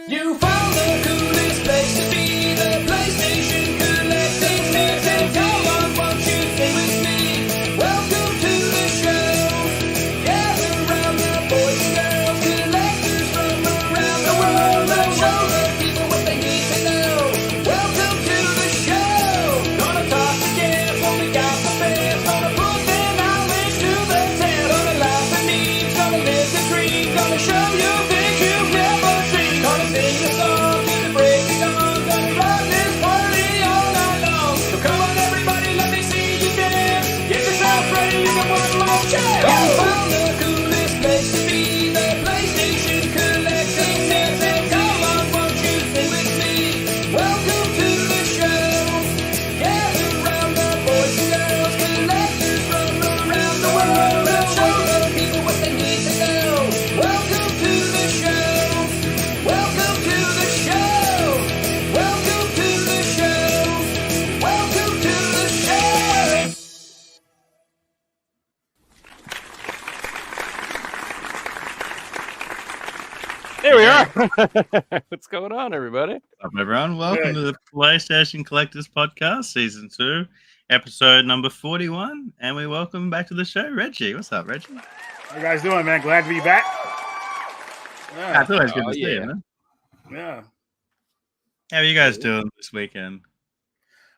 You found the coolest place to be, the PlayStation Collecting Season. Come on, won't you stay with me? Welcome to the show. Gather round the boys and girls, collectors from around the world. Let's show the people what they need to know. Welcome to the show. Gonna talk to guests, only got the best. Gonna put their knowledge to the test. Gonna laugh at me, gonna live the dream. Gonna show you things you've never seen. Gonna sing a song to the break of dawn. Gonna rock this party all night long. So come on everybody, let me see you dance. Get yourself ready for one more chance. You found the coolest place to be, the PlayStation Collecting Season. Come on, won't you stay with me? Welcome to the show. Gather round the boys and girls, collectors from around the world. Let's show the people what they need to know. Welcome to the show. Welcome to the show. Welcome to the show. Welcome to the show. There we are. What's going on, everybody? What's up, everyone? Welcome to the PlayStation Collectors Podcast, Season 2, Episode number 41. And we welcome back to the show, Reggie. What's up, Reggie? How you guys doing, man? Glad to be back. Yeah. It's always good to see yeah. you, man. Yeah. How are you guys doing this weekend?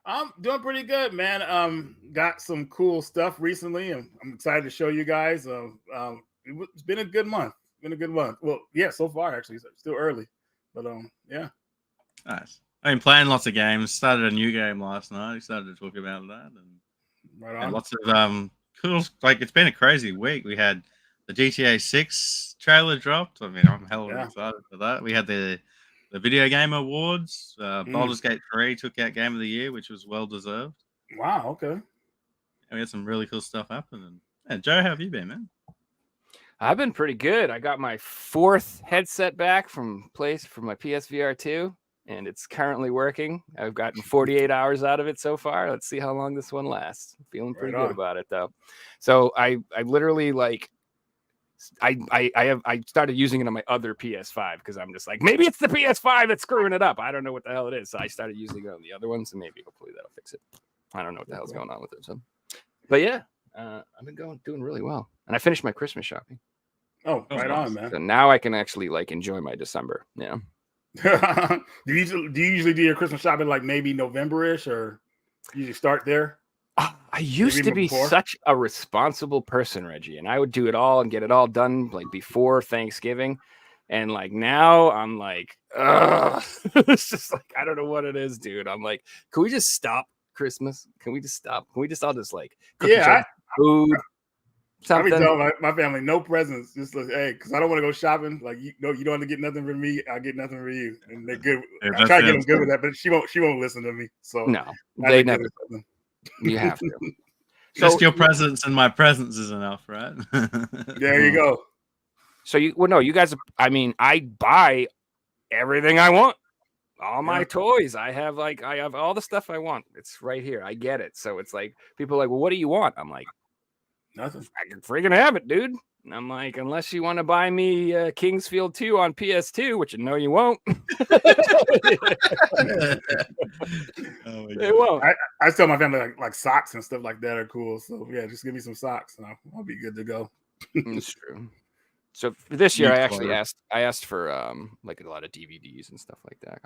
I'm doing pretty good, man. Got some cool stuff recently, and I'm excited to show you guys. It's been a good month. Been a good month. Well, yeah, so far actually, it's still early, but yeah. Nice. I've been playing lots of games. Started a new game last night. We started to talk about that, and Right on. lots of cool. Like it's been a crazy week. We had the GTA 6 trailer dropped. I mean, I'm hell of excited for that. We had the video game awards. Baldur's Gate 3 took out Game of the Year, which was well deserved. Wow. Okay. And we had some really cool stuff happening. Yeah, Joe, how have you been, man? I've been pretty good. I got my fourth headset back from my PSVR 2, and it's currently working. I've gotten 48 hours out of it so far. Let's see how long this one lasts. Feeling pretty good about it, though. So I literally I started using it on my other PS5 because I'm just like, maybe it's the PS5 that's screwing it up. I don't know what the hell it is. So I started using it on the other ones, and maybe hopefully that'll fix it. I don't know what the hell's going on with it. So, but yeah, I've been doing really well, and I finished my Christmas shopping. Oh, right on, man. So now I can actually enjoy my December. Yeah. do you usually do your Christmas shopping like maybe November-ish, or you usually start there? I used Maybe to be before? such a responsible person, Reggie, and I would do it all and get it all done before Thanksgiving. And now I'm like, ugh. It's just I don't know what it is, dude. I'm like, can we just stop Christmas? Can we just stop? Can we just all just cook each other food? I Something. be telling my family no presents. Just hey, because I don't want to go shopping. You don't want to get nothing from me. I'll get nothing from you. And they're good. I try to get them good with that, but she won't listen to me. So No, they never. You have to. Just your presence and my presence is enough, right? There you go. So you guys. I mean, I buy everything I want. All my toys. I have all the stuff I want. It's right here. I get it. So it's people are like, well, what do you want? I'm like, nothing. I can freaking have it, dude. And I'm like, unless you want to buy me Kingsfield 2 on PS2, which you know you won't. They won't. I tell my family like socks and stuff like that are cool. So yeah, just give me some socks and I'll be good to go. That's true. So for this year, I asked for a lot of DVDs and stuff like that.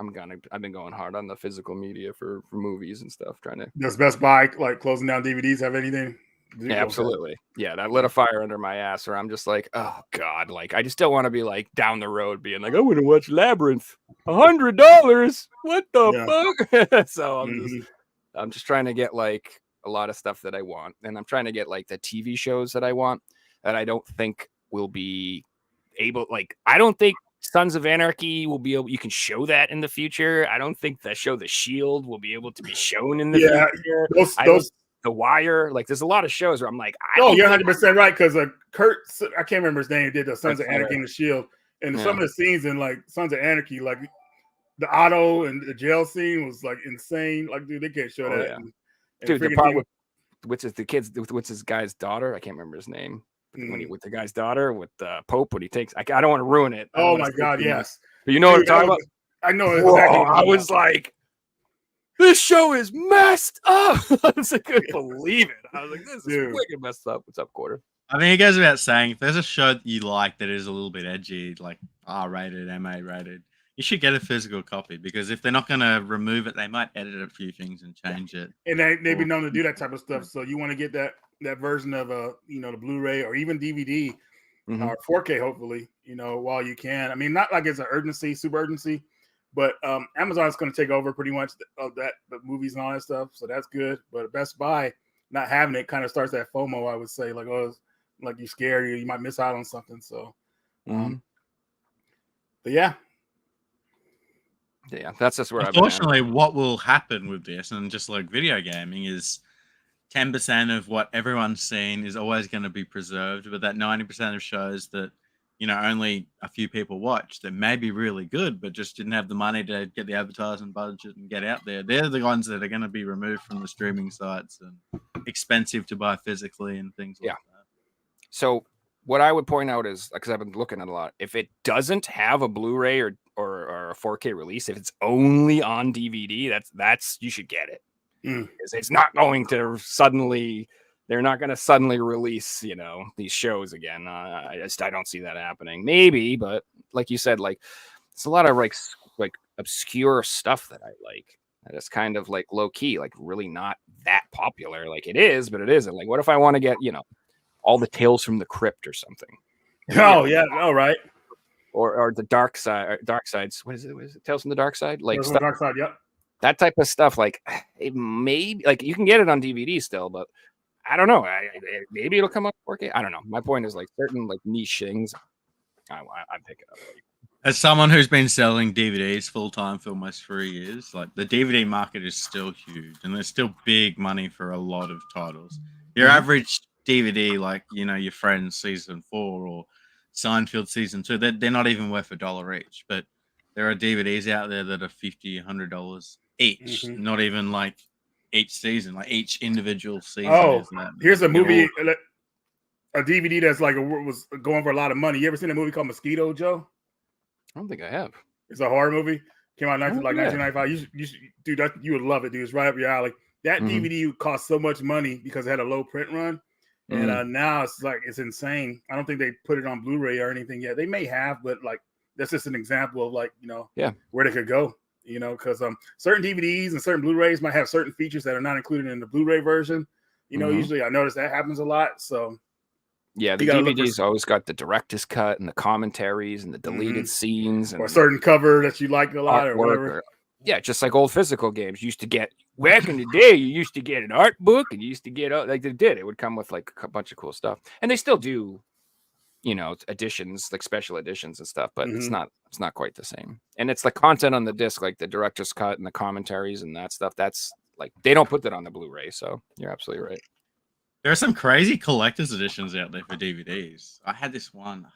I've been going hard on the physical media for movies and stuff. Trying to. Does Best Buy closing down DVDs have anything? Yeah, absolutely. Yeah, that lit a fire under my ass where I'm just like, oh God, I just don't want to be down the road being like, I want to watch Labyrinth, $100. What the fuck? So I'm just trying to get a lot of stuff that I want, and I'm trying to get the TV shows that I want that I don't think will be able. I don't think Sons of Anarchy will be able. You can show that in the future. I don't think the show The Shield will be able to be shown in the future. Those. The Wire, there's a lot of shows where I'm like, you're 100% right, because Kurt, I can't remember his name, did the Sons of Anarchy and The Shield, and some of the scenes in Sons of Anarchy, the Otto and the jail scene was insane. Dude, they can't show that. Dude, the part with the kids, what's his guy's daughter? I can't remember his name. With the guy's daughter, with Pope, when he takes, I don't want to ruin it. Oh my God, yes. But you know what I'm talking about? I know exactly. I was like, this show is messed up. I couldn't believe it. I was like, this is wicked messed up. What's up, Quarter? I mean, it goes without saying, if there's a show that you like that is a little bit edgy, like R-rated, MA-rated, you should get a physical copy, because if they're not going to remove it, they might edit a few things and change it. And they've been known to do that type of stuff. So you want to get that version of the Blu-ray or even DVD or 4K, hopefully, while you can. I mean, not like it's an super urgency, but Amazon's going to take over pretty much the movies and all that stuff. So that's good. But Best Buy not having it kind of starts that FOMO, I would say, like, oh, like you're scared, you might miss out on something. So, but yeah, that's just where. Unfortunately, what will happen with this, and just like video gaming, is 10% of what everyone's seen is always going to be preserved, but that 90% of shows that only a few people watch that may be really good, but just didn't have the money to get the advertising budget and get out there. They're the ones that are going to be removed from the streaming sites and expensive to buy physically and things like that. So what I would point out is, because I've been looking at a lot, if it doesn't have a Blu-ray or a 4K release, if it's only on DVD, that's you should get it. Because it's not going to suddenly. They're not going to suddenly release, these shows again. I don't see that happening. Maybe, but like you said, like it's a lot of like obscure stuff that I like. That is kind of like low key, like really not that popular. Like it is, but it isn't. Like, what if I want to get all the Tales from the Crypt or something? Oh yeah, all right. Or the Dark Sides. What is it? Tales from the Dark Side? Like Tales from the Dark Side. Yep. That type of stuff. Like it may like you can get it on DVD still, but. I don't know. Maybe it'll come up 4K. I don't know. My point is like certain like niche things. I pick it up. As someone who's been selling DVDs full time for almost 3 years, like the DVD market is still huge, and there's still big money for a lot of titles. Your average DVD, like your Friends season 4 or Seinfeld season 2, they're not even worth $1 each. But there are DVDs out there that are $50, $100 each. Not even like each season, like each individual season. Oh, here's a movie, a DVD that's like was going for a lot of money. You ever seen a movie called Mosquito, Joe? I don't think I have. It's a horror movie. Came out in 1995. You should, dude, you would love it, dude. It's right up your alley. That DVD cost so much money because it had a low print run, and now it's insane. I don't think they put it on Blu-ray or anything yet. They may have, but like that's just an example of like where they could go. Because certain DVDs and certain Blu-rays might have certain features that are not included in the Blu-ray version. Usually I notice that happens a lot. So yeah, the DVDs always got the director's cut and the commentaries and the deleted scenes and or a certain cover that you like a lot or whatever. Yeah, just like old physical games. You used to get back in the day. You used to get an art book, and you used to get like they did. It would come with like a bunch of cool stuff, and they still do. Editions, like special editions and stuff, but it's not quite the same. And it's the content on the disc, like the director's cut and the commentaries and that stuff. That's like they don't put that on the Blu-ray. So you're absolutely right. There are some crazy collector's editions out there for DVDs. I had this one.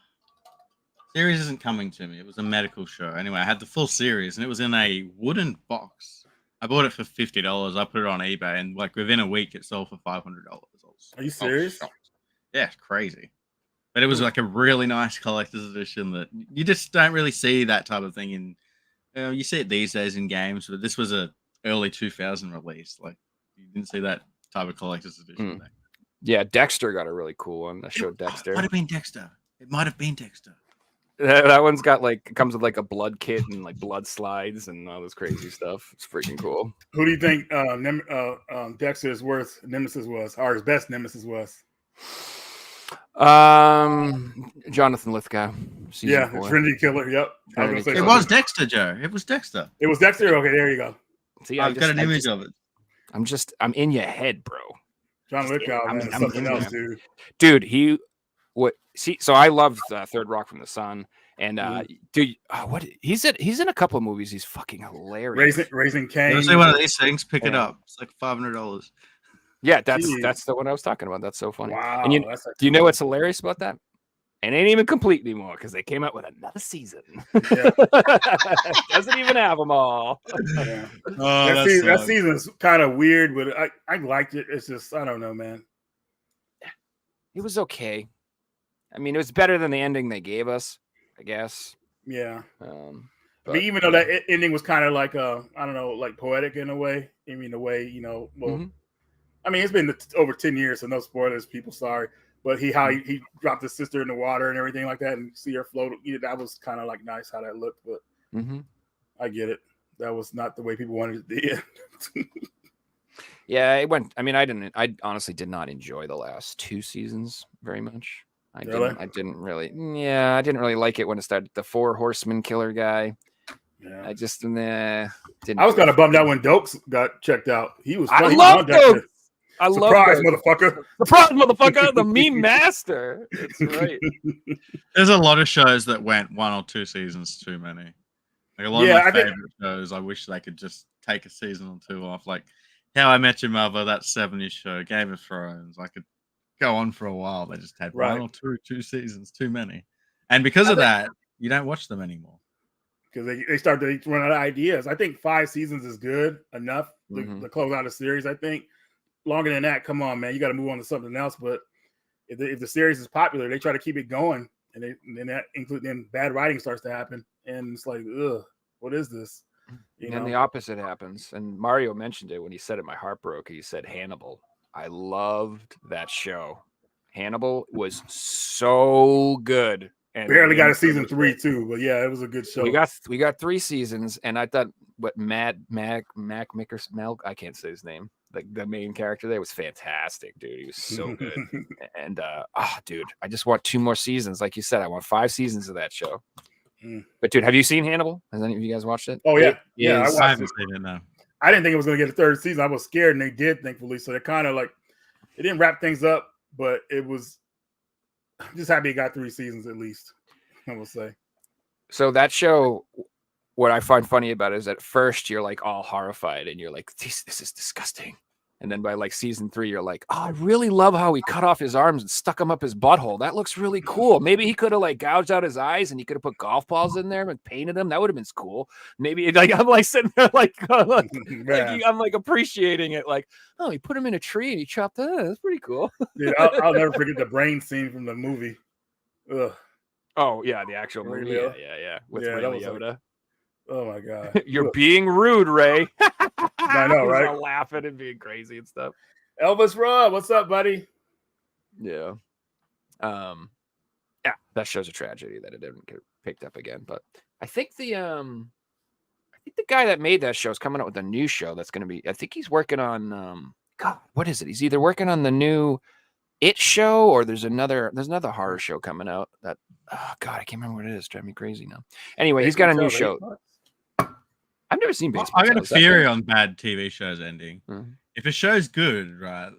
Series isn't coming to me. It was a medical show. Anyway, I had the full series, and it was in a wooden box. I bought it for $50. I put it on eBay, and like within a week, it sold for $500. Are you serious? Yeah, it's crazy. But it was like a really nice collector's edition that you just don't really see that type of thing in. You see it these days in games, but this was a early 2000 release. Like you didn't see that type of collector's edition back. Yeah, Dexter got a really cool one. That showed Dexter. It might have been Dexter. It might have been Dexter. That one's got like it comes with like a blood kit and like blood slides and all this crazy stuff. It's freaking cool. Who do you think Dexter's worst nemesis was, or his best nemesis was? Jonathan Lithgow. Trinity Killer. Yep. It was Dexter, Joe. It was Dexter. It was Dexter. Okay, there you go. See, I've got an image of it. I'm in your head, bro. John Lithgow, man, something else, dude. Dude, so I loved Third Rock from the Sun, and dude, he's in a couple of movies. He's fucking hilarious. Raising Cain. Let's say one of these things. Pick it up. It's like $500. Yeah, that's the one I was talking about. That's so funny. Wow. And do you know what's hilarious about that? And ain't even complete anymore because they came out with another season. Yeah. Doesn't even have them all. Yeah. Oh, that season's kind of weird, but I liked it. It's just I don't know, man. It was okay. I mean, it was better than the ending they gave us, I guess. Yeah. But, I mean, even though that ending was kind of like I don't know, like poetic in a way. I mean, the way I mean, it's been over 10 years, so no spoilers, people. Sorry, but how he dropped his sister in the water and everything like that, and see her float. That was kind of like nice how that looked, but I get it. That was not the way people wanted it to end. Yeah, it went. I mean, I honestly did not enjoy the last 2 seasons very much. I didn't really. Yeah, I didn't really like it when it started. The 4 Horsemen killer guy. Yeah. I just didn't. I was kind of bummed out when Dokes got checked out. He was. I love Dokes. I Surprise, love motherfucker! Surprise, motherfucker! The meme master. That's right. There's a lot of shows that went 1 or 2 seasons too many. Like a lot of my favorite shows, I wish they could just take a season or 2 off. Like How I Met Your Mother, that 70s show, Game of Thrones. I could go on for a while. They just had 1 or 2 seasons too many, and because of that, you don't watch them anymore. Because they start to run out of ideas. I think 5 seasons is good enough to close out a series. I think longer than that, come on, man, you got to move on to something else. But if the series is popular, they try to keep it going, and then bad writing starts to happen, and it's like, ugh, what is this? And the opposite happens. And Mario mentioned it when he said it. My heart broke. He said Hannibal. I loved that show. Hannibal was so good. And barely got a season 3 too, but yeah, it was a good show. We got 3 seasons, and I thought Mac I can't say his name. Like the main character there was fantastic, dude. He was so good. And dude, I just want 2 more seasons. Like you said, I want 5 seasons of that show. But dude, have you seen Hannibal? Has any of you guys watched it? Oh yeah, I haven't seen it now. I didn't think it was going to get a 3rd season. I was scared, and they did, thankfully. So they kind of like it didn't wrap things up, but it was. I'm just happy it got 3 seasons at least, I will say. So that show, what I find funny about it is at first you're like all horrified and you're like, this is disgusting. And then by like season 3, you're like, oh, I really love how he cut off his arms and stuck them up his butthole. That looks really cool. Maybe he could have like gouged out his eyes and he could have put golf balls in there and painted them. That would have been cool. Maybe like I'm like sitting there I'm like appreciating it. Like, oh, he put him in a tree and he chopped that. That's pretty cool. Dude, I'll never forget the brain scene from the movie. Ugh. Oh yeah, the actual movie. Yeah. With Ray Liotta. Like, oh my god. You're being rude, Ray. I know, right? All laughing and being crazy and stuff. Elvis Rob, what's up, buddy? Yeah. Yeah, that show's a tragedy that it didn't get picked up again. But I think the guy that made that show is coming out with a new show that's going to be. I think he's working on. God, what is it? He's either working on the new It show or there's another horror show coming out. That I can't remember what it is. It's driving me crazy now. Anyway, he's got a new show. I've never seen Basement. I got a theory on bad TV shows ending. If a show's good, right,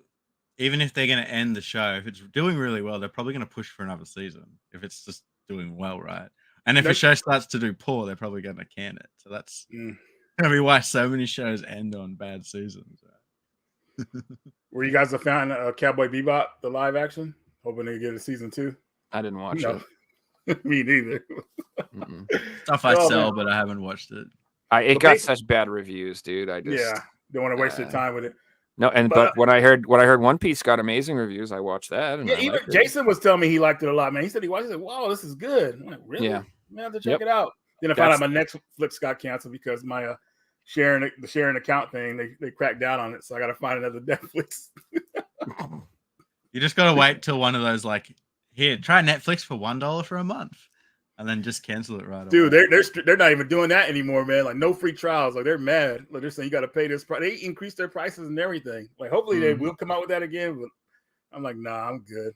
even if they're going to end the show, if it's doing really well, they're probably going to push for another season. If it's just doing well, right? And if a show starts to do poor, they're probably going to can it. So that's going to be why so many shows end on bad seasons. Right? Were you guys a fan of Cowboy Bebop, the live action? Hoping to get a season 2? I didn't watch it. Me neither. Stuff I sell, but I haven't watched it. It got such bad reviews, dude. I just don't want to waste your time with it. No, but when I heard One Piece got amazing reviews, I watched that. And even Jason was telling me he liked it a lot, man. He said he watched it. He said, "Wow, this is good." I'm like, really? Yeah. I have to check it out. Then I found out my Netflix got canceled because my sharing account thing they cracked down on it, so I got to find another Netflix. You just got to wait till one of those like, here, try Netflix for $1 for a month. And then just cancel it right away. Dude, they're not even doing that anymore, man. Like no free trials. Like they're mad. Like they're saying you got to pay this price. They increased their prices and everything. Like hopefully they will come out with that again. But I'm like, nah, I'm good.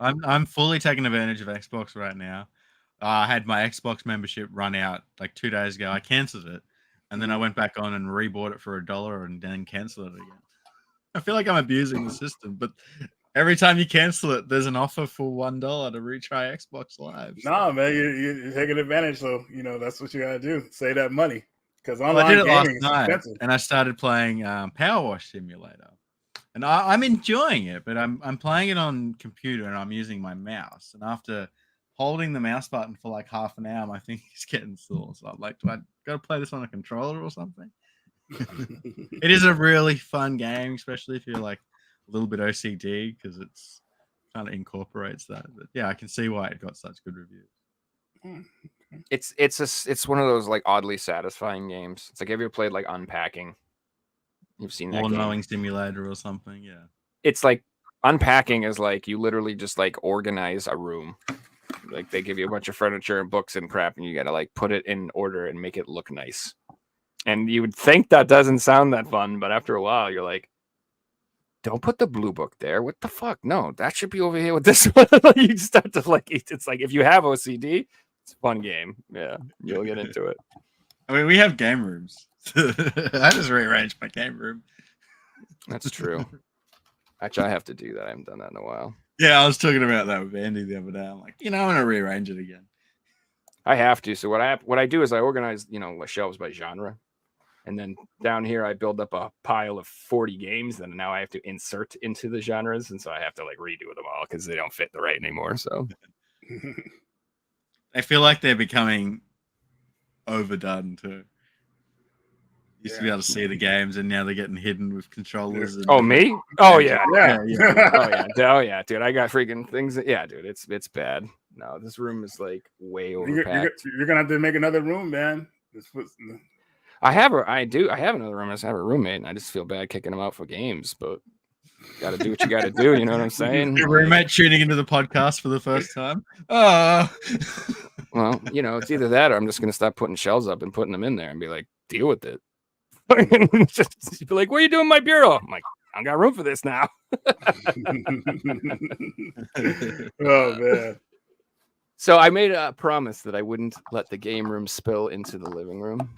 I'm fully taking advantage of Xbox right now. I had my Xbox membership run out like 2 days ago. I canceled it, and then I went back on and rebought it for $1 and then canceled it again. I feel like I'm abusing the system, but every time you cancel it, there's an offer for $1 to retry Xbox Live. So. Nah, man, you're taking advantage. So that's what you gotta do. Save that money because online gaming is expensive. And I started playing Power Wash Simulator, and I'm enjoying it. But I'm playing it on computer and I'm using my mouse. And after holding the mouse button for like half an hour. My finger's getting sore. So I'm like, do I got to play this on a controller or something? It is a really fun game, especially if you're like a little bit OCD, because it's kind of incorporates that. But yeah, I can see why it got such good reviews. It's one of those like oddly satisfying games. It's like, have you ever played like Unpacking? You've seen that Lawn game. mowing simulator or something. Yeah. It's like Unpacking is like you literally just like organize a room. Like they give you a bunch of furniture and books and crap, and you got to like put it in order and make it look nice. And you would think that doesn't sound that fun, but after a while, you're like, don't put the blue book there. What the fuck? No, that should be over here with this one. You start to like, it's like if you have OCD, it's a fun game. Yeah, you'll get into it. I mean, we have game rooms. I just rearranged my game room. That's true. Actually, I have to do that. I haven't done that in a while. Yeah, I was talking about that with Andy the other day. I'm like, I'm gonna rearrange it again. I have to. So what I do is I organize, the shelves by genre. And then down here, I build up a pile of 40 games that now I have to insert into the genres. And so I have to like redo them all because they don't fit the right anymore. So I feel like they're becoming overdone too. Used to be able to see the games, and now they're getting hidden with controllers. And me? Oh, yeah. Yeah. Oh, yeah, dude. I got freaking things. Yeah, dude. It's bad. No, this room is like way overpacked. You're going to have to make another room, man. I have another room. I just have a roommate, and I just feel bad kicking him out for games, but got to do what you got to do. You know what I'm saying? Your roommate tuning into the podcast for the first time. Oh, well, it's either that or I'm just gonna stop putting shelves up and putting them in there and be like, deal with it. Just be like, what are you doing in my bureau? I'm like, I don't got room for this now. Oh man. So I made a promise that I wouldn't let the game room spill into the living room.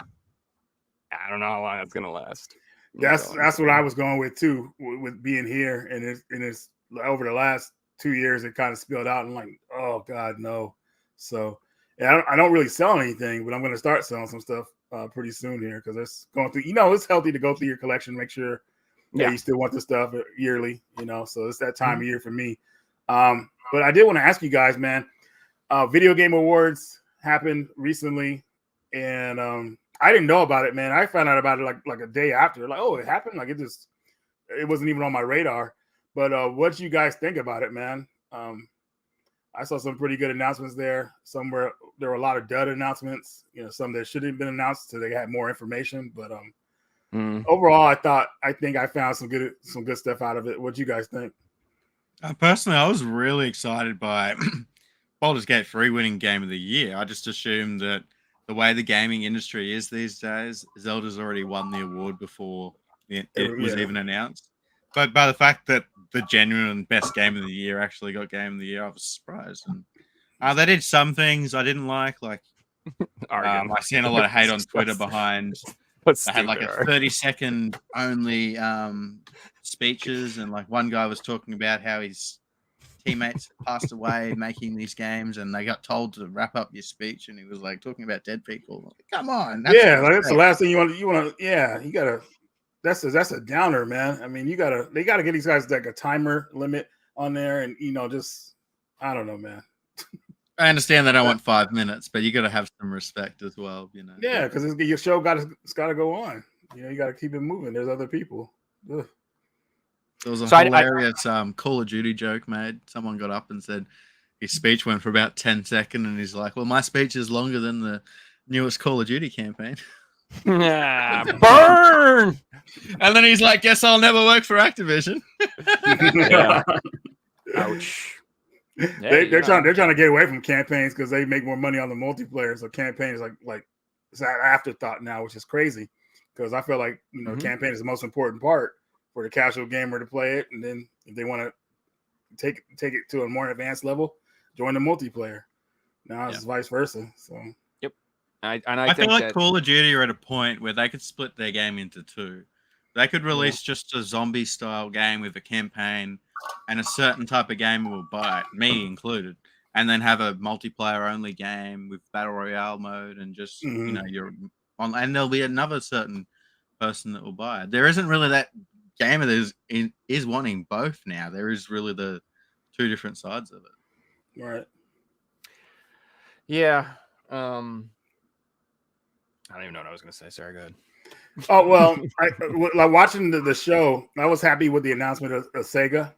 I don't know how long that's gonna last. That's what I was going with too, with being here, and it's over the last 2 years it kind of spilled out, and like, oh god, no. So yeah, I don't really sell anything, but I'm going to start selling some stuff pretty soon here because it's going through. It's healthy to go through your collection, make sure that you still want the stuff yearly. So it's that time of year for me. But I did want to ask you guys, man. Video Game Awards happened recently, and I didn't know about it, man. I found out about it like a day after. Like, oh, it happened. Like it wasn't even on my radar. But what do you guys think about it, man? I saw some pretty good announcements there. There were a lot of dud announcements. Some that shouldn't have been announced, so they had more information. But overall, I think I found some good stuff out of it. What do you guys think? Personally, I was really excited by Baldur's Gate 3 winning Game of the Year. I just assumed that the way the gaming industry is these days, Zelda's already won the award before it was even announced. But by the fact that the genuine best game of the year actually got Game of the Year, I was surprised. And they did some things I didn't like. I seen a lot of hate on Twitter behind. They had like a 30-second only speeches, and like one guy was talking about how his teammates passed away making these games, and they got told to wrap up your speech, and he was like talking about dead people. Like, come on, that's the last thing you want. Yeah, you gotta. That's a downer, man. I mean, they gotta get these guys like a timer limit on there, and just I don't know, man. I understand that I want 5 minutes, but you got to have some respect as well, Yeah, because your show it's got to go on. You got to keep it moving. There's other people. Ugh. There was a hilarious Call of Duty joke made. Someone got up and said his speech went for about 10 seconds, and he's like, "Well, my speech is longer than the newest Call of Duty campaign." Burn! And then he's like, "Guess I'll never work for Activision." Yeah. Ouch. Yeah, they're trying to get away from campaigns because they make more money on the multiplayer. So campaign is like it's an afterthought now, which is crazy. Because I feel like campaign is the most important part for the casual gamer to play it, and then if they want to take it to a more advanced level, join the multiplayer. Now it's vice versa. So yep, I feel like Call of Duty are at a point where they could split their game into two. They could release just a zombie style game with a campaign and a certain type of gamer will buy it, me included, and then have a multiplayer only game with battle royale mode and just you're on, and there'll be another certain person that will buy it. There isn't really that gamer that is wanting both now. There is really the two different sides of it. Right. Yeah. I don't even know what I was gonna say. Sorry, go ahead. Oh well, like watching the show, I was happy with the announcement of Sega.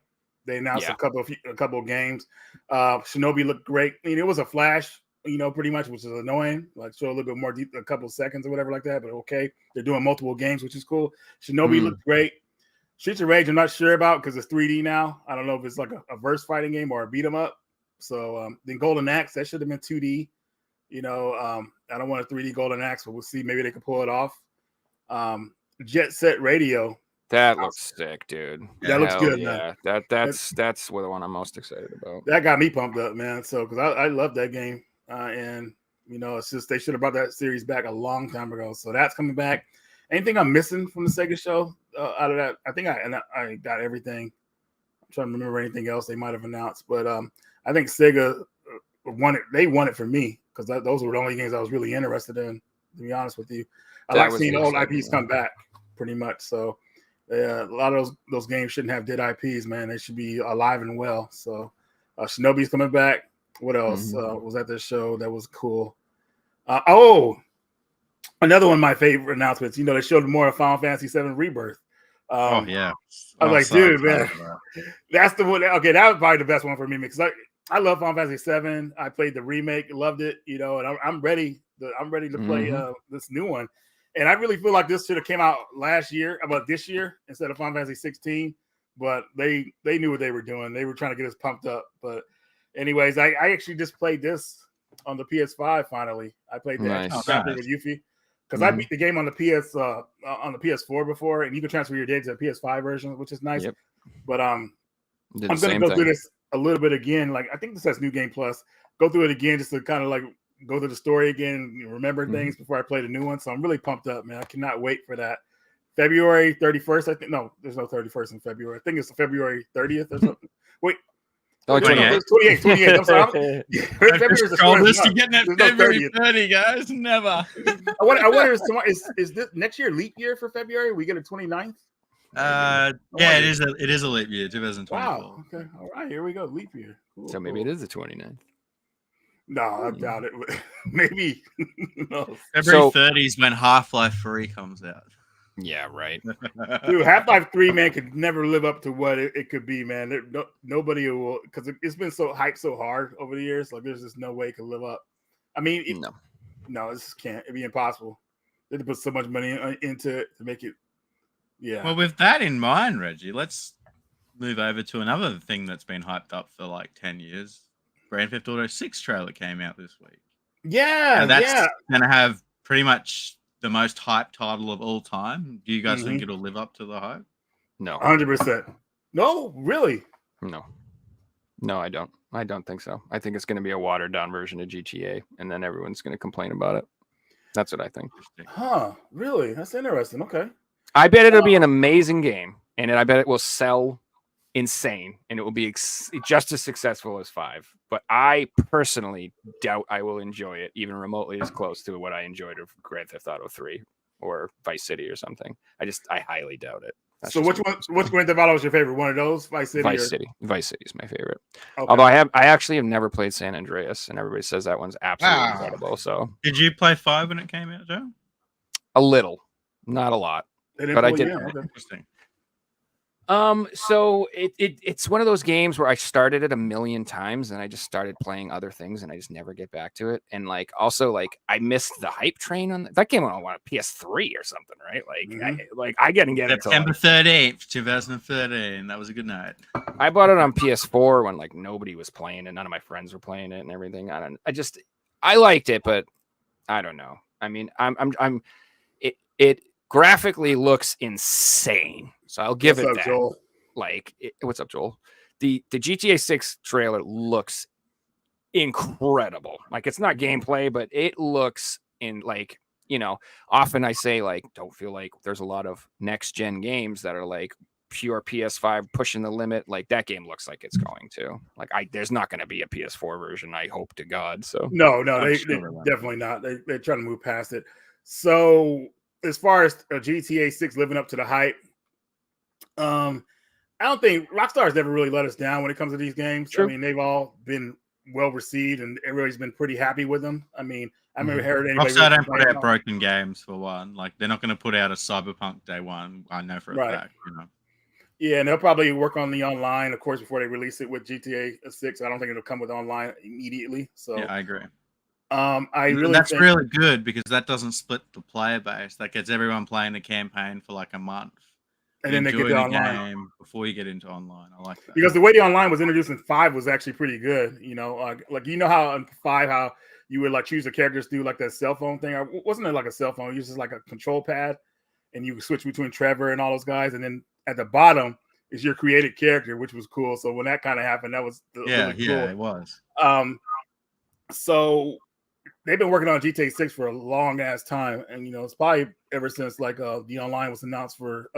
They announced Yeah. a couple of games. Shinobi looked great. I mean, it was a flash, pretty much, which is annoying. Like show a little bit more deep, a couple of seconds or whatever like that. But okay, they're doing multiple games, which is cool. Shinobi looked great. Streets of Rage, I'm not sure about because it's 3D now. I don't know if it's like a verse fighting game or a beat 'em up. So then Golden Axe, that should have been 2D. I don't want a 3D Golden Axe, but we'll see. Maybe they can pull it off. Jet Set Radio. That looks sick, dude. That looks good, yeah. man. That's the one I'm most excited about. That got me pumped up, man. So because I love that game, and it's just they should have brought that series back a long time ago. So that's coming back. Anything I'm missing from the Sega show out of that? I think I got everything. I'm trying to remember anything else they might have announced, but I think Sega won it. They won it for me because those were the only games I was really interested in. To be honest with you, I like seeing old IPs come back, pretty much. So. Yeah, a lot of those games shouldn't have dead IPs, man. They should be alive and well. So, Shinobi's coming back. What else was at this show that was cool? Another one of my favorite announcements. They showed more of Final Fantasy VII Rebirth. Oh yeah, I was like, dude, man, that's the one. Okay, that was probably the best one for me because I love Final Fantasy VII. I played the remake, loved it. And I'm ready. I'm ready to play this new one. And I really feel like this should have came out this year instead of Final Fantasy 16. But they knew what they were doing. They were trying to get us pumped up. But anyways, I actually just played this on the PS5 finally. I played the action chapter with Yuffie because I beat the game on the PS4 before, and you can transfer your data to the PS5 version, which is nice. Yep. But I'm gonna go through this a little bit again. Like I think this has New Game Plus. Go through it again just to kind of like go through the story again, remember things before I play the new one. So I'm really pumped up, man. I cannot wait for that. February 31st, I think. No, there's no 31st in February. I think it's February 30th or something. Wait. Oh, 28. 28. I'm sorry. February is the shortest month. Getting that February 30, guys. Never. I wonder is this next year leap year for February? We get a 29th? Yeah, it is a leap year, 2024. Wow. Okay. All right. Here we go. Leap year. Cool, so maybe it is the 29th. No, I doubt it. Maybe. No. February 30 is when Half-Life 3 comes out. Yeah, right. Dude, Half-Life 3, man, could never live up to what it could be, man. Nobody will, because it's been so hyped so hard over the years. Like, there's just no way it could live up. I mean, no, this can't. It'd be impossible. They had to put so much money into it to make it. Yeah. Well, with that in mind, Reggie, let's move over to another thing that's been hyped up for like 10 years. Grand Theft Auto 6 trailer came out this week. Yeah, and that's going to have pretty much the most hyped title of all time. Do you guys think it'll live up to the hype? No. 100%. No, really? No, I don't. I don't think so. I think it's going to be a watered down version of GTA, and then everyone's going to complain about it. That's what I think. Huh, really? That's interesting. Okay. I bet it'll be an amazing game, and I bet it will sell insane, and it will be just as successful as 5. But I personally doubt I will enjoy it even remotely as close to what I enjoyed of Grand Theft Auto 3 or Vice City or something. I highly doubt it. That's so which Grand Theft Auto is your favorite? One of those? Vice City? Vice City is my favorite. Okay. Although I actually have never played San Andreas, and everybody says that one's absolutely incredible. So did you play 5 when it came out, Joe? A little, not a lot, but I did. Okay. Interesting. So it's one of those games where I started it a million times and I just started playing other things and I just never get back to it. And also I missed the hype train on that game on a PS3 or something, right? I didn't get it September 13th, 2013. That was a good night. I bought it on PS4 when nobody was playing it, none of my friends were playing it and everything. I liked it, but I don't know. I mean, it graphically looks insane. So I'll give it that. Joel? What's up, Joel? The GTA 6 trailer looks incredible. It's not gameplay, but it looks often I say don't feel like there's a lot of next gen games that are pure PS5 pushing the limit. That game looks like it's going to. There's not going to be a PS4 version, I hope to God. So no, they definitely not. They're trying to move past it. So as far as GTA 6 living up to the hype, I don't think Rockstar's never really let us down when it comes to these games. True. I mean, they've all been well received, and everybody's been pretty happy with them. I mean, I never heard anybody. Rockstar really don't put complain out about- broken games for one. Like they're not going to put out a Cyberpunk day one. I know for a Right. fact. You know. Yeah, and they'll probably work on the online, of course, before they release it with GTA 6. I don't think it'll come with online immediately. So Yeah, I agree. I really That's think, really good because that doesn't split the player base. That gets everyone playing the campaign for like a month. and then they get Enjoy the the online. game before you get into online. I like that. Because the way the online was introduced in 5 was actually pretty good. You know, like you know how in 5 how you would like choose the characters through like that cell phone thing. Or wasn't it like a cell phone? It was just like a control pad, and you switch between Trevor and all those guys. And then at the bottom is your created character, which was cool. So when that kind of happened, that was really cool. Yeah, it was. So they've been working on GTA 6 for a long ass time, and you know it's probably ever since like the online was announced for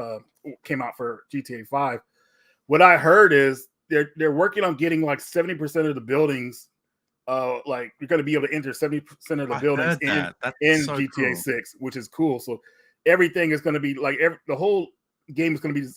came out for GTA 5. What I heard is they're working on getting like 70% of the buildings. Like you're going to be able to enter 70% of the buildings in so GTA cool. 6, which is cool. So everything is going to be like the whole game is going to be.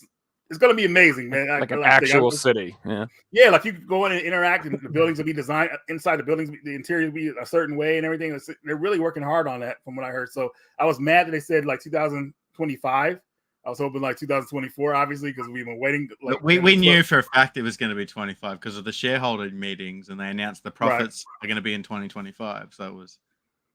It's going to be amazing, man. Like an actual city. Yeah. Yeah, like you can go in and interact, and the buildings will be designed inside the buildings. The interior will be a certain way and everything. They're really working hard on that, from what I heard. So I was mad that they said like 2025. I was hoping like 2024, obviously, because we've been waiting. Like we knew for a fact it was going to be 25 because of the shareholder meetings, and they announced the profits are going to be in 2025. So it was.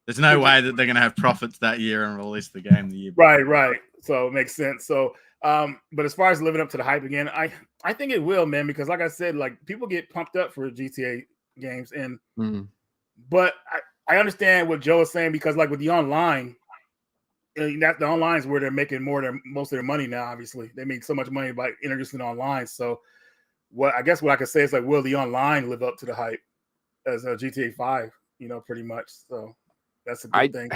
There's no way that they're going to have profits that year and release the game the year before. Right. So it makes sense. So, but as far as living up to the hype again, I think it will, man, because like I said, like people get pumped up for GTA games, and but I understand what Joe is saying, because like with the online, that the online is where they're making most of their money now. Obviously, they make so much money by introducing online. So, what I could say is like, will the online live up to the hype as a GTA 5? You know, pretty much. So. That's a good thing.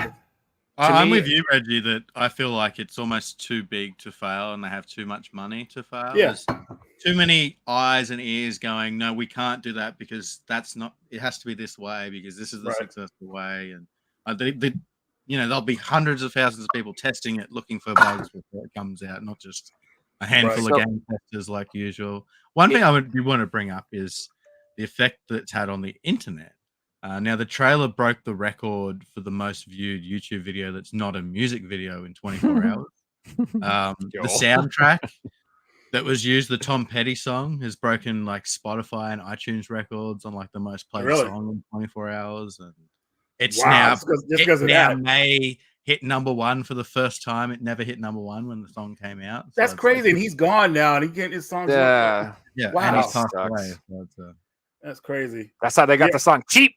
I'm with you, Reggie, that I feel like it's almost too big to fail and they have too much money to fail. Yeah. There's too many eyes and ears going, no, we can't do that because that's not, it has to be this way because this is the successful way. And there'll be hundreds of thousands of people testing it, looking for bugs before it comes out, not just a handful of game testers like usual. One thing I would want to bring up is the effect that it's had on the internet. Now, the trailer broke the record for the most viewed YouTube video that's not a music video in 24 hours. The soundtrack that was used, the Tom Petty song, has broken like Spotify and iTunes records on like the most played song in 24 hours. And it's now may hit number one for the first time. It never hit number one when the song came out. So that's crazy. And he's gone now, and he can't his songs. Yeah. Wow. And he's passed away. So that's crazy. That's how they got the song cheap.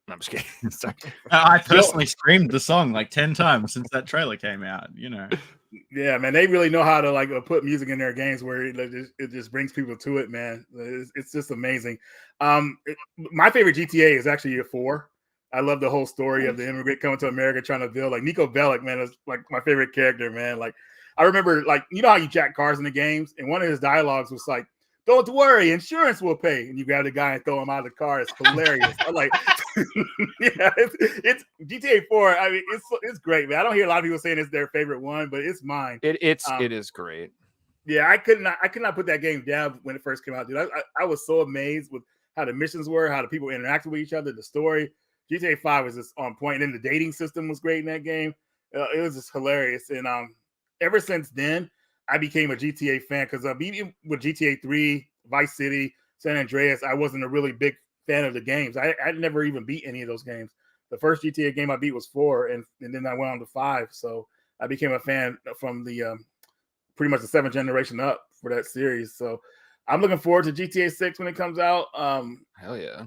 No, I'm just kidding. Sorry. I personally streamed the song like 10 times since that trailer came out, you know. Yeah, man, they really know how to like put music in their games where it just brings people to it, man. It's just amazing. My favorite GTA is actually 4. I love the whole story of the immigrant coming to America trying to build. Like Nico Bellic, man, is like my favorite character, man. Like I remember, like, you know how you jack cars in the games, and one of his dialogues was like, "Don't worry, insurance will pay." And you grab the guy and throw him out of the car. It's hilarious. I'm like, yeah, it's GTA 4. I mean, it's great, man. I don't hear a lot of people saying it's their favorite one, but it's mine. It is great. Yeah, I could not put that game down when it first came out, dude. I was so amazed with how the missions were, how the people interacted with each other, the story. GTA 5 was just on point. And then the dating system was great in that game. It was just hilarious. And ever since then, I became a GTA fan, because even with GTA 3, Vice City, San Andreas, I wasn't a really big fan of the games. I'd never even beat any of those games. The first GTA game I beat was 4, and then I went on to 5. So I became a fan from the pretty much the 7th generation up for that series. So I'm looking forward to GTA 6 when it comes out. Hell yeah.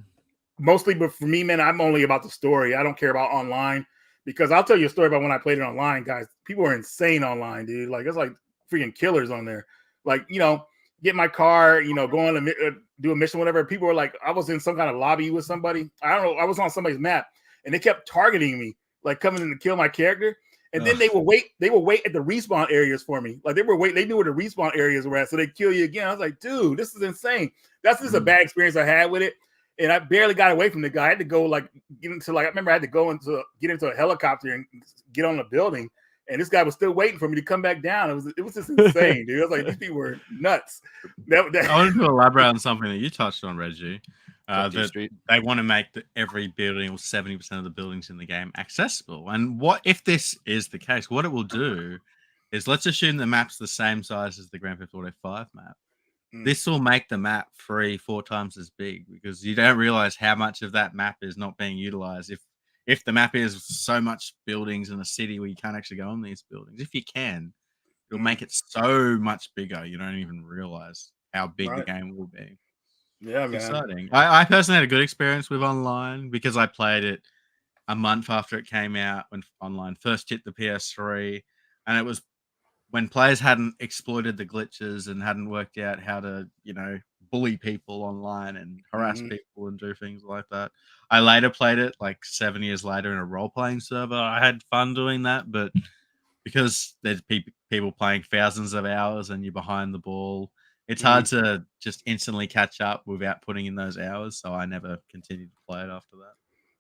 Mostly, but for me, man, I'm only about the story. I don't care about online, because I'll tell you a story about when I played it online, guys. People are insane online, dude. Like, it's like freaking killers on there. Like, you know, get my car, you know, go on to do a mission, whatever. People were like, I was in some kind of lobby with somebody. I don't know. I was on somebody's map, and they kept targeting me, like coming in to kill my character. And then they will wait at the respawn areas for me. Like they knew where the respawn areas were at, so they kill you again. I was like, dude, this is insane. That's just a bad experience I had with it. And I barely got away from the guy. I had to go I remember I had to get into a helicopter and get on the building. And this guy was still waiting for me to come back down. It was just insane, dude. I was like, these people were nuts. I wanted to elaborate on something that you touched on, Reggie. They want to make every building or 70% of the buildings in the game accessible. And what if this is the case? What it will do is, let's assume the map's the same size as the Grand Theft Auto 5 map. This will make the map 3-4 times as big, because you don't realize how much of that map is not being utilized. If the map is so much buildings in a city where you can't actually go on these buildings, if you can, it'll make it so much bigger. You don't even realize how big the game will be. Yeah, It's man. exciting. I personally had a good experience with online because I played it a month after it came out, when online first hit the PS3, and it was when players hadn't exploited the glitches and hadn't worked out how to, bully people online and harass people and do things like that. I later played it like 7 years later in a role-playing server. I had fun doing that, but because there's people playing thousands of hours and you're behind the ball, it's hard to just instantly catch up without putting in those hours. So I never continued to play it after that.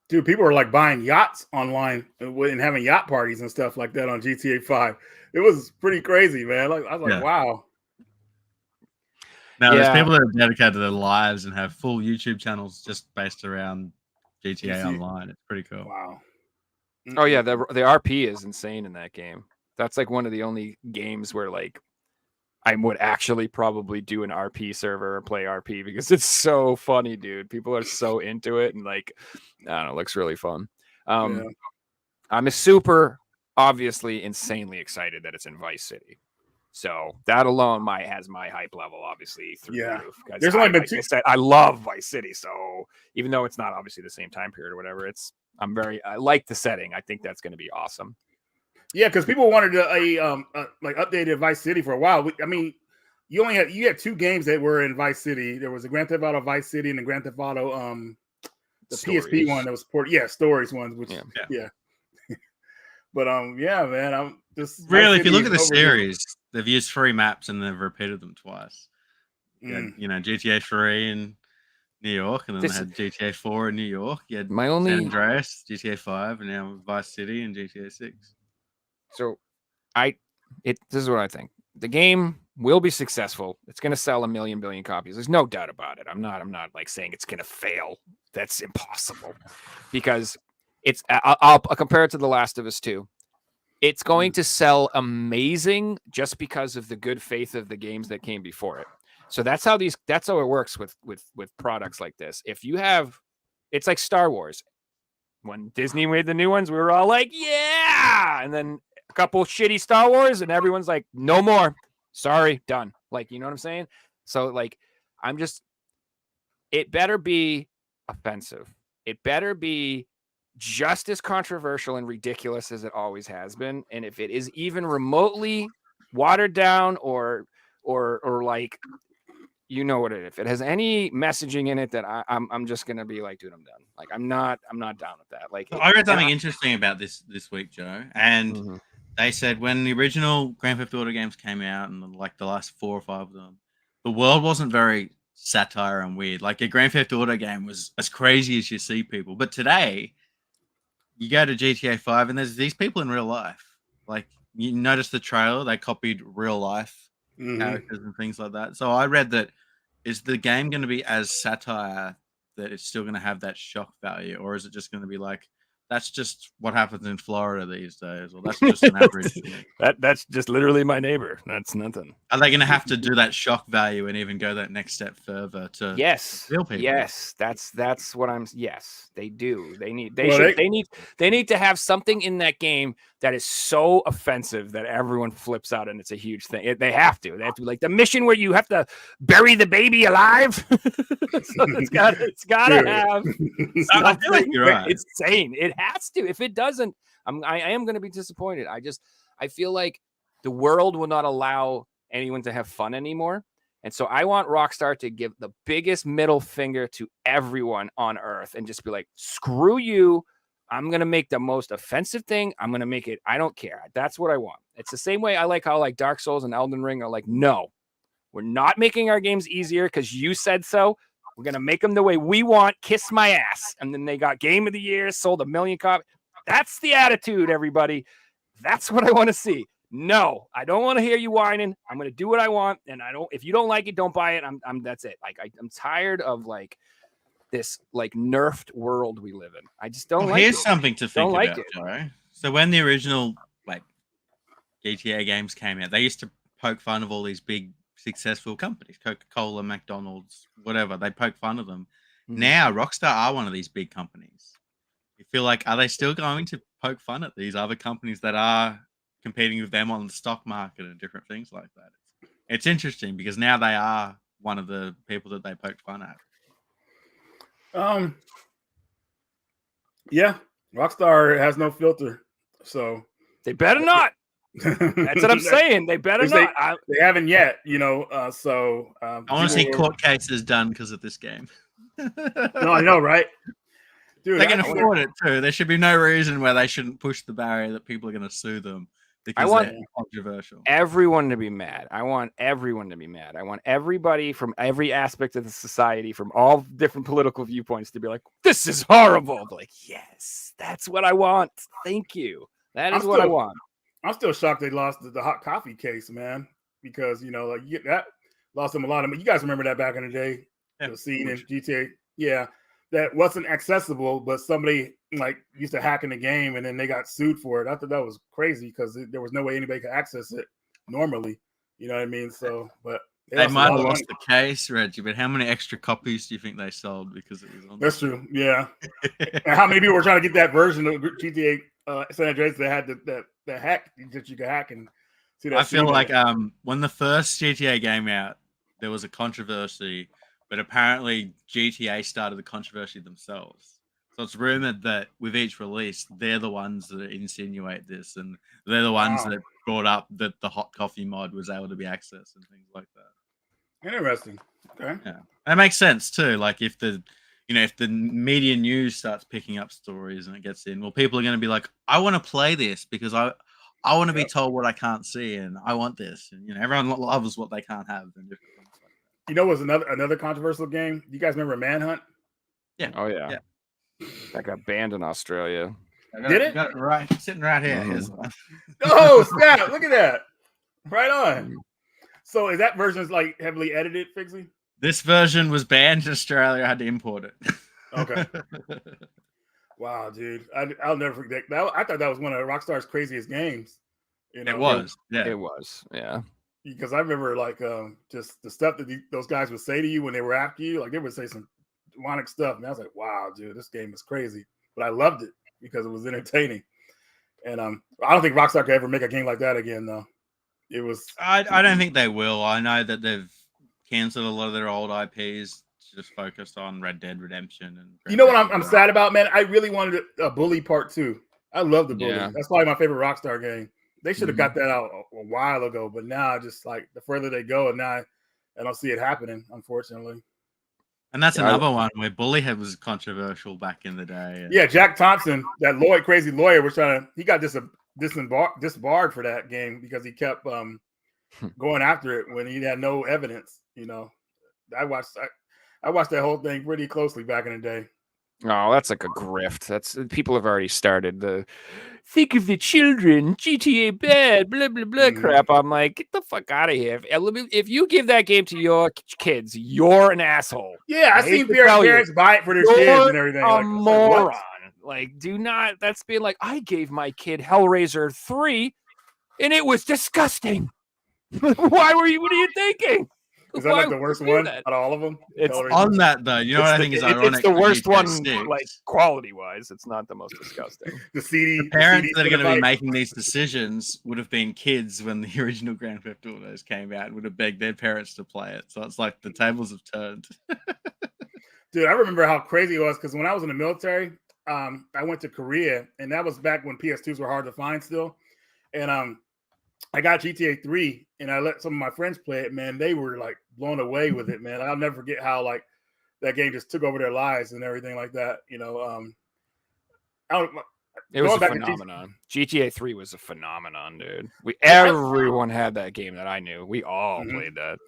Dude, people are like buying yachts online and having yacht parties and stuff like that on GTA 5. It was pretty crazy, man. I was like, wow. Now, there's people that are dedicated to their lives and have full YouTube channels just based around GTA Online. It's pretty cool. Wow. Oh yeah, the RP is insane in that game. That's like one of the only games where like I would actually probably do an RP server or play RP, because it's so funny, dude. People are so into it, and like, I don't know, it looks really fun. I'm a super, obviously, insanely excited that it's in Vice City. So that alone has my hype level obviously through the roof. There's only been I said, I love Vice City, so even though it's not obviously the same time period or whatever, I like the setting. I think that's going to be awesome. Yeah, because people wanted like updated Vice City for a while. I mean, you had 2 games that were in Vice City. There was a Grand Theft Auto Vice City and the Grand Theft Auto the Stories. PSP one that was ported. Yeah, Stories ones, which But man, I'm just really. If you look at the series, they've used 3 maps and they've repeated them twice. GTA 3 in New York, and then they had GTA 4 in New York. You had San Andreas, GTA 5, and now Vice City and GTA 6. So, this is what I think. The game will be successful. It's going to sell 1 billion copies. There's no doubt about it. I'm not like saying it's going to fail. That's impossible, because I'll compare it to The Last of Us 2. It's going to sell amazing just because of the good faith of the games that came before it. So that's how it works with products like this. It's like Star Wars. When Disney made the new ones, we were all like, yeah, and then a couple shitty Star Wars, and everyone's like, no more. Sorry, done. Like, you know what I'm saying? So like, it better be offensive. It better be just as controversial and ridiculous as it always has been. And if it is even remotely watered down or like, you know what if it has any messaging in it that I'm just gonna be like, dude, I'm done. Like, I'm not down with that. Like, I read something interesting about this week, Joe, and they said when the original Grand Theft Auto games came out, and like the last 4 or 5 of them, the world wasn't very satire and weird. Like, a Grand Theft Auto game was as crazy as you see people. But today, you go to GTA 5 and there's these people in real life. Like, you notice the trailer, they copied real life characters and things like that. So I read that, is the game going to be as satire that it's still going to have that shock value, or is it just going to be like, that's just what happens in Florida these days, or that's just an average thing? That's just literally my neighbor. That's nothing. Are they going to have to do that shock value and even go that next step further to real people? Yes, that's what I'm. Yes, they do. They need to have something in that game that is so offensive that everyone flips out, and it's a huge thing. They have to be like the mission where you have to bury the baby alive. So it's gotta have. I feel like you're right. It's insane. It has to. If it doesn't, I am going to be disappointed. I feel like the world will not allow anyone to have fun anymore. And so I want Rockstar to give the biggest middle finger to everyone on Earth and just be like, screw you. I'm going to make the most offensive thing. I'm going to make it. I don't care. That's what I want. It's the same way I like how like Dark Souls and Elden Ring are like, no, we're not making our games easier because you said so. We're going to make them the way we want. Kiss my ass. And then they got Game of the Year, sold 1 million copies. That's the attitude, everybody. That's what I want to see. No, I don't want to hear you whining. I'm going to do what I want. And if you don't like it, don't buy it. That's it. Like, I'm tired of like this like nerfed world we live in. I just don't Well, like here's it. something to think Don't like about, it. Joe. So when the original like GTA games came out, they used to poke fun of all these big successful companies, Coca-Cola, McDonald's, whatever. They poke fun of them. Mhm. Now Rockstar are one of these big companies. You feel like, are they still going to poke fun at these other companies that are competing with them on the stock market and different things like that? It's interesting because now they are one of the people that they poked fun at. Yeah, Rockstar has no filter, so They better not. That's what I'm saying. They better not. They haven't yet, so I want to see court cases done because of this game. No, I know, right? Dude, They can afford it too. There should be no reason where they shouldn't push the barrier that people are going to sue them because they're controversial. Everyone to be mad. I want everyone to be mad. I want everybody from every aspect of the society, from all different political viewpoints, to be like, "This is horrible." Like, yes, that's what I want. Thank you. That is what I want. I'm still shocked they lost the hot coffee case, man, because like that lost them a lot of. You guys remember that back in the day, the scene in GTA, that wasn't accessible, but somebody like used to hack in the game and then they got sued for it. I thought that was crazy because there was no way anybody could access it normally. You know what I mean? So, but they might have lost the case, Reggie. But how many extra copies do you think they sold because it was on? That's true. Yeah. And how many people were trying to get that version of GTA San Andreas that had the hack that you could hack and see that? I feel like when the first GTA came out, there was a controversy, but apparently GTA started the controversy themselves. So it's rumored that with each release, they're the ones that insinuate this, and they're the ones that brought up that the hot coffee mod was able to be accessed and things like that. Interesting. Okay. Yeah, that makes sense too. Like if the media news starts picking up stories and it gets in, well, people are going to be like, I want to play this because I want to be told what I can't see, and I want this. And everyone loves what they can't have and different things like that. You know what's another controversial game? You guys remember Manhunt? Yeah. Oh yeah. That got banned in Australia. Did it? Got it right, sitting right here. Here's one. Oh snap! Look at that. Right on. So is that version like heavily edited, Fixie? This version was banned in Australia. I had to import it. Okay. Wow, dude. I'll never forget that. I thought that was one of Rockstar's craziest games. It was. Yeah. It was. Yeah. Because I remember like just the stuff that those guys would say to you when they were after you. Like they would say some demonic stuff. And I was like, wow, dude, this game is crazy. But I loved it because it was entertaining. And I don't think Rockstar could ever make a game like that again, though. It was. I don't think they will. I know that they've canceled a lot of their old IPs, just focused on Red Dead Redemption. And you know what I'm sad about, man? I really wanted a Bully Part 2. I love the Bully. Yeah. That's probably my favorite Rockstar game. They should have got that out a while ago, but now just like the further they go, and now I don't see it happening, unfortunately. And that's another one where Bullyhead was controversial back in the day. Yeah, Jack Thompson, that crazy lawyer, was he got disbarred for that game because he kept going after it when he had no evidence. I watched that whole thing pretty closely back in the day. Oh, that's like a grift. People have already started the think of the children, GTA bad, blah blah blah crap. I'm like, get the fuck out of here. If you give that game to your kids, you're an asshole. Yeah, I've seen parents buy it for their kids and everything. A moron. Like, do not. That's being like, I gave my kid Hellraiser 3, and it was disgusting. Why were you? What are you thinking? Is that like the worst one out of all of them? It's on that though. You know what I think is ironic? It's the worst one, like quality wise. It's not the most disgusting. The parents that are going to be making these decisions would have been kids when the original Grand Theft Autos came out. Would have begged their parents to play it. So it's like the tables have turned. Dude, I remember how crazy it was because when I was in the military, I went to Korea, and that was back when PS2s were hard to find still, and I got GTA 3 and I let some of my friends play it, man. They were like blown away with it, man. I'll never forget how like that game just took over their lives and everything like that. It was a phenomenon. GTA 3 was a phenomenon, dude. Everyone had that game that I knew. We all played that.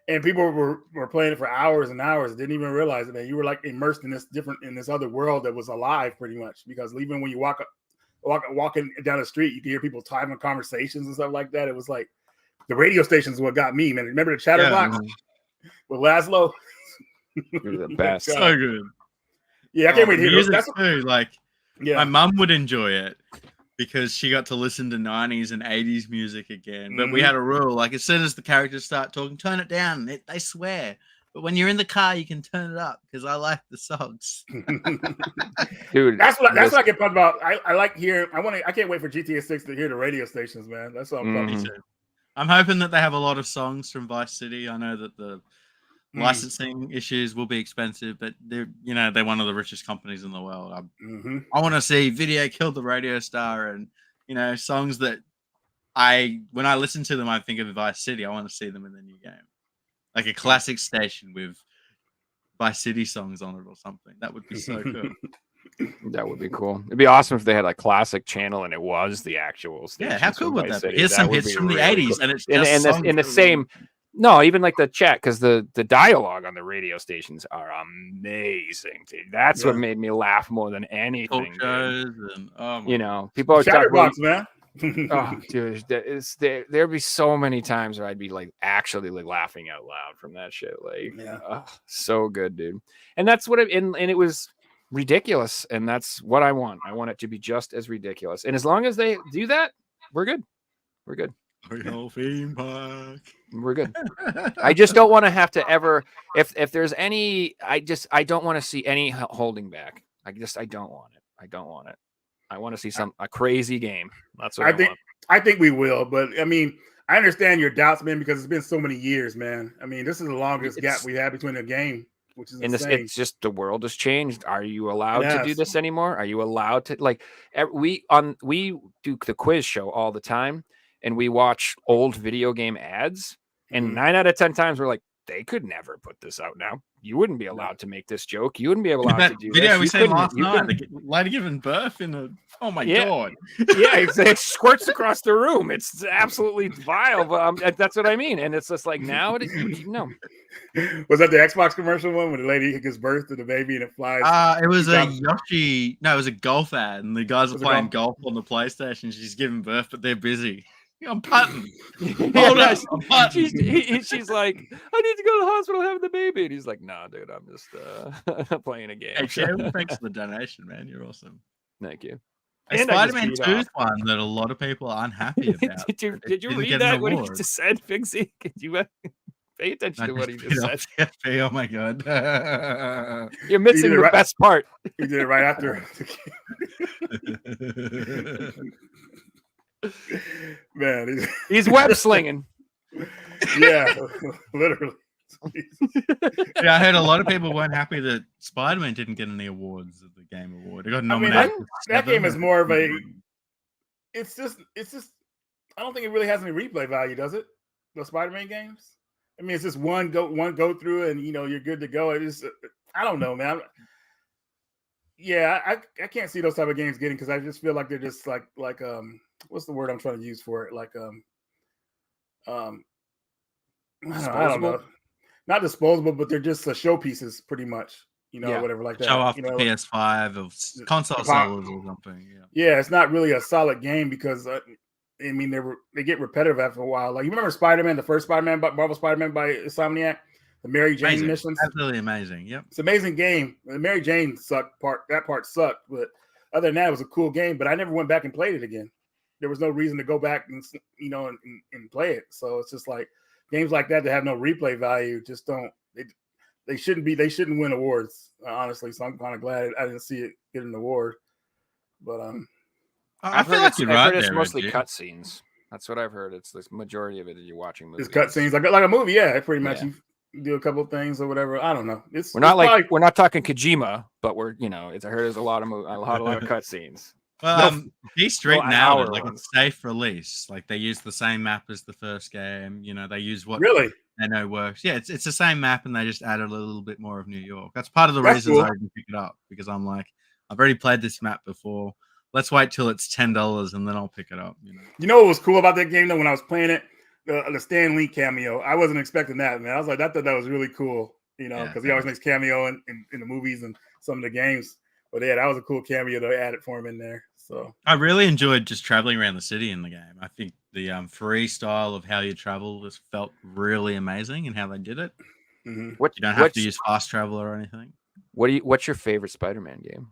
And people were playing it for hours and hours. Didn't even realize it, man. You were like immersed in this other world that was alive pretty much, because even when you walking down the street, you can hear people having conversations and stuff like that. It was like the radio stations is what got me, man. Remember the Chatterbox with Laszlo? You're the best. So good. Yeah, I can't wait to hear music that's too. Like yeah. my mum would enjoy it because she got to listen to 90s and 80s music again. But we had a rule, like as soon as the characters start talking, turn it down. They swear. But when you're in the car, you can turn it up because I like the songs. Dude, that's what I get pumped about. I like hearing. I can't wait for GTA 6 to hear the radio stations, man. That's what I'm pumped. Me too. I'm hoping that they have a lot of songs from Vice City. I know that the licensing issues will be expensive, but they're one of the richest companies in the world. I want to see Video Killed the Radio Star and songs that when I listen to them I think of Vice City. I want to see them in the new game, like a classic station with Vice City songs on it or something. That would be so cool. That would be cool. It'd be awesome if they had a classic channel and it was the actual station. Yeah, how cool would that be? City. Here's some hits from the 80s, cool. and it's just in the same. No, even like the chat, because the dialogue on the radio stations are amazing, dude. That's what made me laugh more than anything. Shows and, people are Chatterbox, man. Oh, dude, there'd be so many times where I'd be like actually like laughing out loud from that shit. Like, so good, dude. And that's what and it was ridiculous, and that's what I want. I want it to be just as ridiculous. And as long as they do that, we're good. We're good. Theme park. We're good. I just don't want to have to ever. If there's any, I don't want to see any holding back. I don't want it. I don't want it. I want to see a crazy game. That's what I think. I think we will, but I mean, I understand your doubts, man, because it's been so many years, man. I mean, this is the longest gap we have between a game, which is insane. It's just the world has changed. Are you allowed to do this anymore? Are you allowed to we do the quiz show all the time, and we watch old video game ads, and 9 out of 10 times we're like, they could never put this out now. You wouldn't be allowed to make this joke. You wouldn't be allowed to do video this. we said last night. The lady giving birth in a. Oh my god! Yeah, it squirts across the room. It's absolutely vile. But that's what I mean. And it's just like now, no. Was that the Xbox commercial one when the lady gives birth to the baby and it flies? It was a Yoshi. No, it was a golf ad, and the guys are playing golf on the PlayStation. She's giving birth, but they're busy. I'm putting. Hold on. She's like, I need to go to the hospital having the baby. And he's like, nah, dude, I'm just playing a game. Hey, Sharon, thanks for the donation, man. You're awesome. Thank you. And Spider-Man 2 is one that a lot of people are unhappy about. did you read that? What he just said, Figsy? Could you pay attention to what he just said? Oh my god. You're missing the best part. He did it right after. Man, he's web slinging. Yeah, literally. Yeah, I heard a lot of people weren't happy that Spider-Man didn't get any awards at the Game Award. It got nominated. That game is more of a. It's just. I don't think it really has any replay value, does it? The Spider-Man games. I mean, it's just one go through, and you're good to go. It is. I don't know, man. Yeah, I can't see those type of games getting, because I just feel like they're just like what's the word I'm trying to use for it? Like I don't know. Not disposable, but they're just showpieces, pretty much. Whatever like that. Show off the PS5 of console sellers or something. Yeah, it's not really a solid game because I mean they get repetitive after a while. Like, you remember Spider-Man, the first Spider-Man, Marvel Spider-Man by Insomniac, the Mary Jane missions? Absolutely amazing. Yep, it's an amazing game. The Mary Jane that part sucked, but other than that, it was a cool game. But I never went back and played it again. There was no reason to go back and and play it. So it's just like games like that have no replay value just don't. They shouldn't win awards, honestly. So I'm kind of glad I didn't see it get an award. But I feel like you're right. It's mostly cutscenes. That's what I've heard. It's the majority of it is you're watching movies. It's cutscenes, like a movie. Yeah, pretty much. You do a couple of things or whatever. I don't know. We're not talking Kojima, but I heard there's a lot of cutscenes. Well, Beast Street now, like a safe release. Like they use the same map as the first game. They use what they know works. Yeah, it's the same map, and they just added a little bit more of New York. That's part of the reasons I didn't pick it up, because I'm like, I've already played this map before. Let's wait till it's $10 and then I'll pick it up. You know what was cool about that game though? When I was playing it, the Stan Lee cameo. I wasn't expecting that, man. I was like, I thought that was really cool. Because he always makes cameo in the movies and some of the games. But yeah, that was a cool cameo they added for him in there. So I really enjoyed just traveling around the city in the game. I think the freestyle of how you travel just felt really amazing, and how they did it. Mm-hmm. You don't have to use fast travel or anything. What's your favorite Spider-Man game?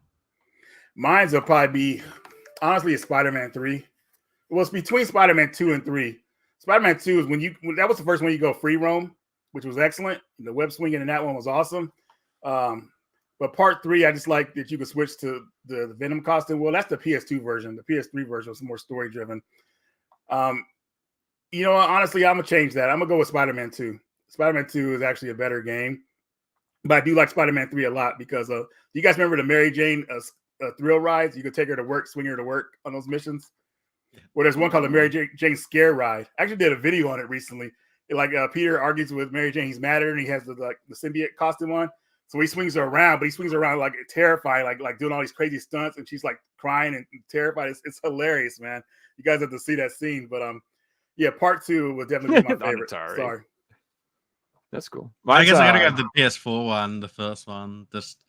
Mine's will probably be honestly a Spider-Man 3. Well, it's between Spider-Man 2 and 3. Spider-Man 2 is when that was the first one you go free roam, which was excellent. The web swinging in that one was awesome. But part 3, I just like that you could switch to the Venom costume. Well, that's the PS2 version. The PS3 version was more story driven. You know, honestly, I'm gonna change that. I'm gonna go with Spider-Man 2. Spider-Man 2 is actually a better game, but I do like Spider-Man 3 a lot because you guys remember the Mary Jane thrill rides? You could take her to work, swing her to work on those missions. Well, there's one called the Mary Jane Scare Ride. I actually did a video on it recently. Peter argues with Mary Jane. He's mad at her, and he has the symbiote costume on. So he swings her around, but he swings her around like terrifying, like doing all these crazy stunts, and she's like crying and terrified. It's hilarious, man. You guys have to see that scene. But yeah, part 2 would definitely be my favorite. Sorry. That's cool. I guess I gotta go the PS4 one, the first one. Just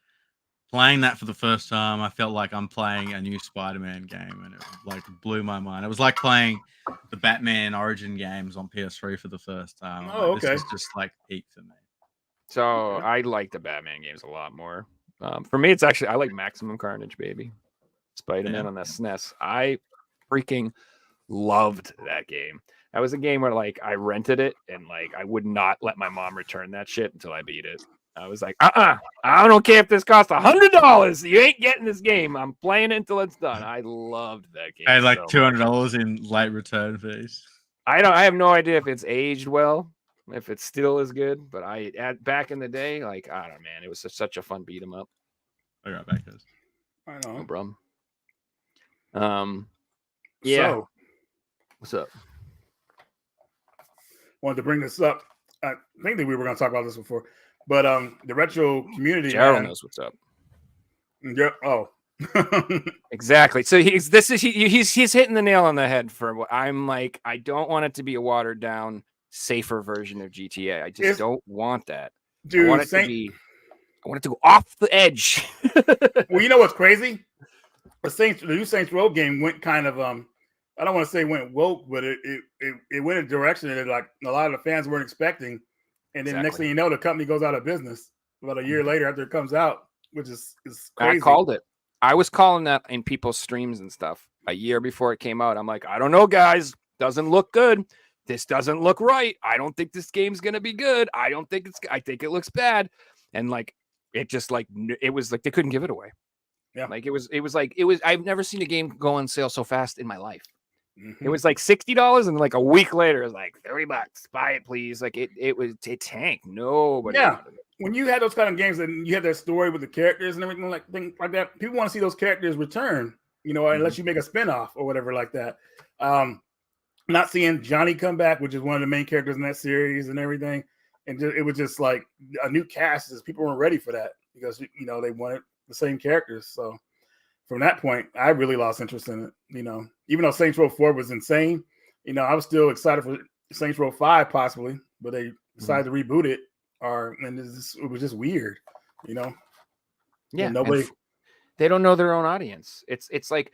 playing that for the first time, I felt like I'm playing a new Spider-Man game, and it like blew my mind. It was like playing the Batman Origin games on PS3 for the first time. Oh, okay. This is just like peak for me. So I like the Batman games a lot more. For me, it's actually I like Maximum Carnage, baby. Spider-Man on the SNES. I freaking loved that game. That was a game where like I rented it and like I would not let my mom return that shit until I beat it. I was like, I don't care if this costs $100. You ain't getting this game. I'm playing it until it's done. I loved that game. I had like $200 in late return fees. I have no idea if it's aged well, if it still is good, but back in the day, like I don't know, man, it was such a fun beat 'em up. I got back guys. I know, no problem. Yeah. So, what's up? Wanted to bring this up. I think that we were going to talk about this before, but the retro community. Gerald knows what's up. Yeah. Oh. Exactly. So he's hitting the nail on the head for what I'm like. I don't want it to be a watered down, safer version of GTA. I just don't want that. Dude, I want it to go off the edge. Well, you know what's crazy? The new Saints Row game went kind of I don't want to say went woke, but it went in a direction that like a lot of the fans weren't expecting. And then next thing you know, the company goes out of business about a year later after it comes out, which is crazy. I called it. I was calling that in people's streams and stuff a year before it came out. I'm like, I don't know, guys. Doesn't look good. This doesn't look right. I don't think this game's gonna be good. I think it looks bad. And like it just like it was like they couldn't give it away. Yeah. Like it was I've never seen a game go on sale so fast in my life. Mm-hmm. It was like $60 and like a week later it was like $30. Buy it, please. Like it tanked. Nobody. Yeah. When you had those kind of games and you had that story with the characters and everything like that, people want to see those characters return, you know, unless you make a spinoff or whatever like that. Not seeing Johnny come back, which is one of the main characters in that series and everything. And it was just like a new cast. People weren't ready for that because, you know, they wanted the same characters. So from that point, I really lost interest in it. You know, even though Saints Row 4 was insane, you know, I was still excited for Saints Row 5 possibly, but they decided to reboot it. It was just weird, you know. Yeah, nobody. They don't know their own audience. It's like,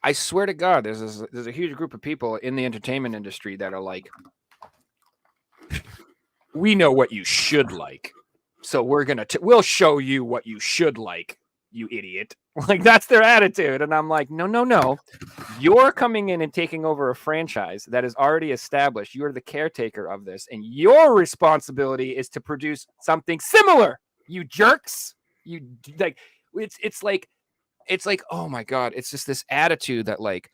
I swear to God, there's a huge group of people in the entertainment industry that are like, we know what you should like, so we'll show you what you should like, you idiot. Like that's their attitude, and I'm like, no. You're coming in and taking over a franchise that is already established. You're the caretaker of this, and your responsibility is to produce something similar. You jerks. You like it's like oh my God, it's just this attitude that like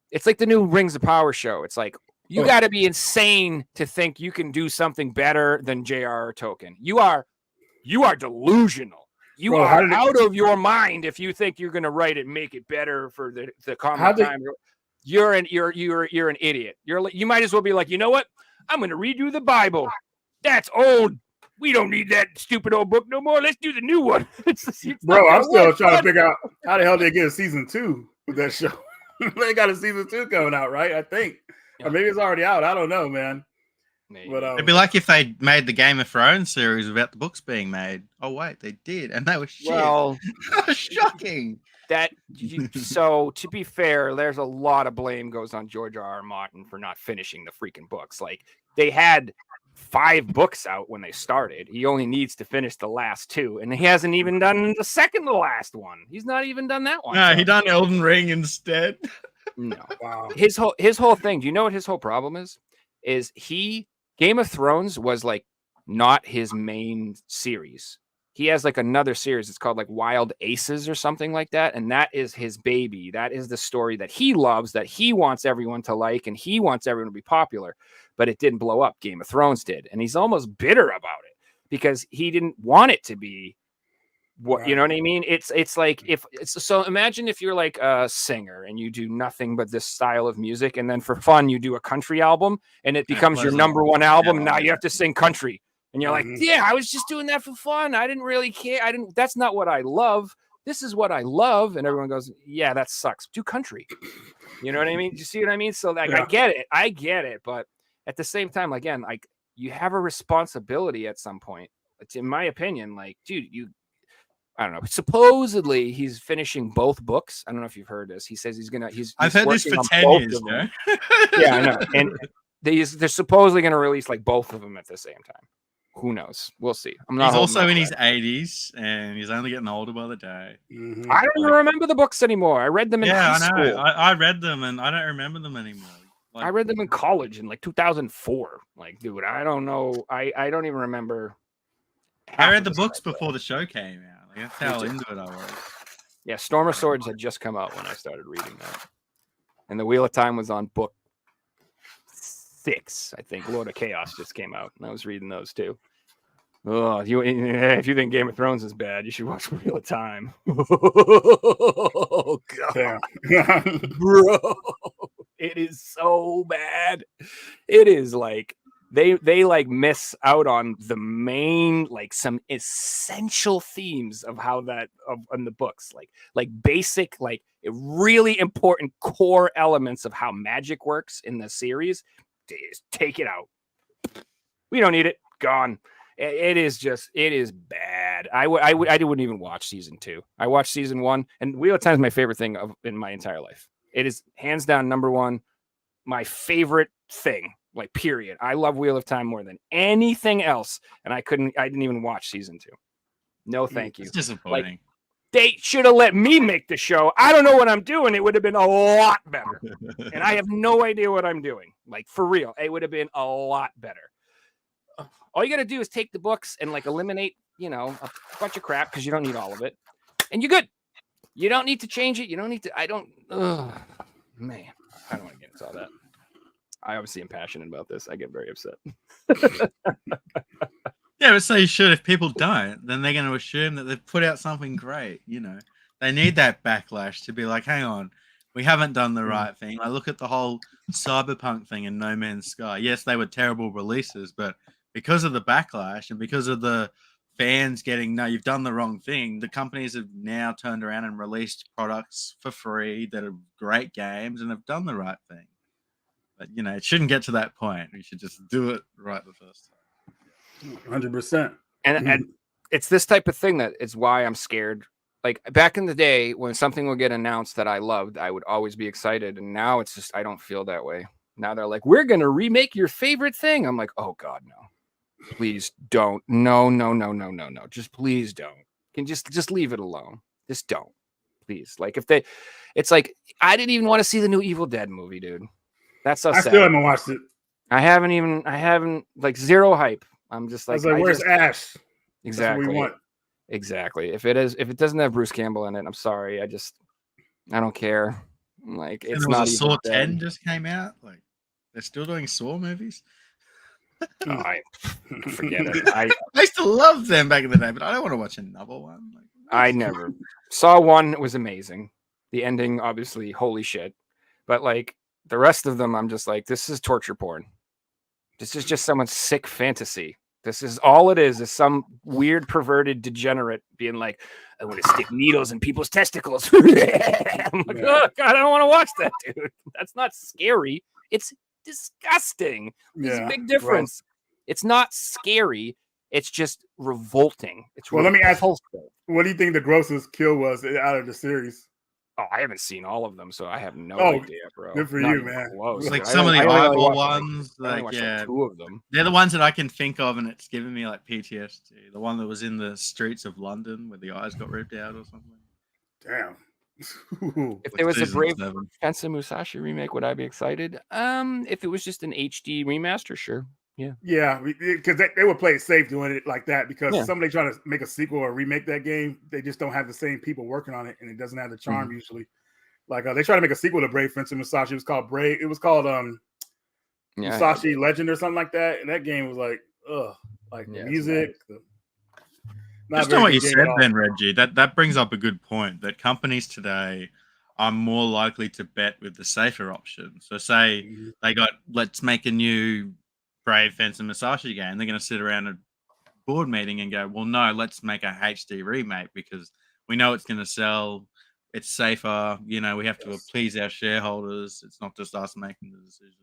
it's like the new Rings of Power show. It's like you got to be insane to think you can do something better than J.R.R. Tolkien. You are delusional. You are out of your mind if you think you're going to write it and make it better for the common time. You're an idiot. You might as well be like, you know what? I'm going to redo the Bible. That's old. We don't need that stupid old book no more. Let's do the new one. Bro, I'm still trying to figure out how the hell they get a season 2 with that show. They got a season 2 coming out, right? I think, or maybe it's already out. I don't know, man. But, it'd be like if they made the Game of Thrones series without the books being made. Oh wait, they did, and they were shit. Well, shocking. So to be fair, there's a lot of blame goes on George R.R. Martin for not finishing the freaking books. Like they had 5 books out when they started. He only needs to finish the last 2, and he hasn't even done the second to last one. He's not even done that one. No, he done Elden Ring instead. No. Wow. His whole thing. Do you know what his whole problem is? Game of Thrones was like not his main series. He has like another series. It's called like Wild Aces or something like that. And that is his baby. That is the story that he loves, that he wants everyone to like, and he wants everyone to be popular. But it didn't blow up. Game of Thrones did. And he's almost bitter about it because he didn't want it to be what, you know what I mean? It's like so imagine if you're like a singer and you do nothing but this style of music, and then for fun you do a country album and it becomes your number 1 album, and now you have to sing country. And you're like, yeah, I was just doing that for fun. I didn't really care. That's not what I love. This is what I love. And everyone goes, yeah, that sucks. Do country. You know what I mean? Do you see what I mean? So like, I get it. But at the same time, again, like you have a responsibility at some point. It's in my opinion, like, dude, I don't know. Supposedly he's finishing both books. I don't know if you've heard this. He says I've heard this for 10 years. Yeah, I know. And they're supposedly going to release like both of them at the same time. Who knows? We'll see. He's also in his 80s, and he's only getting older by the day. I don't even remember the books anymore. I read them in high school. I read them, and I don't remember them anymore. Like, I read them in college in like 2004. Like, dude, I don't know. I don't even remember. I read the books before the show came out. Like, that's how into it I was. Yeah, Storm of Swords had just come out when I started reading that. And The Wheel of Time was on book 6, I think. Lord of Chaos just came out, and I was reading those too. Oh, if you think Game of Thrones is bad, you should watch Wheel of Time. Oh god, bro, it is so bad. It is like they like miss out on the main, like some essential themes of how that in the books, like basic, like really important core elements of how magic works in the series. Take it out. We don't need it. Gone. It is bad. I wouldn't even watch season 2. I watched season 1, and Wheel of Time is my favorite thing in my entire life. It is hands down number 1, my favorite thing. Like, period. I love Wheel of Time more than anything else, and I didn't even watch season 2. No, thank you. It's disappointing. Like, they should have let me make the show. I don't know what I'm doing. It would have been a lot better. And I have no idea what I'm doing. Like, for real. It would have been a lot better. All you got to do is take the books and like eliminate, a bunch of crap, because you don't need all of it. And you're good. You don't need to change it. You don't need to. Man, I don't want to get into all that. I obviously am passionate about this. I get very upset. Yeah, but so you should. If people don't, then they're going to assume that they've put out something great. They need that backlash to be like, hang on, we haven't done the right thing. Like, look at the whole Cyberpunk thing in No Man's Sky. Yes, they were terrible releases, but because of the backlash and because of the fans getting, no, you've done the wrong thing, the companies have now turned around and released products for free that are great games and have done the right thing. But, it shouldn't get to that point. We should just do it right the first time. 100%. And it's this type of thing that is why I'm scared. Like, back in the day when something would get announced that I loved, I would always be excited. And now it's just, I don't feel that way. Now they're like, we're going to remake your favorite thing. I'm like, oh God, no. Please don't. No. Just please don't. Can just leave it alone. Just don't. Please. Like, it's like, I didn't even want to see the new Evil Dead movie, dude. That's so sad. I still haven't watched it. I haven't, like, zero hype. I'm just like, where's Ash? Exactly. That's what we want. Exactly. If it doesn't have Bruce Campbell in it, I'm sorry. I don't care. Like, it's not even Saw 10 just came out. Like, they're still doing Saw movies. Oh, I forget it. I used to love them back in the day, but I don't want to watch another one. Like, I never saw one. It was amazing. The ending, obviously, holy shit. But like the rest of them, I'm just like, this is torture porn. This is just someone's sick fantasy. This is all it is some weird, perverted degenerate being like, I want to stick needles in people's testicles. I'm like, oh God, I don't want to watch that, dude. That's not scary. It's disgusting. There's a big difference. It's not scary. It's just revolting. It's let me ask, what do you think the grossest kill was out of the series? Oh, I haven't seen all of them, so I have no Oh, idea, bro. good for Not you, even man. close, It's like dude. some of the I only really eyeball watched, ones. I only Like, watched yeah, like 2 of them. they're the ones that I can think of, and it's giving me like PTSD. The one that was in the streets of London where the eyes got ripped out or something. Damn. If Like there was a season Brave 7. Fencer Musashi remake, would I be excited? If it was just an HD remaster, sure. Yeah. Yeah, because they would play it safe doing it like that, because Yeah. somebody trying to make a sequel or remake that game, they just don't have the same people working on it, and it doesn't have the charm usually. Like they try to make a sequel to Brave Fencer Musashi. It was called Musashi Legend or something like that, and that game was like, the music. Just on what you said then, Reggie, that brings up a good point, that companies today are more likely to bet with the safer option. So say they got, let's make a new Brave Fencer Musashi game. They're going to sit around a board meeting and go, well, no, let's make a HD remake because we know it's going to sell. It's safer. We have to please our shareholders. It's not just us making the decisions.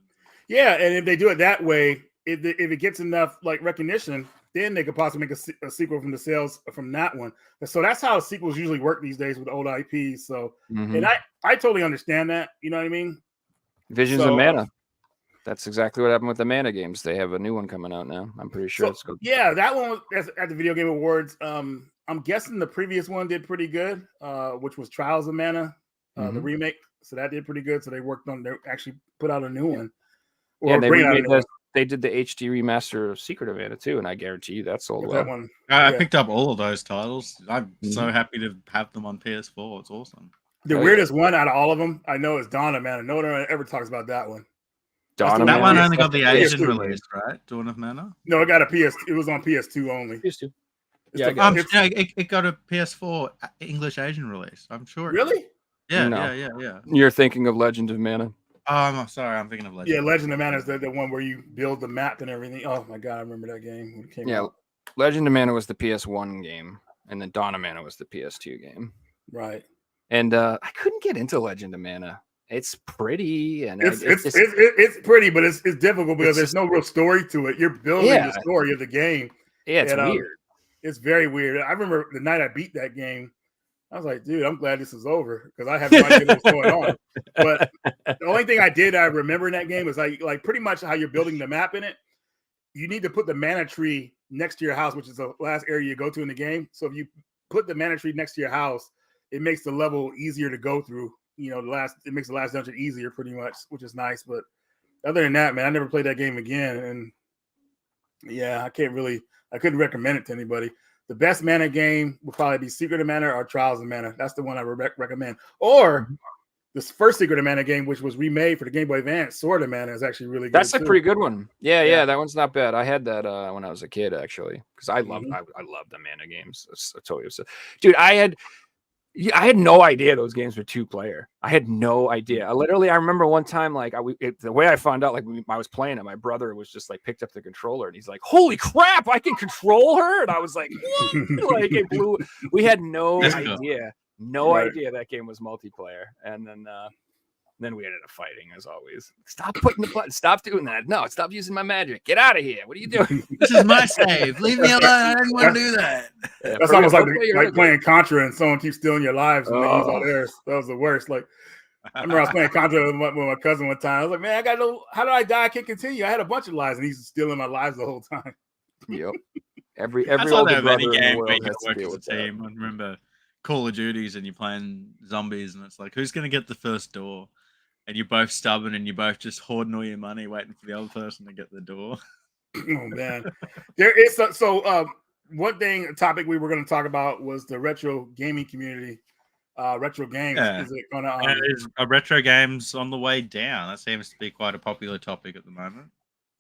Yeah, and if they do it that way, if it gets enough like recognition, then they could possibly make a sequel from the sales from that one. So that's how sequels usually work these days with old IPs. So, and I totally understand that. You know what I mean? Visions of Mana. That's exactly what happened with the Mana games. They have a new one coming out now. I'm pretty sure it's good. Yeah, that one was at the Video Game Awards. I'm guessing the previous one did pretty good, which was Trials of Mana, the remake. So that did pretty good. So they worked on, they actually put out a new one. Or they did the HD remaster of Secret of Mana too, and I guarantee you that sold well. That one, I picked up all of those titles. I'm so happy to have them on PS4. It's awesome. The weirdest one out of all of them, I know, is Dawn of Mana. No one ever talks about that one. That one only got the Asian release, right? Dawn of Mana? No, it got a PS. It was on PS2 only. PS2. It got a PS4 English Asian release. I'm sure. Really? Yeah, No. yeah. You're thinking of Legend of Mana. Oh, I'm sorry. I'm thinking of Legend. Yeah, Legend of Mana is the one where you build the map and everything. Oh my god, I remember that game when it came out. Legend of Mana was the PS1 game, and then Dawn of Mana was the PS2 game. Right. And I couldn't get into Legend of Mana. It's pretty, and it's pretty, but it's difficult because there's no real story to it. You're building the story of the game. Yeah, it's weird. It's very weird. I remember the night I beat that game, I was like, dude, I'm glad this is over because I have no idea what's going on. But the only thing I remember in that game is like pretty much how you're building the map in it. You need to put the mana tree next to your house, which is the last area you go to in the game. So if you put the mana tree next to your house, it makes the level easier to go through. It makes the last dungeon easier pretty much, which is nice. But other than that, man, I never played that game again. And yeah, I couldn't recommend it to anybody. The best Mana game would probably be Secret of Mana or Trials of Mana. That's the one I would recommend. Or this first Secret of Mana game, which was remade for the Game Boy Advance, Sword of Mana, is actually really good. That's a pretty good one. Yeah, that one's not bad. I had that when I was a kid, actually, because I love the Mana games. I told you so. Dude, I had no idea those games were 2-player. I had no idea. I remember one time, like the way I found out, like I was playing it, my brother was just like picked up the controller and he's like, "Holy crap, I can control her!" And I was like, "What?" Like it blew. We had no idea that game was multiplayer. And then we ended up fighting as always. Stop pushing the button. Stop doing that. No, stop using my magic. Get out of here. What are you doing? This is my save. Leave me alone. I didn't want to do that. Yeah, that's almost like playing Contra and someone keeps stealing your lives and they use all theirs. That was the worst. Like I remember I was playing Contra with my cousin one time. I was like, man, I got no. How did I die? I can't continue. I had a bunch of lives and he's stealing my lives the whole time. Yep. Every That's older brother any in the game world where you has to work deal as a with that. team. I remember Call of Duties and you're playing zombies and it's like, who's going to get the first door? And you're both stubborn and you're both just hoarding all your money, waiting for the other person to get the door. Oh man, there is a topic we were going to talk about was the retro gaming community. Retro games. Yeah. Is it going to? Is retro games on the way down? That seems to be quite a popular topic at the moment.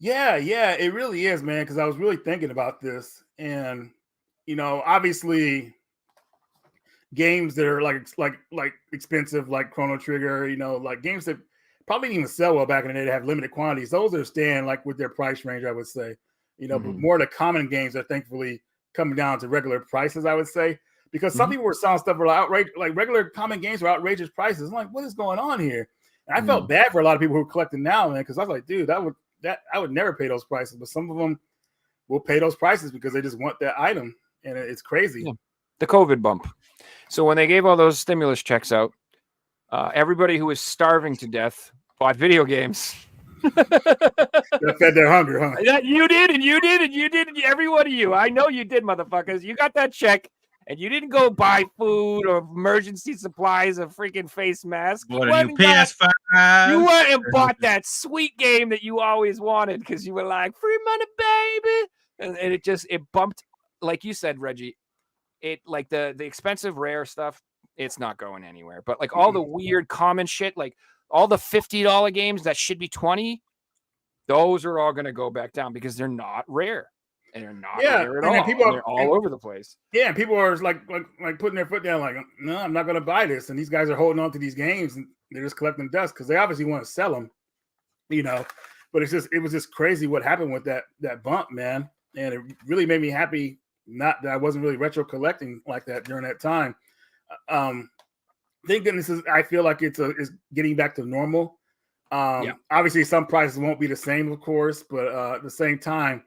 Yeah, it really is, man. Because I was really thinking about this, and obviously, games that are like expensive, like Chrono Trigger, like games that probably didn't even sell well back in the day, that have limited quantities. Those are staying like with their price range, I would say. But more of the common games are thankfully coming down to regular prices, I would say, because some people were selling stuff for outrageous, like regular common games for outrageous prices. I'm like, what is going on here? And I felt bad for a lot of people who are collecting now, man, because I was like, dude, I would never pay those prices, but some of them will pay those prices because they just want that item, and it's crazy. Yeah. The COVID bump. So when they gave all those stimulus checks out, Everybody who was starving to death bought video games. That fed their hunger, huh? You did, and you did, and you did, and every one of you. I know you did, motherfuckers. You got that check, and you didn't go buy food or emergency supplies of freaking face masks. What a new PS5. You went and bought that sweet game that you always wanted because you were like, free money, baby. And it bumped, like you said, Reggie, it like the expensive rare stuff, it's not going anywhere. But like all the weird common shit, like all the $50 games that should be 20, those are all going to go back down because they're not rare. And they're not rare at all. They're all over the place. Yeah, people are like putting their foot down, like, no, I'm not going to buy this. And these guys are holding on to these games and they're just collecting dust because they obviously want to sell them, you know. But it was just crazy what happened with that bump, man. And it really made me happy. Not that I wasn't really retro collecting like that during that time. Thank goodness I feel like it's getting back to normal. Obviously, some prices won't be the same, of course, but at the same time,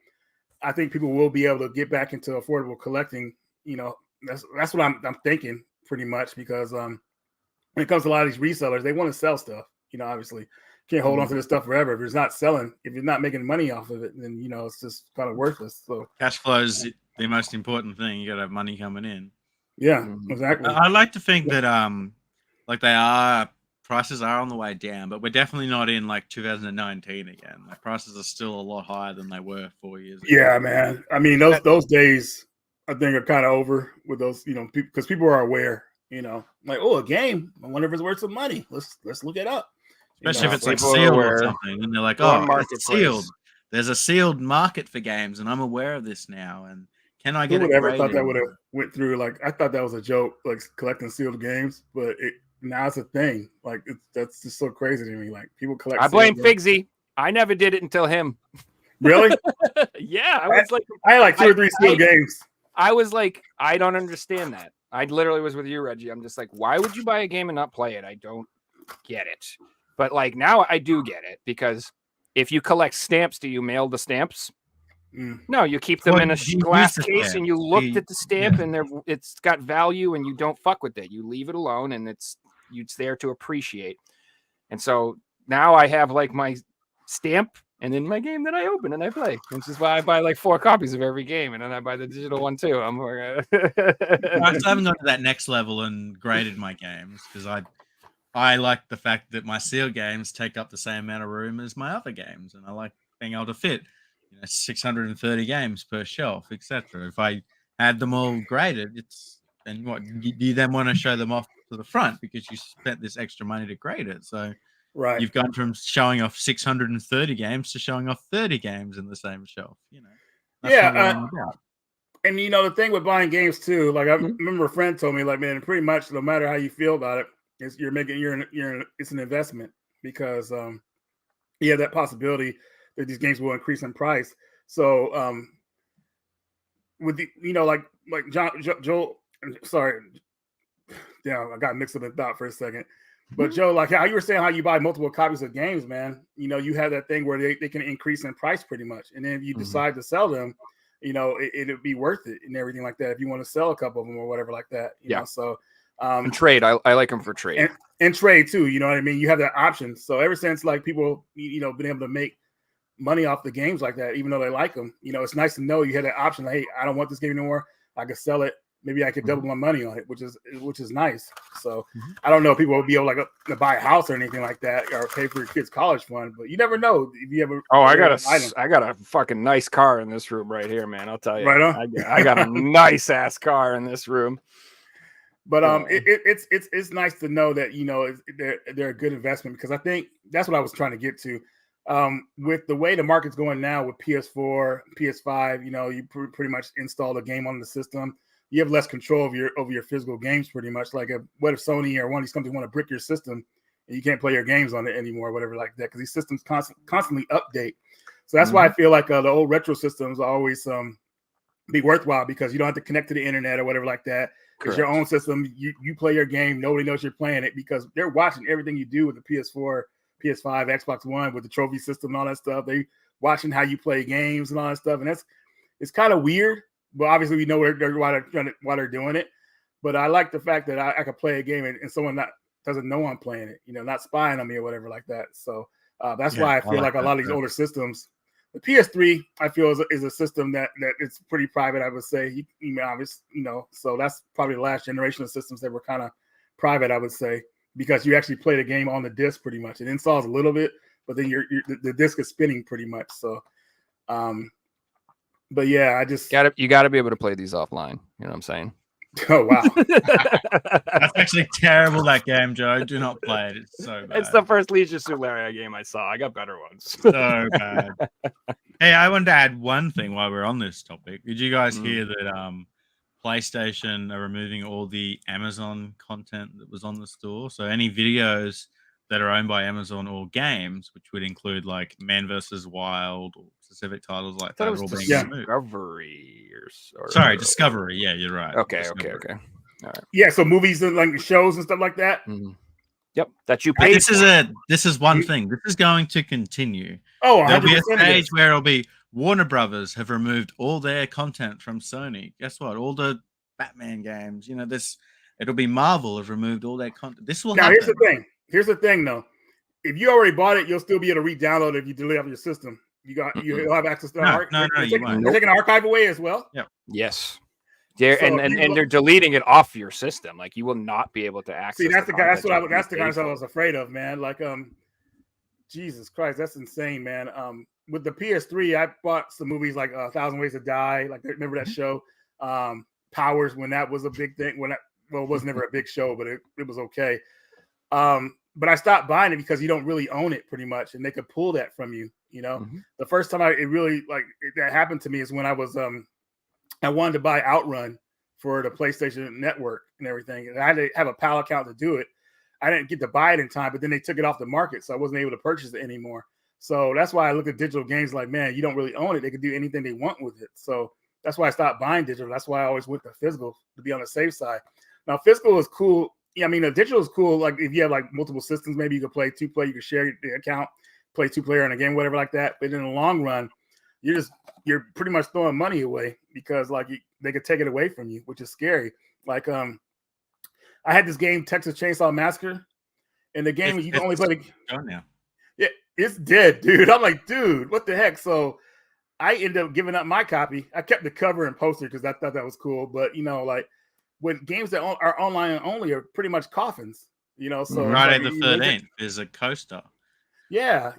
I think people will be able to get back into affordable collecting. You know, that's what I'm thinking pretty much because when it comes to a lot of these resellers, they want to sell stuff. You know, obviously, can't hold on to this stuff forever. If it's not selling, if you're not making money off of it, then you know it's just kind of worthless. So cash flow is the most important thing. You got to have money coming in. Yeah, exactly. I like to think that prices are on the way down, but we're definitely not in like 2019 again. Like prices are still a lot higher than they were 4 years ago. Yeah, man. I mean, those days I think are kind of over with those, you know, because people are aware, you know, like, oh, a game. I wonder if it's worth some money. Let's look it up. Especially if it's like sealed or something, and they're like, oh, it's sealed. There's a sealed market for games, and I'm aware of this now. And can I get it? Who would ever thought that would have went through? Like, I thought that was a joke, like collecting sealed games, but now it's a thing. Like, that's just so crazy to me. Like, people collect. I blame Figsy. I never did it until him. Really? Yeah, I was like, I had like 2 or 3 sealed games. I was like, I don't understand that. I literally was with you, Reggie. I'm just like, why would you buy a game and not play it? I don't get it. But like now I do get it because if you collect stamps, do you mail the stamps? No, you keep them in a glass case and you looked at the stamp and it's got value and you don't fuck with it. You leave it alone and it's there to appreciate. And so now I have like my stamp and then my game that I open and I play, which is why I buy like 4 copies of every game and then I buy the digital one too. I haven't gone to that next level and graded my games because I like the fact that my sealed games take up the same amount of room as my other games, and I like being able to fit 630 games per shelf, etc. If I had them all graded, and what do you then want to show them off to the front because you spent this extra money to grade it? So right, you've gone from showing off 630 games to showing off 30 games in the same shelf. You know, that's and you know the thing with buying games too. Like I remember a friend told me, like, man, pretty much no matter how you feel about it, it's an investment because you have that possibility that these games will increase in price. So with the like Joel, sorry, I got mixed up in thought for a second. But Joe, like how you were saying how you buy multiple copies of games, man, you have that thing where they can increase in price pretty much. And then if you decide to sell them, it'd be worth it and everything like that if you want to sell a couple of them or whatever like that. You know, so and trade. I like them for trade. And trade too, you know what I mean? You have that option. So ever since like people, been able to make money off the games like that, even though they like them, it's nice to know you had that option. Like, hey, I don't want this game anymore. I could sell it. Maybe I could double my money on it, which is nice. So I don't know if people will be able to buy a house or anything like that or pay for your kids' college fund, but you never know if you ever. Oh, I got a fucking nice car in this room right here, man. I'll tell you. Right on. I got a nice ass car in this room. But it's nice to know that they're a good investment because I think that's what I was trying to get to. With the way the market's going now with PS4, PS5, you pretty much install the game on the system. You have less control over your physical games pretty much. Like what if Sony or one of these companies want to brick your system and you can't play your games on it anymore, whatever like that, because these systems constantly update. So that's why I feel like the old retro systems always be worthwhile because you don't have to connect to the internet or whatever like that. It's your own system. You play your game. Nobody knows you're playing it because they're watching everything you do with the PS4, PS5, Xbox One with the trophy system and all that stuff. They watching how you play games and all that stuff. And it's kind of weird, but obviously we know why they're doing it. But I like the fact that I could play a game and someone not doesn't know I'm playing it, not spying on me or whatever like that. So that's why I feel like a lot of these older systems, the PS3, I feel is a system that it's pretty private. I would say, so that's probably the last generation of systems that were kind of private. I would say, because you actually play the game on the disc pretty much. It installs a little bit, but then the disc is spinning pretty much. So, but yeah, I just you got to be able to play these offline. You know what I'm saying? Oh wow, that's actually terrible. That game, Joe. Do not play it. It's so bad. It's the first Leisure Suit Larry game I saw. I got better ones. So bad. Hey, I wanted to add one thing while we're on this topic. Did you guys hear that PlayStation are removing all the Amazon content that was on the store? So any videos that are owned by Amazon or games, which would include like Man vs. Wild or specific titles like that, are all being removed. Discovery Sorry, Discovery. Yeah, you're right. Okay. Discovery. Okay. All right. Yeah, so movies and like shows and stuff like that. Mm-hmm. Yep, that you pay. This is one thing. This is going to continue. Oh, there'll be a stage where it'll be Warner Brothers have removed all their content from Sony. Guess what? All the Batman games. It'll be Marvel have removed all their content. This will happen. Here's the thing, though. If you already bought it, you'll still be able to re-download it if you delete off your system. You'll have access to the archive. You're taking archive away as well. Yeah. Yes. And they're deleting it off your system. Like you will not be able to access. See, that's the kind of stuff I was afraid of, man. Like, Jesus Christ, that's insane, man. With the PS3, I bought some movies like 1,000 Ways to Die. Like, remember that show, Powers, when that was a big thing. It was never a big show, but it was okay. But I stopped buying it because you don't really own it, pretty much, and they could pull that from you. The first time that happened to me is when I was I wanted to buy Outrun for the PlayStation Network and everything, and I had to have a PAL account to do it. I didn't get to buy it in time, but then they took it off the market, so I wasn't able to purchase it anymore. So that's why I look at digital games like, man, you don't really own it. They can do anything they want with it. So that's why I stopped buying digital. That's why I always went to physical to be on the safe side. Now, physical is cool. Yeah, I mean, the digital is cool. Like if you have like multiple systems, maybe you could play 2-player, you could share the account, play 2-player in a game, whatever like that. But in the long run, you're pretty much throwing money away because they could take it away from you, which is scary. Like I had this game, Texas Chainsaw Massacre, and the game you can only play. Yeah, it's dead, dude. I'm like, dude, what the heck? So I ended up giving up my copy. I kept the cover and poster because I thought that was cool. But like when games that are online only are pretty much coffins, So Friday the 13th is a coaster. Yeah,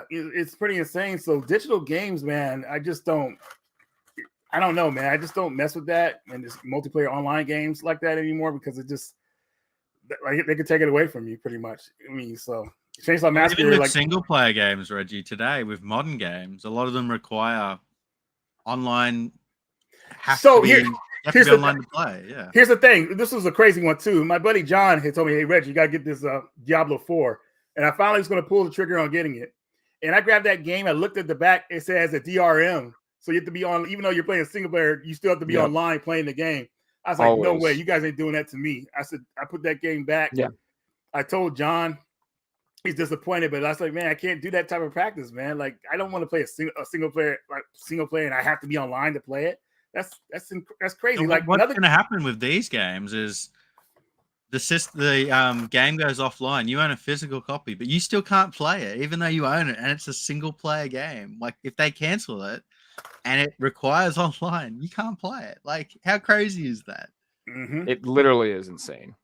it's pretty insane. So digital games, man, I don't know, man. I just don't mess with that and this multiplayer online games like that anymore because it just they could take it away from you pretty much. I mean, so Chainsaw Massacre, even with single player games, Reggie, today with modern games, a lot of them require online. Here's the online to play. Yeah. Here's the thing. This was a crazy one too. My buddy John had told me, "Hey Reggie, you gotta get this Diablo 4." And I finally was going to pull the trigger on getting it. And I grabbed that game. I looked at the back. It says a DRM. So you have to be on, even though you're playing a single player, you still have to be online playing the game. I was like, no way. You guys ain't doing that to me. I said, I put that game back. Yeah. I told John, he's disappointed, but I was like, man, I can't do that type of practice, man. Like, I don't want to play a single player, and I have to be online to play it. That's crazy. So like what's going to happen with these games is the game goes offline. You own a physical copy, but you still can't play it, even though you own it, and it's a single player game. Like if they cancel it and it requires online, you can't play it. Like how crazy is that? Mm-hmm. It literally is insane.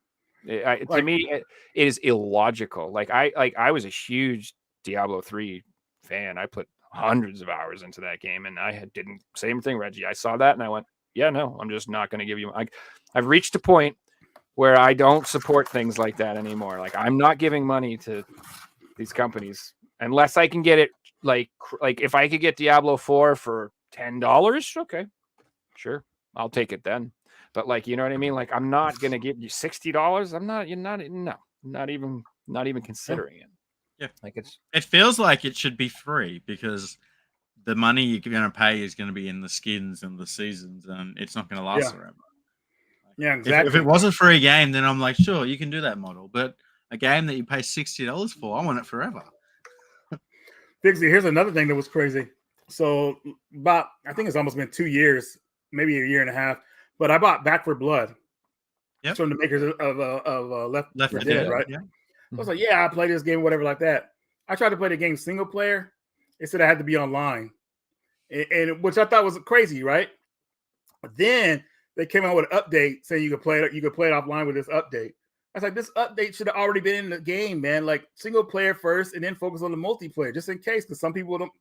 To me, it is illogical. Like I was a huge Diablo 3 fan. I put hundreds of hours into that game, and didn't same thing, Reggie. I saw that and I went, yeah, no, I'm just not going to give you. I've reached a point where I don't support things like that anymore. Like I'm not giving money to these companies unless I can get it. Like if I could get Diablo 4 for $10, okay, sure, I'll take it then. But like, you know what I mean? Like I'm not gonna give you $60. Not even considering it. Yeah, like it feels like it should be free because the money you're going to pay is going to be in the skins and the seasons, and it's not going to last forever. Yeah, exactly. If it was a free game, then I'm like, sure, you can do that model. But a game that you pay $60 for, I want it forever. Fixie, here's another thing that was crazy. So I think it's almost been 2 years, maybe a year and a half, but I bought Back 4 Blood. Yep. from the makers of Left 4 Dead, right? Yeah. I was like, yeah, I play this game, whatever, like that. I tried to play the game single player. It said I had to be online, and which I thought was crazy, right? But then they came out with an update saying you could play it offline with this update. I was like, this update should have already been in the game, man. Like single player first, and then focus on the multiplayer, just in case, because some people don't.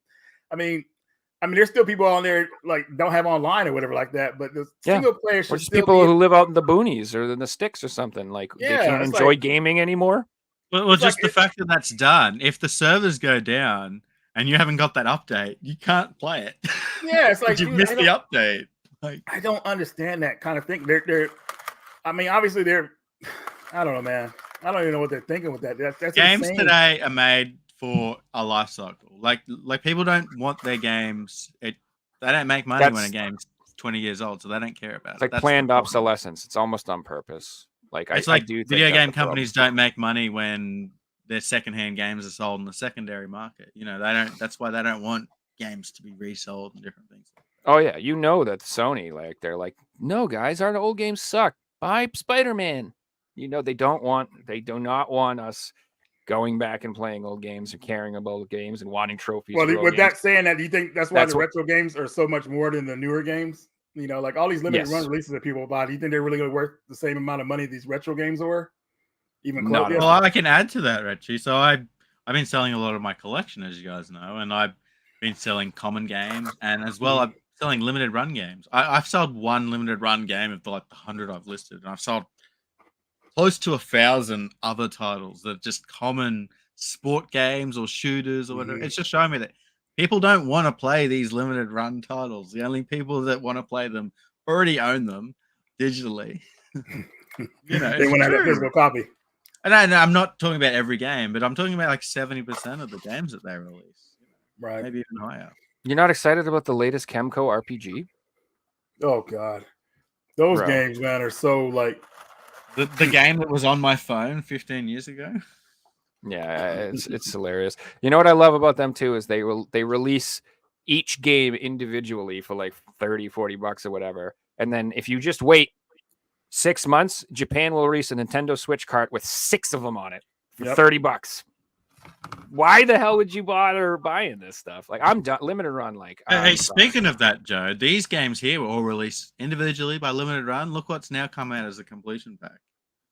I mean, there's still people on there like don't have online or whatever like that. But the single player should or just still people be, who live out in the boonies or in the sticks or something. Like they can't enjoy gaming anymore. Well, just like, the fact that that's done. If the servers go down and you haven't got that update, you can't play it. Yeah, it's like you missed the update. Like, I don't understand that kind of thing. They're I mean, obviously they're. I don't know, man. I don't even know what they're thinking with that. That's games insane. today are made for a life cycle. Like people don't want their games. They don't make money when a game's 20 years old, so they don't care about it. It's like planned obsolescence. It's almost on purpose. Like it's I do. Video game companies don't make money when their secondhand games are sold in the secondary market. You know, they don't. That's why they don't want games to be resold and different things. Oh yeah, you know that Sony, like they're like, no guys, our old games suck. Buy Spider-Man. You know they do not want us going back and playing old games or caring about games and wanting trophies. Well, with games. that saying that, do you think that's why the retro games are so much more than the newer games? You know, like all these limited run releases that people buy. Do you think they're really going to worth the same amount of money these retro games are? Even close? Well, I can add to that, Reggie. So I've been selling a lot of my collection, as you guys know, and I've been selling common games, and as well, I'm selling limited run games. I've sold one limited run game of the 100 I've listed, and I've sold close to 1,000 other titles that are just common sport games or shooters or whatever. It's just showing me that people don't want to play these limited run titles. The only people that want to play them already own them digitally. You know, they want to have a physical copy. And I'm not talking about every game, but I'm talking about like 70% of the games that they release. Right. Maybe even higher. You're not excited about the latest Kemco RPG? Oh God. Those games, man, are so like the game that was on my phone 15 years ago. Yeah, it's hilarious. You know what I love about them too is they release each game individually for like $30-$40 or whatever. And then if you just wait 6 months, Japan will release a Nintendo Switch cart with 6 of them on it for $30. Why the hell would you bother buying this stuff? Like I'm done. Limited run. Like hey, speaking of that, Joe, these games here were all released individually by limited run. Look what's now come out as a completion pack.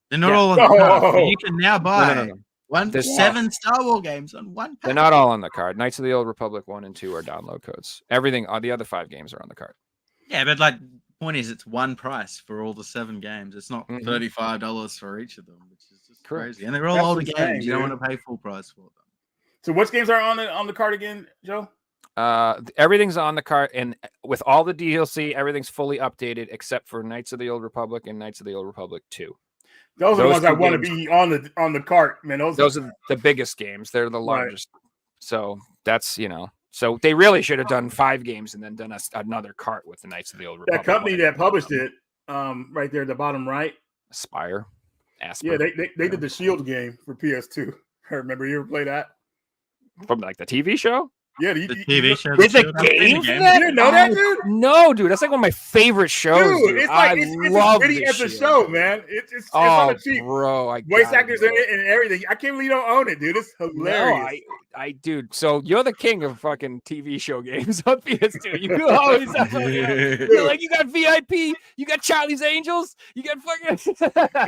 They're not all on the card. But you can now buy 7 Star Wars games on one pack. They're not all on the card. Knights of the Old Republic 1 and 2 are download codes. Everything, the other 5 games are on the card. Yeah, but like point is, it's one price for all the 7 games. It's not $35 for each of them, which is just crazy. And they're all older games. You don't want to pay full price for them. So, which games are on the card again, Joe? Everything's on the card, and with all the DLC, everything's fully updated except for Knights of the Old Republic and Knights of the Old Republic 2. Those are the ones I want to be on the cart, man. Those are the biggest games. They're the largest. Right. So that's So they really should have done 5 games and then done another cart with the Knights of the Old Republic. That company that published it, right there at the bottom right. Aspire. Yeah, they did the Shield game for PS2. Remember you ever play that? From like the TV show? Yeah, the TV show. With a game? You didn't know that, dude? No, dude. That's like one of my favorite shows. Dude, it's like it's as pretty as the show, man. It's on the cheap. Bro, voice actors in it and everything. I can't believe you don't own it, dude. It's hilarious. No, dude. So you're the king of fucking TV show games on PS2. You always have like you got VIP, you got Charlie's Angels, you got fucking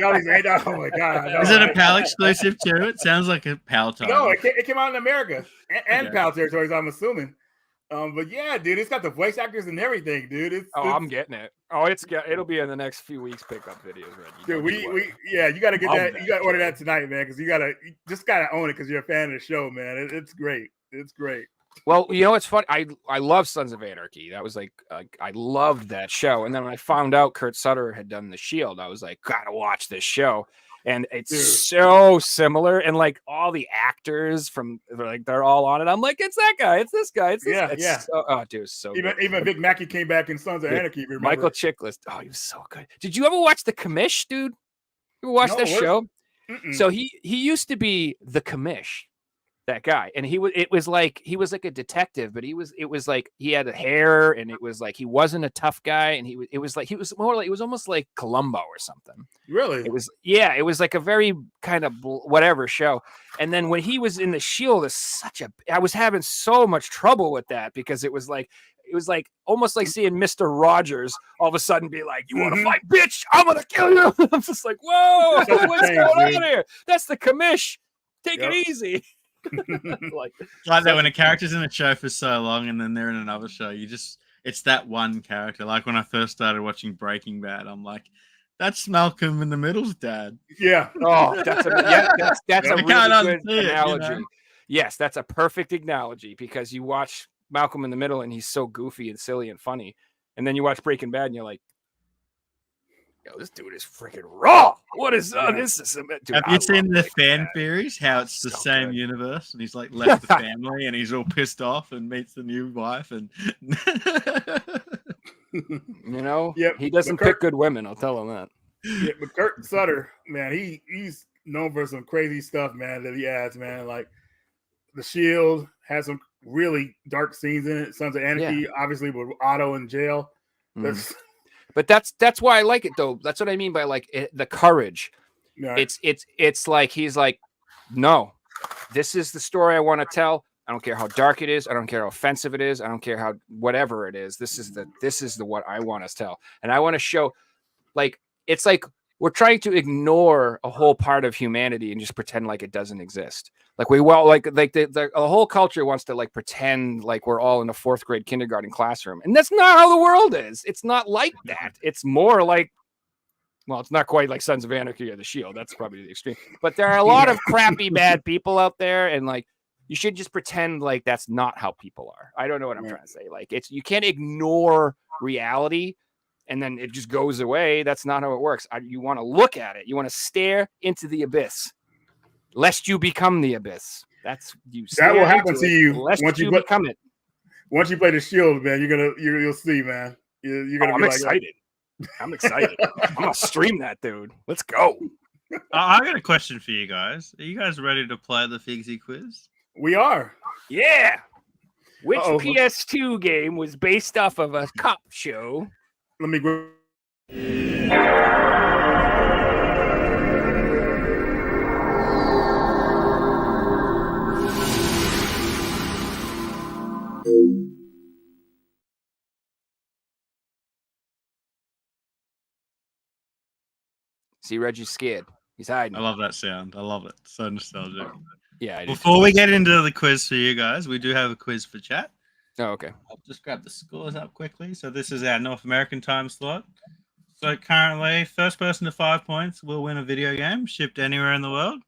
Charlie's Angels. Oh my god! Is it a PAL exclusive too? It sounds like a PAL title. No, it came out in America and PAL territories. I'm assuming. But yeah, dude, it's got the voice actors and everything, dude. I'm getting it. It'll be in the next few weeks. Pickup videos, Reggie. Dude, you got to get that. You got to order that tonight, man, because you just got to own it because you're a fan of the show, man. It's great. It's great. Well, you know, it's funny. I love Sons of Anarchy. That was like I loved that show. And then when I found out Kurt Sutter had done The Shield, I was like, gotta watch this show. And it's so similar, and like all the actors from like they're all on it. I'm like, it's that guy, it's this guy, it's this guy. Yeah. So, dude, so even Vic Mackey came back in Sons of Anarchy. Remember? Michael Chiklis. Oh, he was so good. Did you ever watch The Commish, dude? You ever watch that show? Mm-mm. So he used to be the Commish. that guy. And he was like a detective, but it was like he had hair, and it was like he wasn't a tough guy, and it was almost like Columbo or something. Really? It was like a very kind of whatever show. And then when he was in the Shield, I was having so much trouble with that, because it was like almost like seeing Mr. Rogers all of a sudden be like, "You want to fight, bitch? I'm gonna kill you." I'm just like, "Whoa, what's going on here? That's the commish. Take it easy." like that when a character's in a show for so long and then they're in another show, it's that one character. Like when I first started watching Breaking Bad, I'm like, that's Malcolm in the Middle's dad. Yeah. Oh, that's a really good analogy. You know? Yes, that's a perfect analogy, because you watch Malcolm in the Middle and he's so goofy and silly and funny, and then you watch Breaking Bad and you're like, "Yo, this dude is freaking raw. What is this? Dude, have you seen the fan theories? How it's the same universe, and he's like left the family, and he's all pissed off, and meets the new wife, and he doesn't pick good women. I'll tell him that. Yeah, but Kurt Sutter, man, he's known for some crazy stuff, man, that he adds, man. Like The Shield has some really dark scenes in it. Sons of Anarchy, obviously, with Otto in jail. But that's why I like it, though. That's what I mean by the courage. Right. It's like he's like, no, this is the story I want to tell. I don't care how dark it is. I don't care how offensive it is. I don't care how whatever it is. This is the what I want to tell, and I want to show. Like, it's like we're trying to ignore a whole part of humanity and just pretend like it doesn't exist. Like the whole culture wants to like pretend like we're all in a 4th grade kindergarten classroom, and that's not how the world is. It's not like that. It's more like, well, it's not quite like Sons of Anarchy or The Shield. That's probably the extreme. But there are a lot of crappy, bad people out there, and like you should just pretend like that's not how people are. I don't know what I'm trying to say. Like you can't ignore reality and then it just goes away. That's not how it works. You want to look at it. You want to stare into the abyss, lest you become the abyss. That will happen to you once you become it. Once you play The Shield, man, you'll see, man. You're gonna. I'm excited. I'm excited. I'm gonna stream that, dude. Let's go. I got a question for you guys. Are you guys ready to play the Figsy quiz? We are. Yeah. Which PS2 game was based off of a cop show? Let me go. See, Reggie's scared. He's hiding. I love that sound. I love it. So nostalgic. Yeah. Before we get into the quiz for you guys, we do have a quiz for chat. Oh, okay. I'll just grab the scores up quickly. So this is our North American time slot. So currently, first person to 5 points will win a video game shipped anywhere in the world.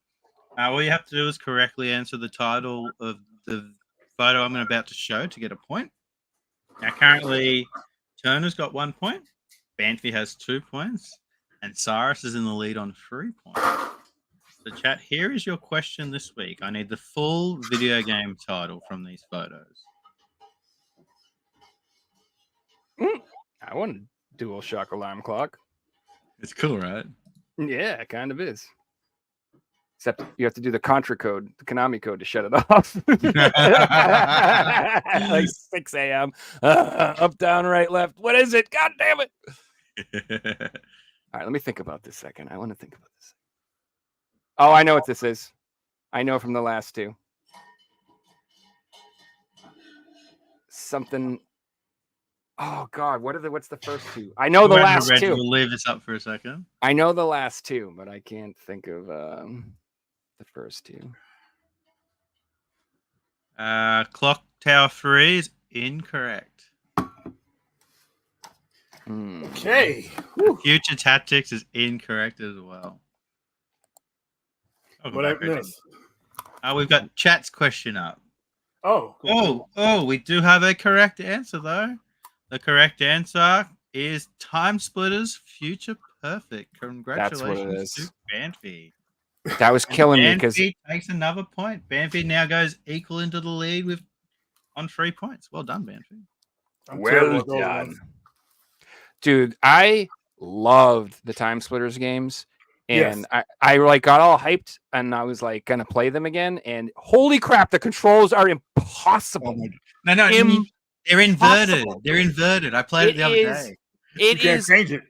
All you have to do is correctly answer the title of the photo I'm about to show to get a point. Now, currently, Turner's got 1 point. Banfi has 2 points. And Cyrus is in the lead on 3 points. So, chat, here is your question this week. I need the full video game title from these photos. I want a dual shock alarm clock. It's cool, right? Yeah, it kind of is. Except you have to do the Contra code, the Konami code to shut it off. Like 6 a.m. Up, down, right, left. What is it? God damn it. All right, let me think about this second. I want to think about this. Oh, I know what this is. I know from the last two. Something. Oh God, what's the first two? I know the last two. We'll leave this up for a second. I know the last two, but I can't think of the first two. Clock Tower 3 is incorrect. Okay. Future Tactics is incorrect as well. What I missed? We've got chat's question up. Oh, cool. We do have a correct answer though. The correct answer is Time Splitters Future Perfect. Congratulations to Banfi. That was killing me because Banfi takes another point. Banfi now goes equal into the lead on 3 points. Well done, Banfi. Well done. Dude, I loved the Time Splitters games. And I like got all hyped and I was like gonna play them again. And holy crap, the controls are impossible. No, they're inverted. They're inverted. I played it the other day. You can't change it.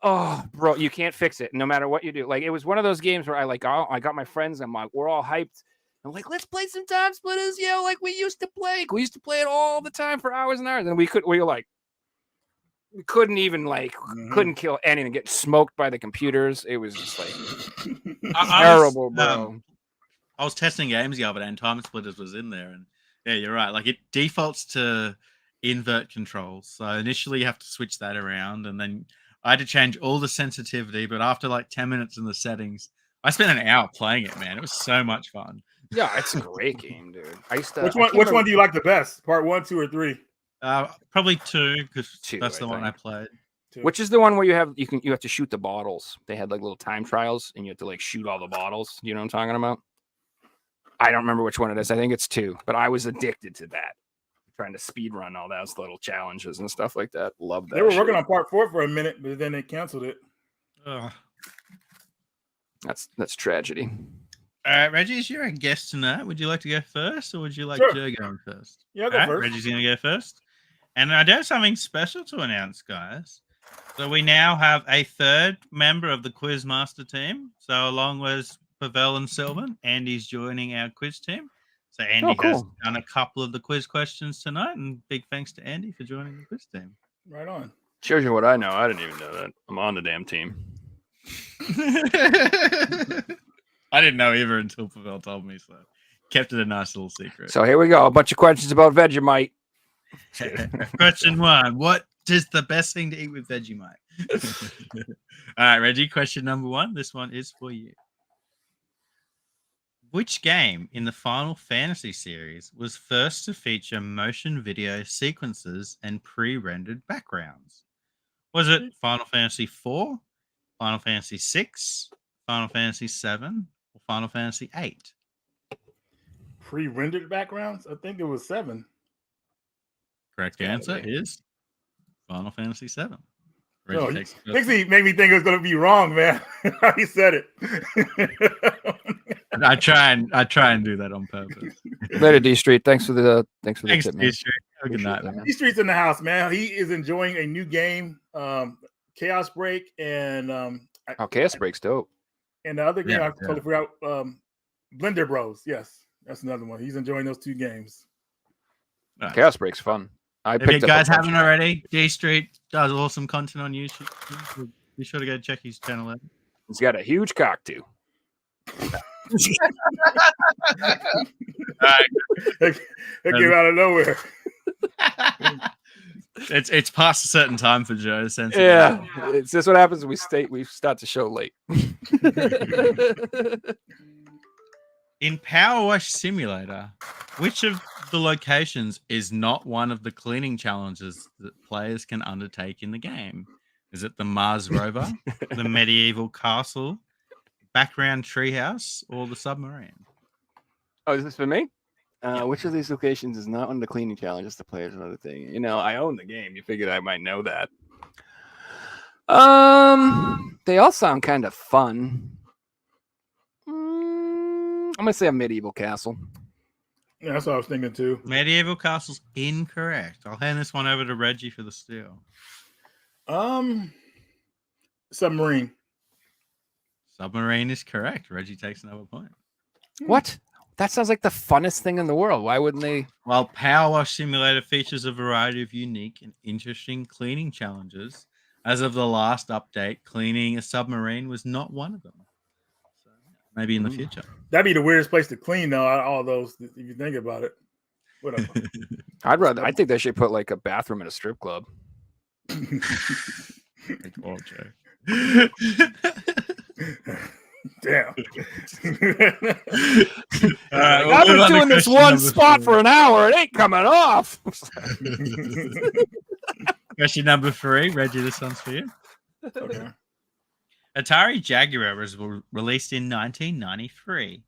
Oh, bro, you can't fix it no matter what you do. Like it was one of those games where I got my friends. I'm like, we're all hyped. I'm like, let's play some Time Splitters, like we used to play. We used to play it all the time for hours and hours, and we couldn't even couldn't kill anything. Get smoked by the computers. It was just like terrible, bro. I was testing games the other day, and Time Splitters was in there, and yeah, you're right. Like it defaults to invert controls, so initially you have to switch that around, and then I had to change all the sensitivity. But after like 10 minutes in the settings, I spent an hour playing it. Man, it was so much fun. Yeah, it's a great game, dude. I used to. Which one do you like the best? Part 1, 2, or 3? Probably 2 because that's the one I played. 2. Which is the one where you have to shoot the bottles. They had like little time trials, and you have to like shoot all the bottles. You know what I'm talking about? I don't remember which one it is. I think it's 2, but I was addicted to that. Trying to speed run all those little challenges and stuff like that. Love that. They were working on part 4 for a minute, but then they canceled it. That's tragedy. All right, Reggie, you're a guest tonight. Would you like to go first, or would you like Joe going first? Yeah, I'll go first. Reggie's going to go first. And I do have something special to announce, guys. So we now have a third member of the Quizmaster team. So along with Pavel and Sylvan, Andy's joining our quiz team. So Andy has done a couple of the quiz questions tonight, and big thanks to Andy for joining the quiz team. Right on. Shows you what I know. I didn't even know that. I'm on the damn team. I didn't know either until Pavel told me, so kept it a nice little secret. So here we go. A bunch of questions about Vegemite. Question 1. What is the best thing to eat with Vegemite? All right, Reggie, question number 1. This one is for you. Which game in the Final Fantasy series was first to feature motion video sequences and pre-rendered backgrounds? Was it Final Fantasy 4, Final Fantasy 6, Final Fantasy 7, or Final Fantasy 8? Pre-rendered backgrounds? I think it was 7. Correct answer is Final Fantasy 7. No, Dixie made me think it was going to be wrong, man. He said it. I try and do that on purpose. Later, D Street. Thanks for the tip, man. D Street. Good night, man. D Street's in the house, man. He is enjoying a new game, Chaos Break, and Chaos Break's dope. And the other game I totally forgot, Blender Bros. Yes, that's another one. He's enjoying those 2 games. Nice. Chaos Break's fun. If you guys haven't already, D Street does awesome content on YouTube. Be sure to go check his channel out. He's got a huge cock too. It came out of nowhere. It's past a certain time for Joe. Essentially. Yeah, it's just what happens when we start the show late. In Power Wash Simulator, which of the locations is not one of the cleaning challenges that players can undertake in the game? Is it the Mars rover, the medieval castle, background treehouse, or the submarine? Oh, is this for me? Which of these locations is not one of the cleaning challenges the players another thing? I own the game. You figured I might know that. They all sound kind of fun. I'm gonna say a medieval castle. Yeah, that's what I was thinking too. Medieval castle's incorrect. I'll hand this one over to Reggie for the steal. Submarine. Submarine is correct. Reggie takes another point. What? That sounds like the funnest thing in the world. Why wouldn't they? Well, Power Wash Simulator features a variety of unique and interesting cleaning challenges. As of the last update, cleaning a submarine was not one of them. So maybe in the future. That'd be the weirdest place to clean, though. Out of all those, if you think about it. Whatever. I think they should put like a bathroom in a strip club. Damn. I've been doing this one spot for an hour. It ain't coming off. Question number 3. Reggie, this one's for you. Okay. Atari Jaguar was released in 1993.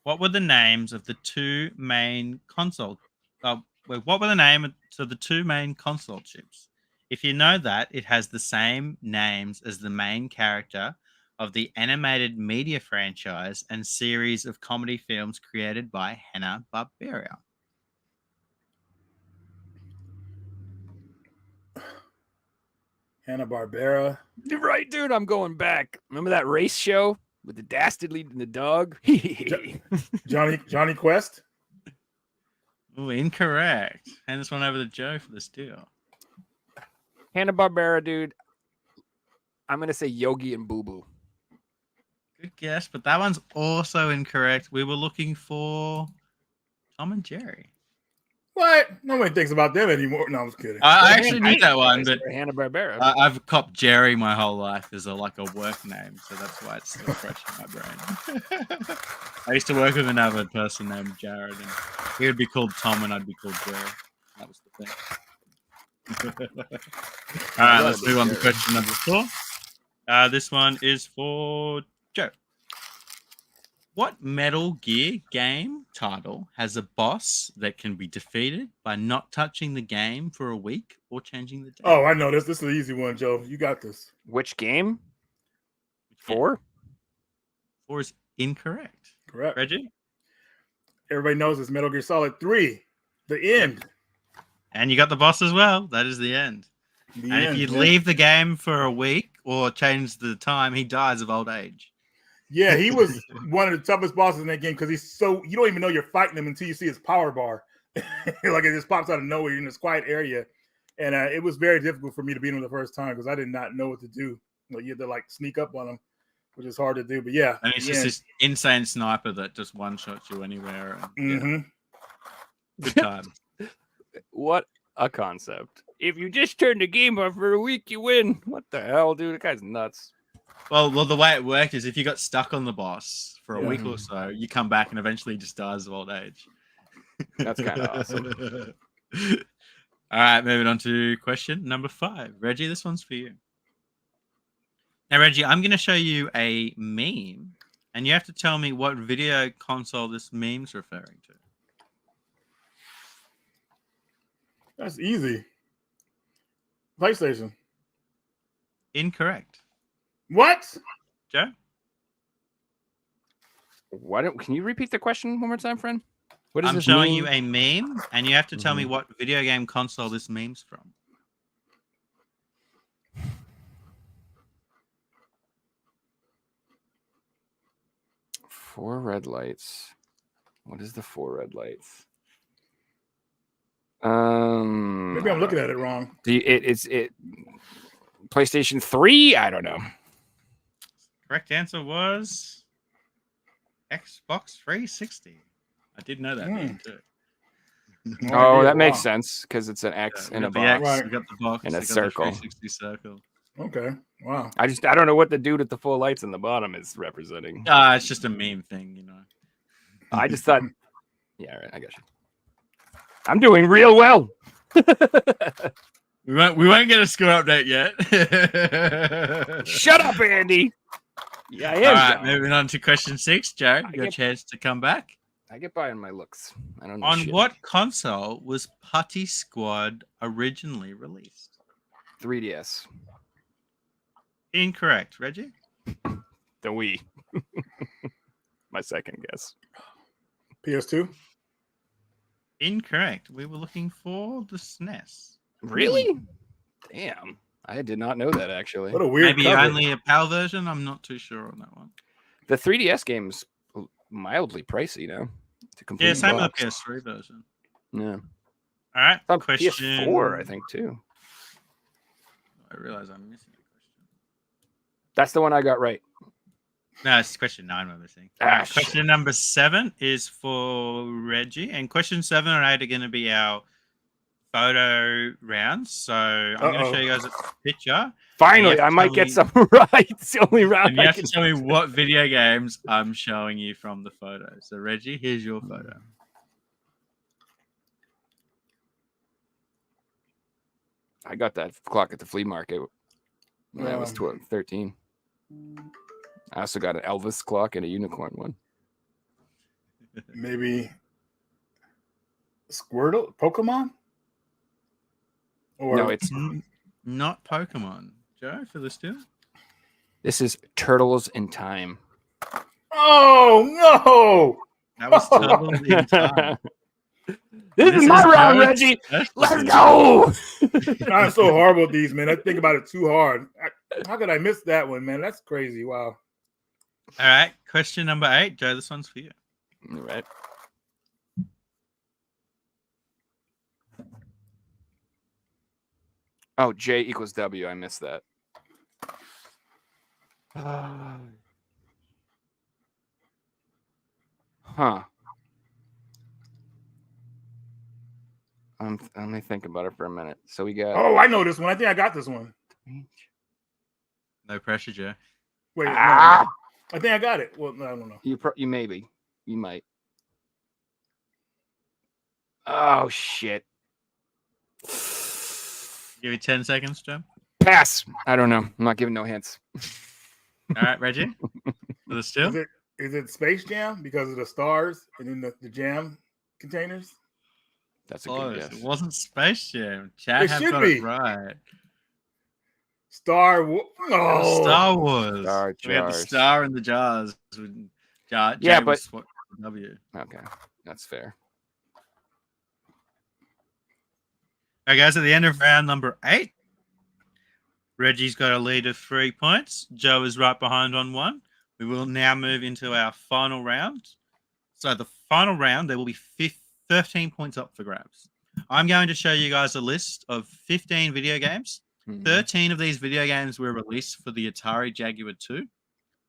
What were the names of the 2 main console? What were the names of the 2 main console chips? If you know that, it has the same names as the main character of the animated media franchise and series of comedy films created by Hanna-Barbera? Hanna-Barbera. You're right, dude. I'm going back. Remember that race show with the dastardly and the dog? Johnny Quest. Oh, incorrect. Hand this one over to Joe for the steal. Hanna-Barbera, dude. I'm going to say Yogi and Boo Boo. Good guess, but that one's also incorrect. We were looking for Tom and Jerry. What? Nobody thinks about them anymore. No, I was kidding. I actually knew that one, but Hanna-Barbera. I've copped Jerry my whole life as a work name, so that's why it's still fresh in my brain. I used to work with another person named Jared, and he would be called Tom, and I'd be called Jerry. That was the thing. All right, let's move on to question number 4. This one is for Joe. What Metal Gear game title has a boss that can be defeated by not touching the game for a week or changing the day? Oh, I know this. This is an easy one, Joe. You got this. Which game? 4? 4 is incorrect. Correct. Reggie? Everybody knows it's Metal Gear Solid 3. The end. And you got the boss as well. That is the end. If you leave the game for a week or change the time, he dies of old age. Yeah, he was one of the toughest bosses in that game because you don't even know you're fighting him until you see his power bar. Like it just pops out of nowhere in this quiet area. And it was very difficult for me to beat him the first time because I did not know what to do. You had to sneak up on him, which is hard to do. But yeah. And it's just this insane sniper that just one-shots you anywhere. And, good time. What a concept. If you just turn the game off for a week, you win. What the hell, dude? The guy's nuts. Well, the way it worked is if you got stuck on the boss for a week or so, you come back and eventually just dies of old age. That's kind of awesome. All right, moving on to question number 5. Reggie, this one's for you. Now, Reggie, I'm going to show you a meme, and you have to tell me what video console this meme's referring to. That's easy. PlayStation. Incorrect. What? Joe? Can you repeat the question one more time, friend? What is I'm this showing meme? you a meme, and you have to tell me what video game console this meme's from. Four red lights. What is the 4 red lights? Maybe I'm looking at it wrong. It's PlayStation 3? I don't know. Correct answer was Xbox 360. I did know that name too. Oh, that makes sense because it's an X in a box. Right. We got the box and a we got circle. The 360 circle. Okay. Wow. I don't know what the dude with the 4 lights on the bottom is representing. It's just a meme thing, you know. I just thought, yeah, right, I got you. I'm doing real well. We won't get a score update yet. Shut up, Andy. Yeah, I am. All right, moving on to question 6, Joe. Your chance to come back. I get by on my looks. I don't know. On what console was Putty Squad originally released? 3DS. Incorrect, Reggie. The Wii. My second guess. PS2. Incorrect. We were looking for the SNES. Really? Damn. I did not know that, actually. What a weird Maybe cover. only a PAL version. I'm not too sure on that one. The 3DS game's mildly pricey now. To complete Yeah, same with box. the PS3 version. Yeah. All right. On Question PS4, I think, too. I realize I'm missing a question. That's the one I got right. No, it's question 9 we're missing. Question number 7 is for Reggie. And question 7 and 8 are going to be our photo rounds. So I'm going to show you guys a picture. Finally, I might get some right. It's the only round. And you have to tell me what video games I'm showing you from the photo. So, Reggie, here's your photo. I got that clock at the flea market when I was 13. I also got an Elvis clock and a unicorn one. Maybe Squirtle? Pokemon? Or No, it's not Pokemon. Joe, for the steal? This is Turtles in Time. Oh That was Turtles in Time. This is my round, Joe's Reggie. specialty. Let's go. no! I'm so horrible at these, man. I think about it too hard. How could I miss that one, man? That's crazy. Wow. All right, question number 8, Joe. This one's for you. All right. Oh, J equals W. I missed that. Huh. Let me think about it for a minute. So we got. Oh, I know this one. I think I got this one. No pressure, Joe. Wait, no, Ah! I think I got it. Well, no, I don't know. You maybe. You might. Oh shit. Give you 10 seconds, Joe. Pass. I don't know. I'm not giving no hints. All right, Reggie. For the still. Is it Space Jam because of the stars and then the jam containers? That's a good guess. It wasn't Space Jam. Chad It have should got be. it right. Star Wars. It was No. Star Wars. Star We had the Jars. star in the jars. Yeah, J but- was what- W. Okay, that's fair. All right, guys, at the end of round number 8, Reggie's got a lead of 3 points. Joe is right behind on 1. We will now move into our final round. So the final round, there will be 13 points up for grabs. I'm going to show you guys a list of 15 video games. 13 of these video games were released for the Atari Jaguar 2.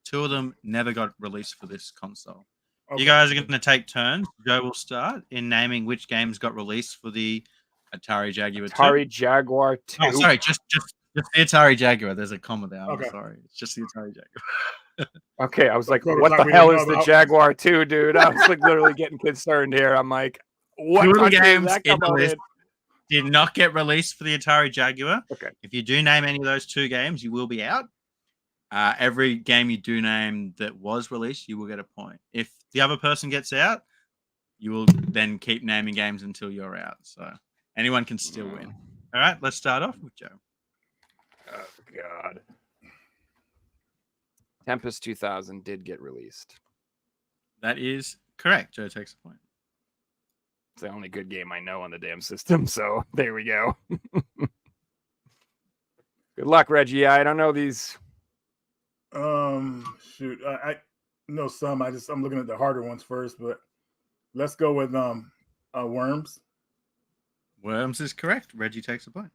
2 of them never got released for this console. Okay. You guys are going to take turns. Joe will start in naming which games got released for the Atari Jaguar 2. Atari Jaguar 2. Oh, sorry, just the Atari Jaguar. There's a comma there. I'm Okay. sorry. It's just the Atari Jaguar. Okay, I was like, Prototype what the we hell didn't is know the about. Jaguar 2, dude? I was like literally getting concerned here. I'm like, what 2 of the country does games that in come the out list in? did not get released for the Atari Jaguar. Okay. If you do name any of those 2 games, you will be out. Every game you do name that was released, you will get a point. If the other person gets out, you will then keep naming games until you're out. So anyone can still win. All right, let's start off with Joe. Oh, God. Tempest 2000 did get released. That is correct. Joe takes a point. It's the only good game I know on the damn system, so there we go. Good luck, Reggie. I don't know these. Shoot, I know some. I'm looking at the harder ones first, but let's go with Worms. Worms is correct. Reggie takes a point.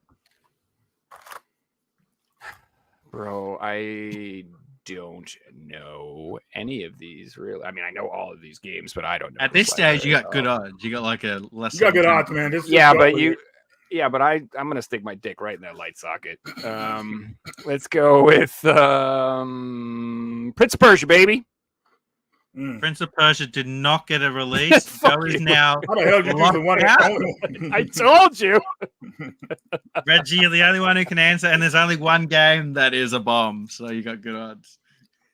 Bro, I don't know any of these really. I mean, I know all of these games, but I don't know. At this stage, you got good odds. You got like a less. You got good than odds, 10. man. Just Yeah, go but with it. I'm gonna stick my dick right in that light socket. Let's go with Prince of Persia, baby. Prince of Persia did not get a release. Joe Fuck is you. now. How the hell did you choose the one? I told you. Reggie, you're the only one who can answer, and there's only one game that is a bomb, so you got good odds.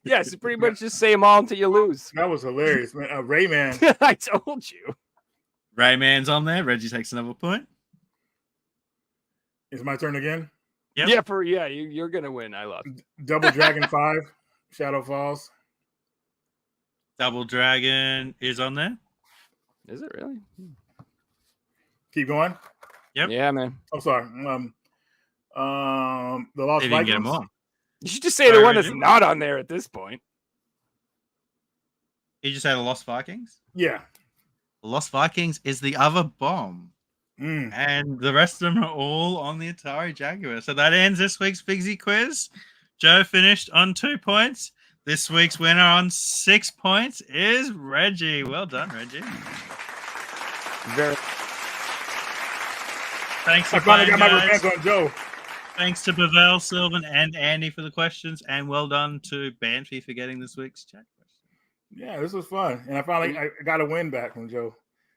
Yes, you pretty much just say them all until you lose. That was hilarious, man. Rayman. I told you. Rayman's on there. Reggie takes another point. It's my turn again. Yep. You're gonna win. I lost. Double Dragon 5, Shadow Falls. Double Dragon is on there. Is it really? Keep going. Yep. Yeah, man. I'm sorry. The Lost They didn't get them Vikings. all. You should just say the Sorry, one that's Reggie? not on there at this point. You just say the Lost Vikings? Yeah. The Lost Vikings is the other bomb. Mm. And the rest of them are all on the Atari Jaguar. So that ends this week's Bigsy quiz. Joe finished on 2 points. This week's winner on 6 points is Reggie. Well done, Reggie. Very. Thanks I for finally playing, got my guys. revenge on Joe. Thanks to Pavel, Sylvan, and Andy for the questions. And well done to Banfi for getting this week's chat question. Yeah, this was fun. And I finally I got a win back from Joe.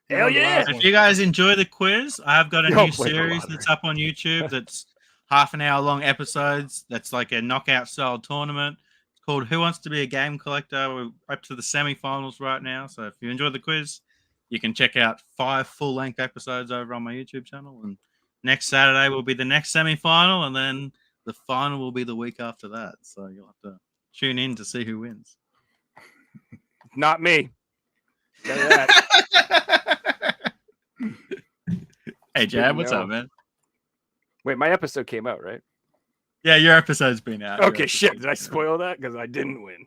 He Hell won the yeah. last If one. you guys enjoy the quiz, I've got a Don't new play the series lottery. that's up on YouTube that's half an hour long episodes. That's like a knockout style tournament. It's called Who Wants to Be a Game Collector? We're up to the semifinals right now. So if you enjoy the quiz, you can check out 5 full length episodes over on my YouTube channel. And next Saturday will be the next semifinal, and then the final will be the week after that. So you'll have to tune in to see who wins. Not me. Tell you that. Hey, Jab, what's up, man? Wait, my episode came out, right? Yeah, your episode's been out. Okay, shit. Did I spoil that? Because I didn't win.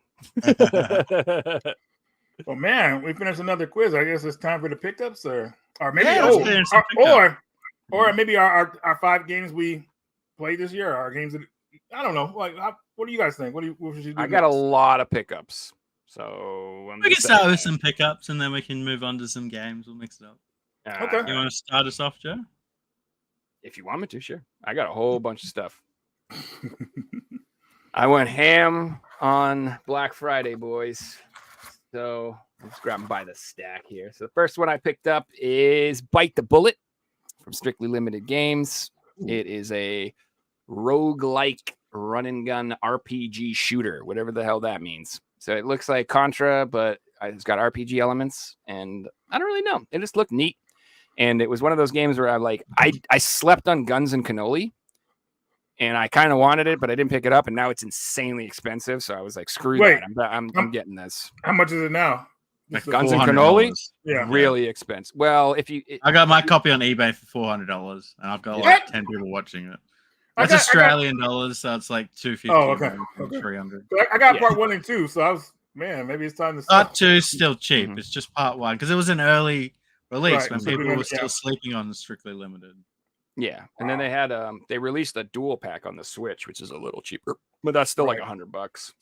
Well, man, we finished another quiz. I guess it's time for the pickups, or maybe Yeah, let's finish some or maybe our 5 games we played this year, our games that I don't know. Like, what do you guys think? What should you do? I got a lot of pickups. So we can start with some pickups and then we can move on to some games. We'll mix it up. Okay. You want to start us off, Joe? If you want me to, sure. I got a whole bunch of stuff. I went ham on Black Friday, boys. So I'm just grabbing by the stack here. So the first one I picked up is Bite the Bullet from Strictly Limited Games. It is a roguelike run and gun RPG shooter, whatever the hell that means. So it looks like Contra, but it's got RPG elements, and I don't really know. It just looked neat. And it was one of those games where I slept on Guns and Cannoli, and I kind of wanted it, but I didn't pick it up, and now it's insanely expensive. So I was like, screw that. I'm getting this. How much is it now? Like Guns and Cannoli? Yeah. Really expensive. Well, I got my copy on eBay for $400, and I've got like 10 people watching it. That's Australian dollars, so it's like $250. Oh, okay. $300. I got part 1 and 2, so I was maybe it's time to start. Part 2 is still cheap. It's just part 1 because it was an early release when people were still sleeping on the Strictly Limited. Yeah, and then they had they released a dual pack on the Switch, which is a little cheaper, but that's still like $100.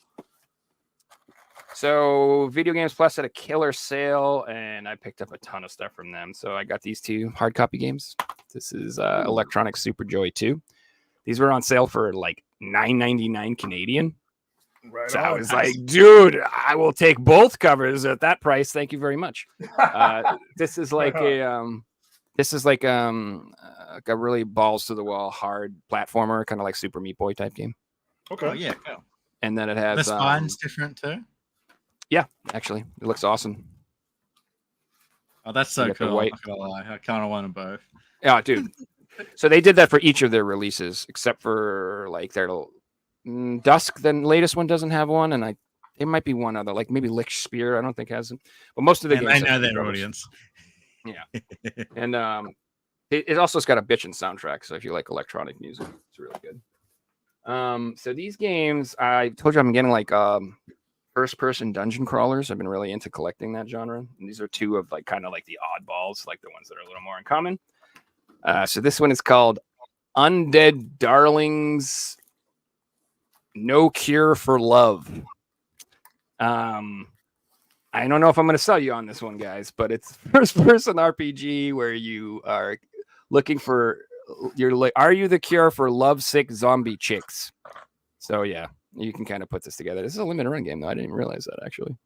So Video Games Plus had a killer sale, and I picked up a ton of stuff from them. So I got these 2 hard copy games. This is Electronic Super Joy 2. These were on sale for like $9.99 Canadian. Right. So I was like, dude, I will take both covers at that price. Thank you very much. This is like a really balls to the wall hard platformer, kind of like Super Meat Boy type game. Okay. Oh, yeah, cool. And then it has the spine's different too. Yeah, actually, it looks awesome. Oh, that's so cool. White. I kind of want them both. Yeah, dude. So they did that for each of their releases, except for like their Dusk. The latest one doesn't have one, and it might be one other, like maybe Lich Spear. I don't think has it, but most of the games. I know their audience. Yeah, and it also's got a bitchin' soundtrack. So if you like electronic music, it's really good. So these games, I told you I'm getting like first-person dungeon crawlers. I've been really into collecting that genre, and these are 2 of like kind of like the oddballs, like the ones that are a little more uncommon. So this one is called Undead Darlings No Cure for Love. I don't know if I'm going to sell you on this one, guys, but it's first-person RPG where you are looking for are you the cure for lovesick zombie chicks? So yeah, you can kind of put this together. This is a limited run game, though. I didn't even realize that actually.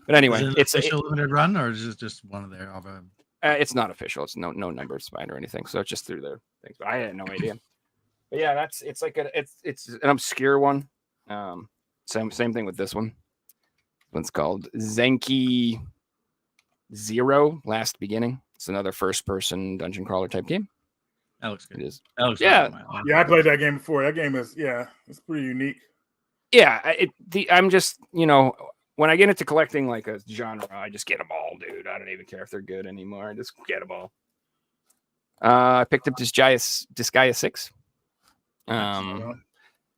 But anyway, it's an official limited run, or is it just one of their other? It's not official. It's no number spine or anything. So it's just through their things. But I had no idea. But yeah, it's an obscure one. Same thing with this one. One's called Zenki Zero Last Beginning. It's another first-person dungeon crawler type game. That looks good. It is. That looks yeah, I played that game before. That game is it's pretty unique. Yeah, I'm just when I get into collecting like a genre, I just get them all, dude. I don't even care if they're good anymore. I just get them all. I picked up Disgaea 6.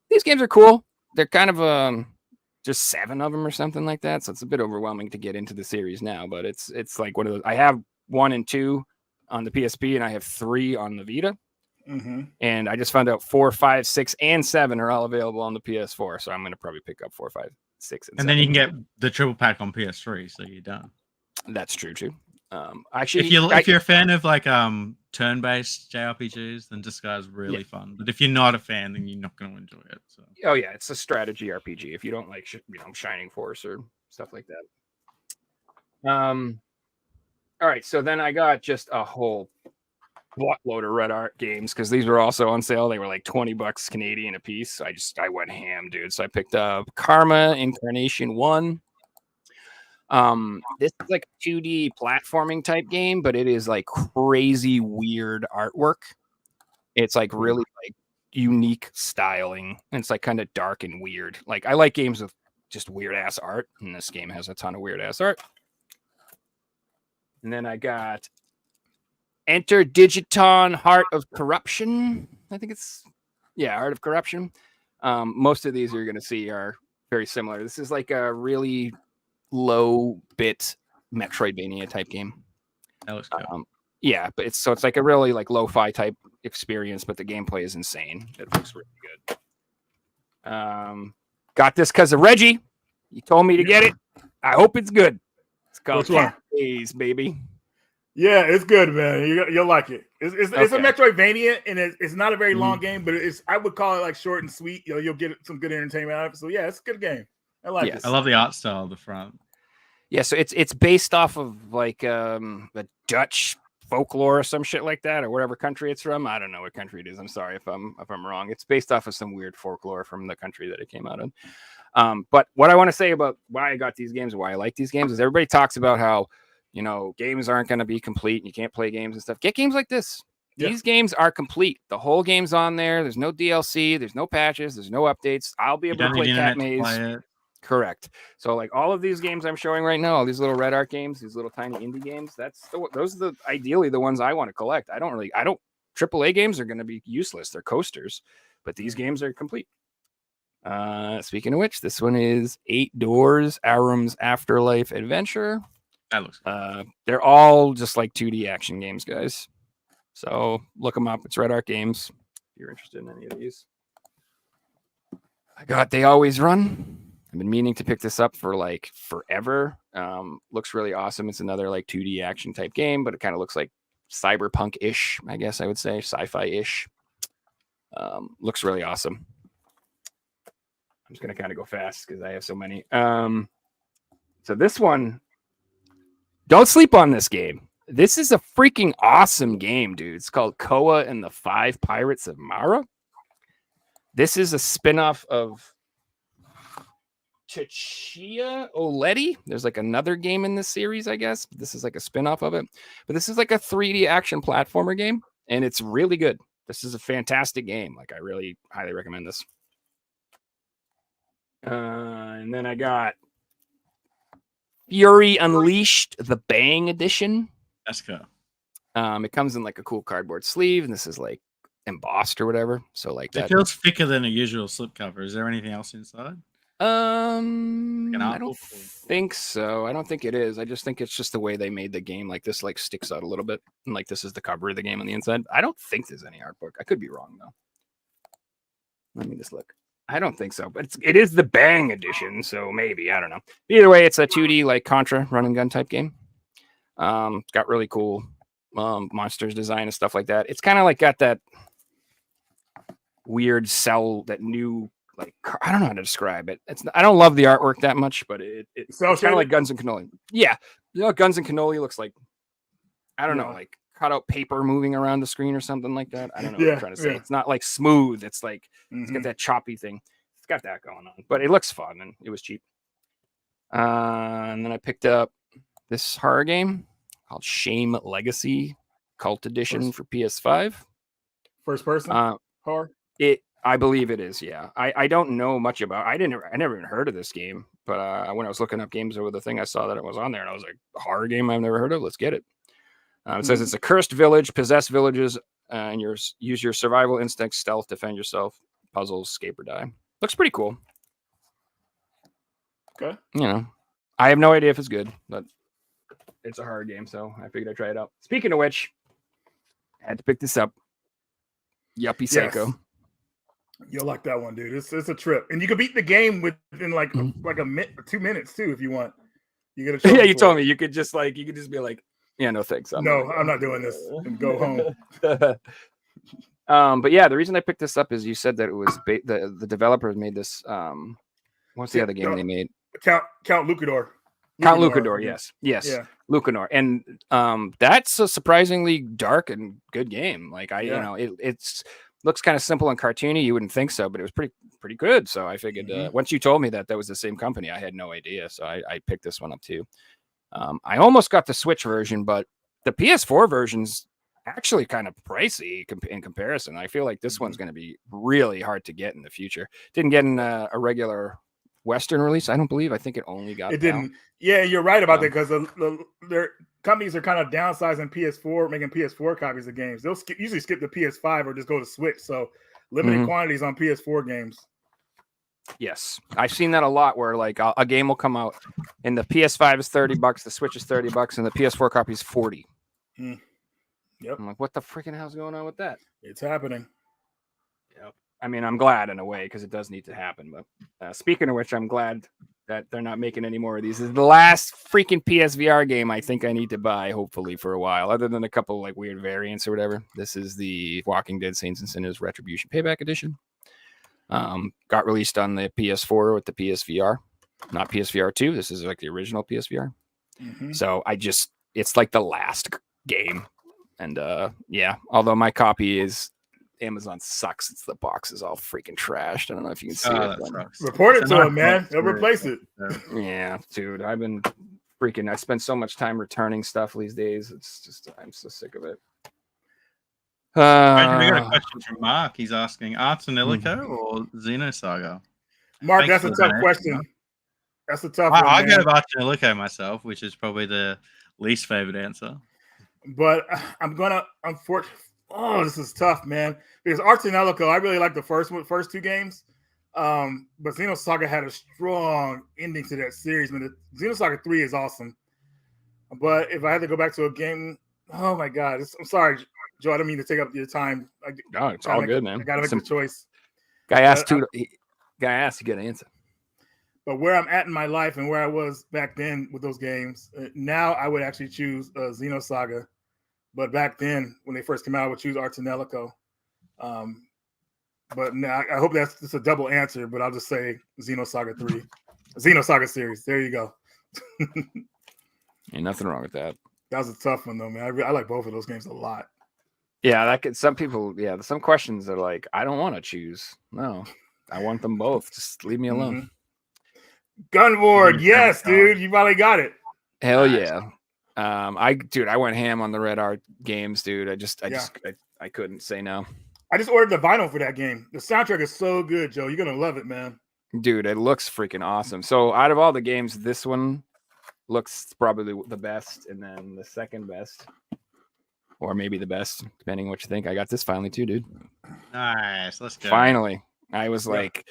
These games are cool. They're kind of just 7 of them or something like that. So it's a bit overwhelming to get into the series now, but it's like one of those. I have 1 and 2 on the PSP, and I have 3 on the Vita. Mm-hmm. And I just found out 4, 5, 6, and 7 are all available on the PS4. So I'm going to probably pick up 4, 5, 6, and 7. then you can get the triple pack on PS3, so you're done. That's true too. Actually, if you're a fan of like turn-based JRPGs, then Disgaea is really fun. But if you're not a fan, then you're not going to enjoy it. So. Oh yeah, it's a strategy RPG. If you don't like Shining Force or stuff like that. All right, so then I got just a whole buttload of Red Art games because these were also on sale. They were like $20 Canadian a piece. So I went ham, dude. So I picked up Karma Incarnation 1. This is like a 2D platforming type game, but it is like crazy weird artwork. It's like really like unique styling. And it's like kind of dark and weird. Like I like games with just weird ass art, and this game has a ton of weird ass art. And then I got Enter Digiton Heart of Corruption. I think it's Heart of Corruption. Most of these you're going to see are very similar. This is like a really low bit Metroidvania type game. That looks cool. Yeah, but it's like a really like lo-fi type experience, but the gameplay is insane. It looks really good. Got this because of Reggie. He told me to get it. I hope it's good. It's called Cat Days, baby. Yeah, it's good, man. You'll like it. It's a Metroidvania, and it's not a very long game, but I would call it like short and sweet. You'll get some good entertainment out of it. So yeah, it's a good game. I like it. I love the art style of the front. Yeah, so it's based off of like a Dutch folklore or some shit like that, or whatever country it's from. I don't know what country it is. I'm sorry if I'm wrong. It's based off of some weird folklore from the country that it came out in. But what I want to say about why I got these games and why I like these games is everybody talks about how, games aren't going to be complete and you can't play games and stuff. Get games like this. Yeah. These games are complete. The whole game's on there. There's no DLC. There's no patches. There's no updates. I'll be able to play Cat Maze. Correct. So like all of these games I'm showing right now, all these little Red Art games, these little tiny indie games, those are ideally the ones I want to collect. I don't AAA games are going to be useless. They're coasters, but these games are complete. Speaking of which, this one is 8 Doors, Aram's Afterlife Adventure. That looks they're all just like 2D action games, guys. So look them up. It's Red Art Games if you're interested in any of these. I got They Always Run. I've been meaning to pick this up for like forever. Looks really awesome. It's another like 2D action type game, but it kind of looks like cyberpunk-ish, I guess I would say, sci-fi-ish. Looks really awesome. I'm just gonna kind of go fast because I have so many. So this one, don't sleep on this game. This is a freaking awesome game, dude. It's called Koa and the 5 Pirates of Mara. This is a spin-off of Chichia Oleti. There's like another game in this series, I guess. This is like a spin-off of it. But this is like a 3D action platformer game, and it's really good. This is a fantastic game. Like, I really highly recommend this. And then I got Fury Unleashed, the Bang Edition. That's cool. It comes in like a cool cardboard sleeve, and this is like embossed or whatever. So like that. It feels thicker than a usual slipcover. Is there anything else inside? I don't think so. I don't think it is. I just think it's just the way they made the game. Like this, like sticks out a little bit, and like this is the cover of the game on the inside. I don't think there's any art book. I could be wrong though. Let me just look. I don't think so, but it is the Bang Edition, so maybe, I don't know. Either way, it's a 2D like Contra run and gun type game. It's got really cool monsters design and stuff like that. It's kind of like got that weird cell, that new, like, I don't know how to describe it. I don't love the artwork that much, but it's kind of like Guns and Cannoli. Yeah, Guns and Cannoli looks like, I don't know, like cut out paper moving around the screen or something like that. I don't know what I'm trying to say. It's not like smooth. It's like it's got that choppy thing. It's got that going on, but it looks fun and it was cheap. And then I picked up this horror game called Shame Legacy Cult Edition for PS5. First person horror. I believe it is. Yeah, I don't know much about. I never even heard of this game, but when I was looking up games over the thing, I saw that it was on there, and I was like, a horror game I've never heard of. Let's get it. It says it's a cursed village, possessed villages, and use your survival instincts, stealth, defend yourself, puzzles, escape or die. Looks pretty cool. Okay. I have no idea if it's good, but it's a horror game, so I figured I'd try it out. Speaking of which, I had to pick this up. Yuppie Psycho. You'll like that one, dude. It's a trip, and you can beat the game within like a minute or 2 minutes too, if you want. You get a you told me you could just be like, yeah, no thanks. I'm not doing this, and go home. But yeah, the reason I picked this up is you said that it was the developers made this. What's the other game they made? Count Lucador. Count Lucador, yes, yeah. Lucador, and that's a surprisingly dark and good game. Like it's looks kind of simple and cartoony. You wouldn't think so, but it was pretty good. So I figured once you told me that was the same company, I had no idea. So I picked this one up too. I almost got the Switch version, but the PS4 version's actually kind of pricey in comparison. I feel like this one's going to be really hard to get in the future. Didn't get in a regular Western release, I don't believe. I think it only got It didn't. Yeah, you're right about that because their companies are kind of downsizing PS4, making PS4 copies of games. They'll usually skip the PS5 or just go to Switch. So limited quantities on PS4 games. Yes, I've seen that a lot where like a game will come out and the PS5 is $30, the Switch is $30, and the PS4 copy is $40. Yep. I'm like, what the freaking hell's going on with that? It's happening. Yep. I mean, I'm glad in a way because it does need to happen. But speaking of which, I'm glad that they're not making any more of these. This is the last freaking PSVR game I think I need to buy, hopefully, for a while, other than a couple like weird variants or whatever. This is the Walking Dead Saints and Sinners Retribution Payback Edition. Got released on the PS4 with the PSVR, not PSVR 2. This is like the original PSVR. So it's like the last game. And yeah, although my copy is Amazon sucks. It's the box is all freaking trashed. I don't know if you can see it. Report it to him, man. They'll replace it. Yeah, dude. I spend so much time returning stuff these days. It's just I'm so sick of it. We got a question from Mark. He's asking Arts and Illico or Xenosaga? Mark, that's a tough question. That's a tough one. I go with Arts and Illico myself, which is probably the least favorite answer. But I'm gonna unfortunately. Oh, this is tough, man. Because Arts and Illico, I really like the first two games. But Xenosaga had a strong ending to that series. Man, Xenosaga 3 is awesome. But if I had to go back to a game, oh my god, I'm sorry, Joe. I don't mean to take up your time. No, it's all good, man. I gotta make the choice. Guy asked, you got to answer. But where I'm at in my life and where I was back then with those games, now I would actually choose Xenosaga. But back then, when they first came out, I would choose Arts and Illico. But now I hope that's just a double answer, but I'll just say Xenosaga 3. Xenosaga series. There you go. Ain't nothing wrong with that. That was a tough one, though, man. I like both of those games a lot. Yeah, some people, some questions are like, I don't want to choose. No, I want them both. Just leave me alone. Gunward, yes, dude. You finally got it. Hell yeah. I went ham on the Red Art games, dude. I couldn't say no. I just ordered the vinyl for that game. The soundtrack is so good, Joe. You're gonna love it, man. Dude, it looks freaking awesome. So out of all the games, this one looks probably the best, and then the second best, or maybe the best, depending on what you think. I got this finally too, dude. Nice, let's go. Finally, I was like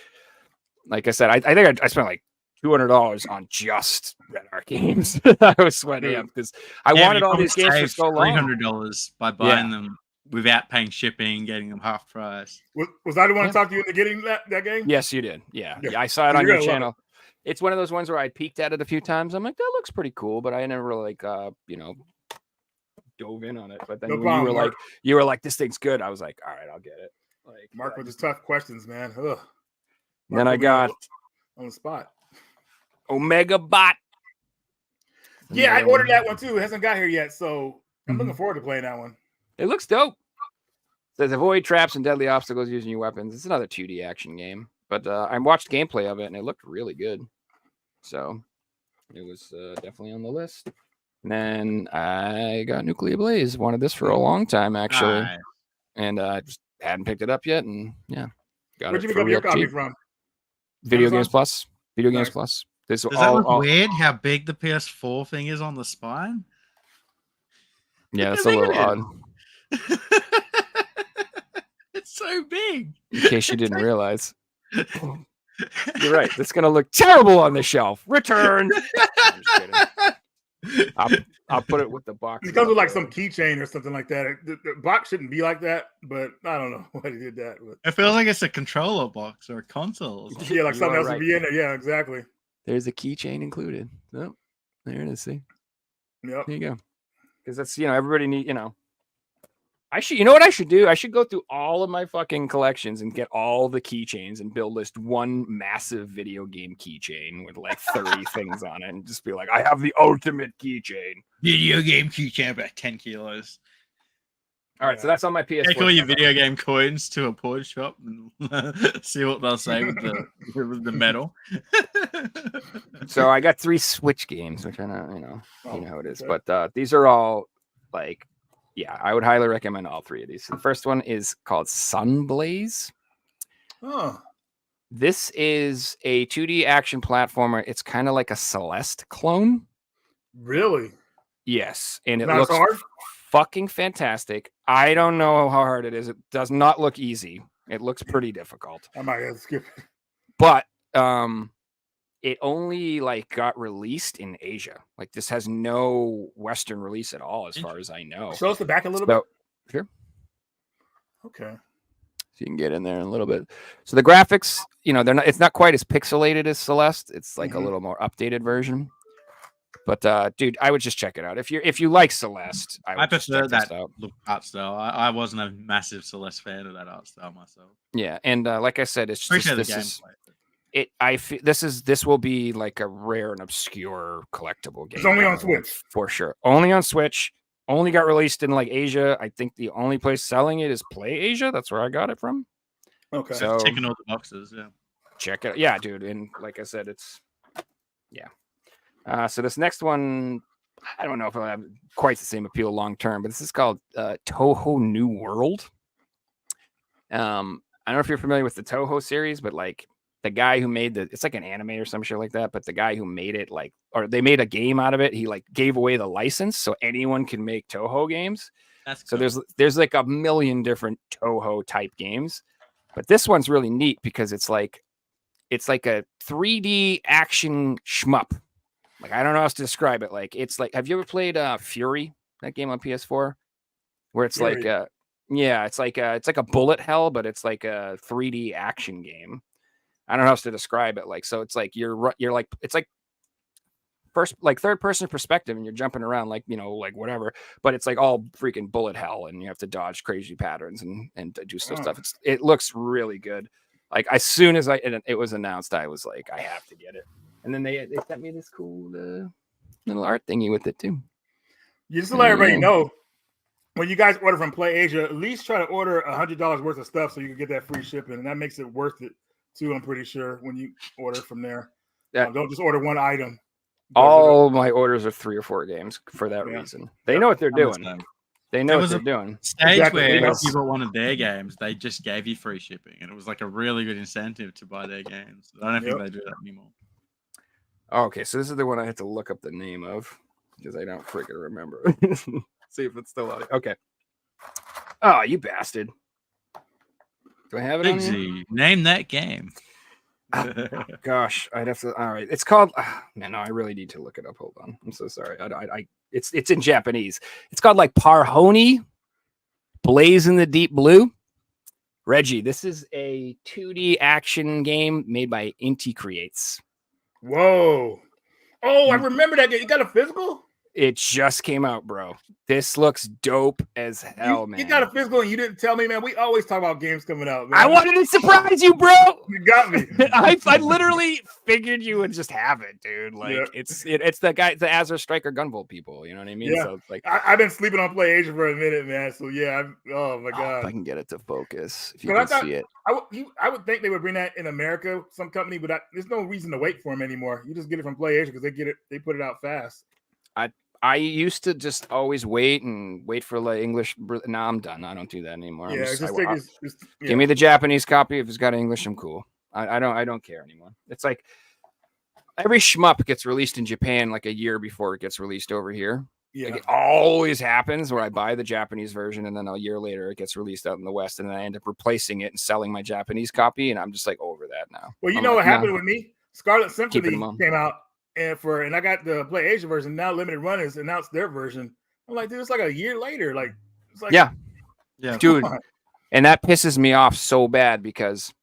I said, I think I spent like $200 on just Red Art games. I was sweating up because I wanted all these games for so long. $300 by buying them without paying shipping, getting them half price. Was I the one to talk to you into getting that game? Yes, you did. Yeah, I saw it on your channel. It's one of those ones where I peeked at it a few times. I'm like, that looks pretty cool, but I never dove in on it. But then you were like, this thing's good. I was like, all right, I'll get it. Like Mark with his tough questions, man. Ugh. Then I got on the spot. Omega Bot. Yeah, I ordered that one too. It hasn't got here yet, so I'm looking forward to playing that one. It looks dope. It says avoid traps and deadly obstacles using your weapons. It's another 2D action game, but I watched gameplay of it and it looked really good. So it was definitely on the list. And then I got Nuclear Blaze. Wanted this for a long time actually, and I just hadn't picked it up yet. And yeah, where'd you pick up your copy from? Video Games Plus. Video Games Plus. Does that look weird how big the PS4 thing is on the spine? Yeah, that's a little odd. It's so big. In case you didn't realize. You're right. That's going to look terrible on the shelf. Return. I'm just kidding. I'll put it with the box. It comes with like some keychain or something like that. The box shouldn't be like that, but I don't know why they did that. But it feels like it's a controller box or a console. Yeah, like something else would be in there. Yeah, exactly. There's a keychain included. Oh, there it is. See? Yep. There you go. Because that's, everybody need, I should, you know what I should do? I should go through all of my fucking collections and get all the keychains and build list one massive video game keychain with like 30 things on it and just be like, I have the ultimate keychain. Video game keychain about 10 kilos. All right, so that's on my PS4. Take all your video game coins to a pawn shop and see what they'll say with the metal. So I got 3 Switch games, which I know, you know how it is. But these are all like Yeah, I would highly recommend all three of these. So the first one is called Sunblaze. Oh, This is a 2D action platformer. It's kind of like a Celeste clone. really? Yes, and it Not as looks hard? fucking fantastic. I don't know how hard it is. It does not look easy. It looks pretty difficult. I might have to skip it. But it only like got released in Asia. Like this has no Western release at all, as far as I know. Show us the back a little So, bit. sure. Okay. So you can get in there in a little bit. So the graphics, you know, it's not quite as pixelated as Celeste. It's like a little more updated version. But dude, I would just check it out. If you like Celeste, I prefer that out. look art style. I wasn't a massive Celeste fan of that art style myself. Yeah, and like I said, it's Appreciate just the this gameplay. this will be like a rare and obscure collectible game. It's only on Switch. For sure. Only on Switch. Only got released in like Asia. I think the only place selling it is Play Asia. That's where I got it from. Okay. So Checking all the boxes, yeah. check it. Yeah, dude. And like I said, it's so this next one, I don't know if it'll have quite the same appeal long term, but this is called Toho New World. I don't know if you're familiar with the Toho series, but like the guy who made it's like an anime or some shit like that. But the guy who made it, or they made a game out of it. He like gave away the license so anyone can make Toho games. That's so cool. there's like a million different Toho type games, but this one's really neat because it's like a 3D action shmup. Like I don't know how else to describe it. Like it's like, have you ever played Fury, that game on PS4, where it's Fury. It's like a bullet hell, but it's like a 3D action game. I don't know how else to describe it. Like, so it's like you're like, it's like third person perspective, and you're jumping around like, you know, like whatever, but it's like all freaking bullet hell, and you have to dodge crazy patterns and do stuff. It looks really good. Like as soon as it was announced, I was like, I have to get it. And then they sent me this cool little art thingy with it too. You just to let everybody know, when you guys order from Play Asia, at least try to order $100 worth of stuff so you can get that free shipping, and that makes it worth it too. I'm pretty sure when you order from there, don't just order one item. All my orders are 3 or 4 games for that reason. They know what they're doing. They know what they're doing. Stage where if you bought one of their games, they just gave you free shipping, and it was like a really good incentive to buy their games. I don't think they do that anymore. Okay, so this is the one I had to look up the name of because I don't freaking remember. See if it's still on it. Okay. Oh, you bastard. Do I have it on here? Name that game. Gosh, I'd have to. All right, it's called. Man, no, I really need to look it up. Hold on. I'm so sorry. It's in Japanese. It's called like Parhoni, Blaze in the Deep Blue. Reggie, this is a 2D action game made by Inti Creates. Whoa. Oh, I remember that game. You got a physical? It just came out, bro. This looks dope as hell, man. You got a physical and you didn't tell me, man. We always talk about games coming out, man. I wanted to surprise you, bro. You got me. I literally figured you would just have it, dude. Like it's the guy, the Azure Striker Gunvolt people. You know what I mean? Yeah. So it's like I've been sleeping on Play Asia for a minute, man. So yeah, oh my god. If I can get it to focus, if you can see it. I would think they would bring that in America, some company, but there's no reason to wait for them anymore. You just get it from Play Asia because they put it out fast. I used to just always wait for like English. Now I'm done. I don't do that anymore. Yeah, give me the Japanese copy. If it's got English, I'm cool. I don't care anymore. It's like every shmup gets released in Japan like a year before it gets released over here. Yeah, like it always happens where I buy the Japanese version and then a year later it gets released out in the West, and then I end up replacing it and selling my Japanese copy, and I'm just like over that now. Well, you know what happened with me? Scarlet Symphony came out. And I got the Play Asia version. Now Limited Run has announced their version. I'm like, dude, it's like a year later. Like, it's like, yeah, dude. And that pisses me off so bad because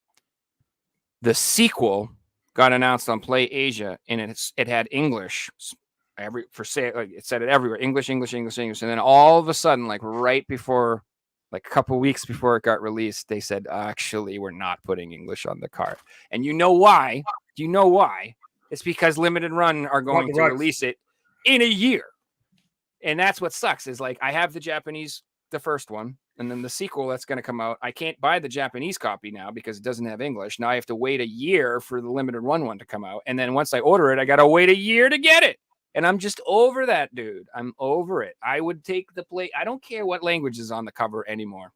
the sequel got announced on Play Asia, and it had English it said it everywhere, English, and then all of a sudden, like right before, like a couple weeks before it got released, they said, actually, we're not putting English on the cart. And you know why? It's because Limited Run are going to release it in a year. And that's what sucks is like I have the Japanese, the first one, and then the sequel that's going to come out. I can't buy the Japanese copy now because it doesn't have English. Now I have to wait a year for the Limited Run one to come out. And then once I order it, I got to wait a year to get it. And I'm just over that, dude. I'm over it. I would take the play. I don't care what language is on the cover anymore.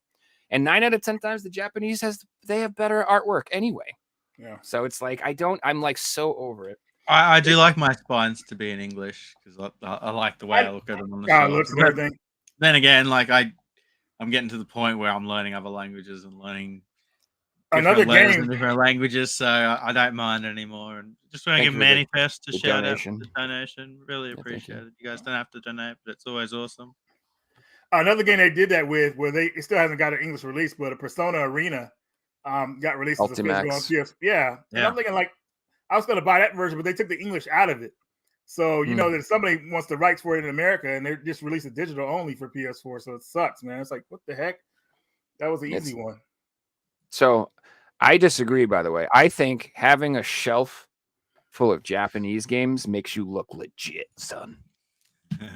And 9 out of 10 times the Japanese they have better artwork anyway. Yeah. So it's like I'm like so over it. I do like my spines to be in English because I like the way I look at them on the God, shelf. looks and everything. Then again, like I'm getting to the point where I'm learning other languages and learning Another letters game. in different languages, so I don't mind anymore. And just want to give Manifest a shout out for the donation. Really appreciate it. You guys don't have to donate, but it's always awesome. Another game they did that with, where it still hasn't got an English release, but a Persona Arena got released as a physical on PS. Yeah. And I'm thinking, like, I was going to buy that version, but they took the English out of it. So, you know, that somebody wants the rights for it in America, and they just released it digital only for PS4. So it sucks, man. It's like, what the heck? That was the easy one. So I disagree, by the way. I think having a shelf full of Japanese games makes you look legit, son.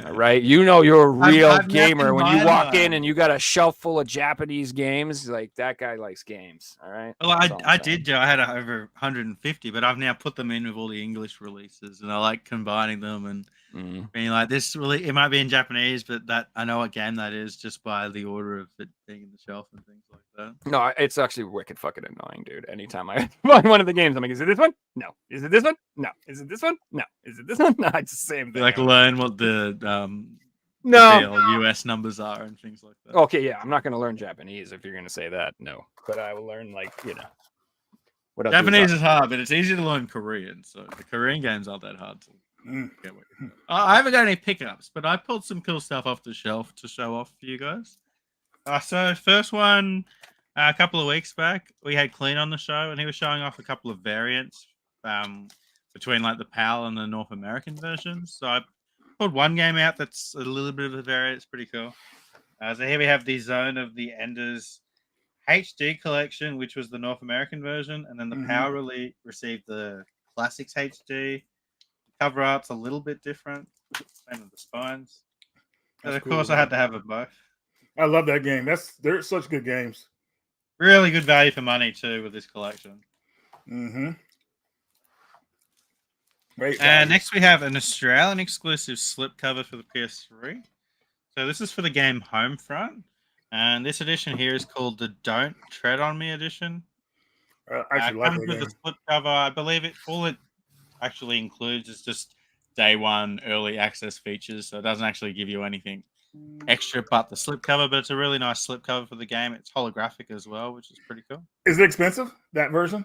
All right? You know you're a real gamer when you walk in and you got a shelf full of Japanese games. Like, that guy likes games. All right? Well, I did. I had over 150, but I've now put them in with all the English releases, and I like combining them and being like, this really, it might be in Japanese, but that I know what game that is just by the order of it being in the shelf and things like that. No, it's actually wicked fucking annoying, dude. Anytime I find one of the games, I'm like, is it this one? No. Is it this one? No. Is it this one? No. Is it this one? No, it's the same thing. Like learn what the US numbers are and things like that. Okay, yeah, I'm not going to learn Japanese if you're going to say that. No, but I will learn, like, you know. What Japanese is hard, but it's easy to learn Korean. So the Korean games aren't that hard to get with. I haven't got any pickups, but I pulled some cool stuff off the shelf to show off for you guys. So first one, a couple of weeks back, we had Clean on the show, and he was showing off a couple of variants between like the PAL and the North American versions. So I pulled one game out that's a little bit of a variant. It's pretty cool. So here we have the Zone of the Enders HD collection, which was the North American version, and then the PAL received the Classics HD. Cover art's a little bit different. Same with the spines. But of course, I had to have it both. I love that game. They're such good games. Really good value for money too with this collection. Great. And next we have an Australian exclusive slipcover for the PS3. So this is for the game Homefront, and this edition here is called the Don't Tread on Me edition. I actually like comes that with game. the slipcover. I believe it actually includes is just day one early access features, so it doesn't actually give you anything extra but the slipcover. But it's a really nice slipcover for the game. It's holographic as well, which is pretty cool. Is it expensive, that version?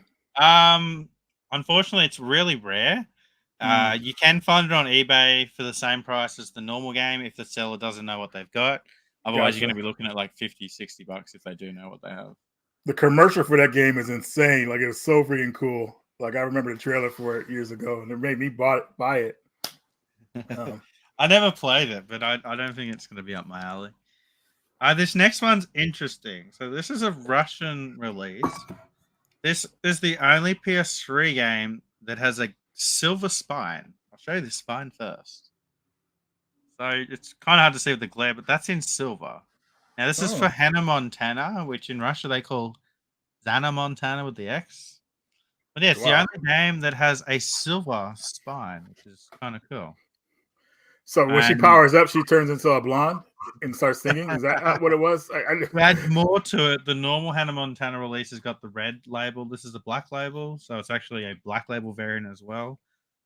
Unfortunately, it's really rare. You can find it on eBay for the same price as the normal game if the seller doesn't know what they've got. Otherwise, you're going to be looking at like $50-$60 if they do know what they have. The commercial for that game is insane. Like, it was so freaking cool. Like, I remember the trailer for it years ago, and it made me buy it. I never played it, but I don't think it's going to be up my alley. This next one's interesting. So this is a Russian release. This is the only PS3 game that has a silver spine. I'll show you the spine first. So it's kind of hard to see with the glare, but that's in silver. Now this is for Hannah Montana, which in Russia they call Xana Montana with the X. But yeah, it's the only game that has a silver spine, which is kind of cool. So when she powers up, she turns into a blonde and starts singing? Is that what it was? To add more to it, the normal Hannah Montana release has got the red label. This is the black label, so it's actually a black label variant as well.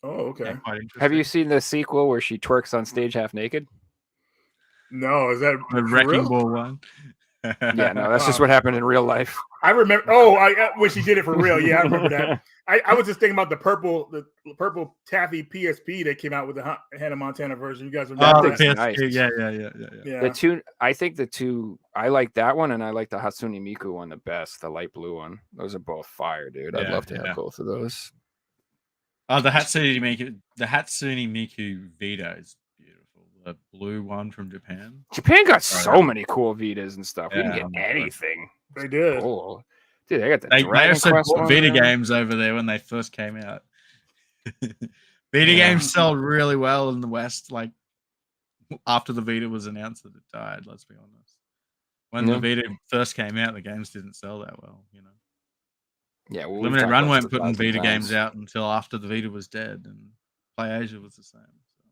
Oh, okay. Yeah, have you seen the sequel where she twerks on stage half naked? No, is that the Wrecking Ball one? Yeah, no, that's just what happened in real life. I remember. When she did it for real. Yeah, I remember that. I was just thinking about the purple taffy PSP that came out with the Hannah Montana version. You guys remember that? Nice. Yeah. The two, I think I like that one, and I like the Hatsune Miku one the best, the light blue one. Those are both fire, dude. I'd love to have both of those. Oh, the Hatsune Miku Vita is beautiful. The blue one from Japan. Japan got so many cool Vitas and stuff. We didn't get anything. They did. Cool. Dude, they got the They Dragon also Quest bought one Vita there. games over there when they first came out. Vita games sold really well in the West, like after the Vita was announced that it died, let's be honest. When the Vita first came out, the games didn't sell that well, you know. Yeah, well, Limited Run weren't putting Vita games out until after the Vita was dead, and PlayAsia was the same.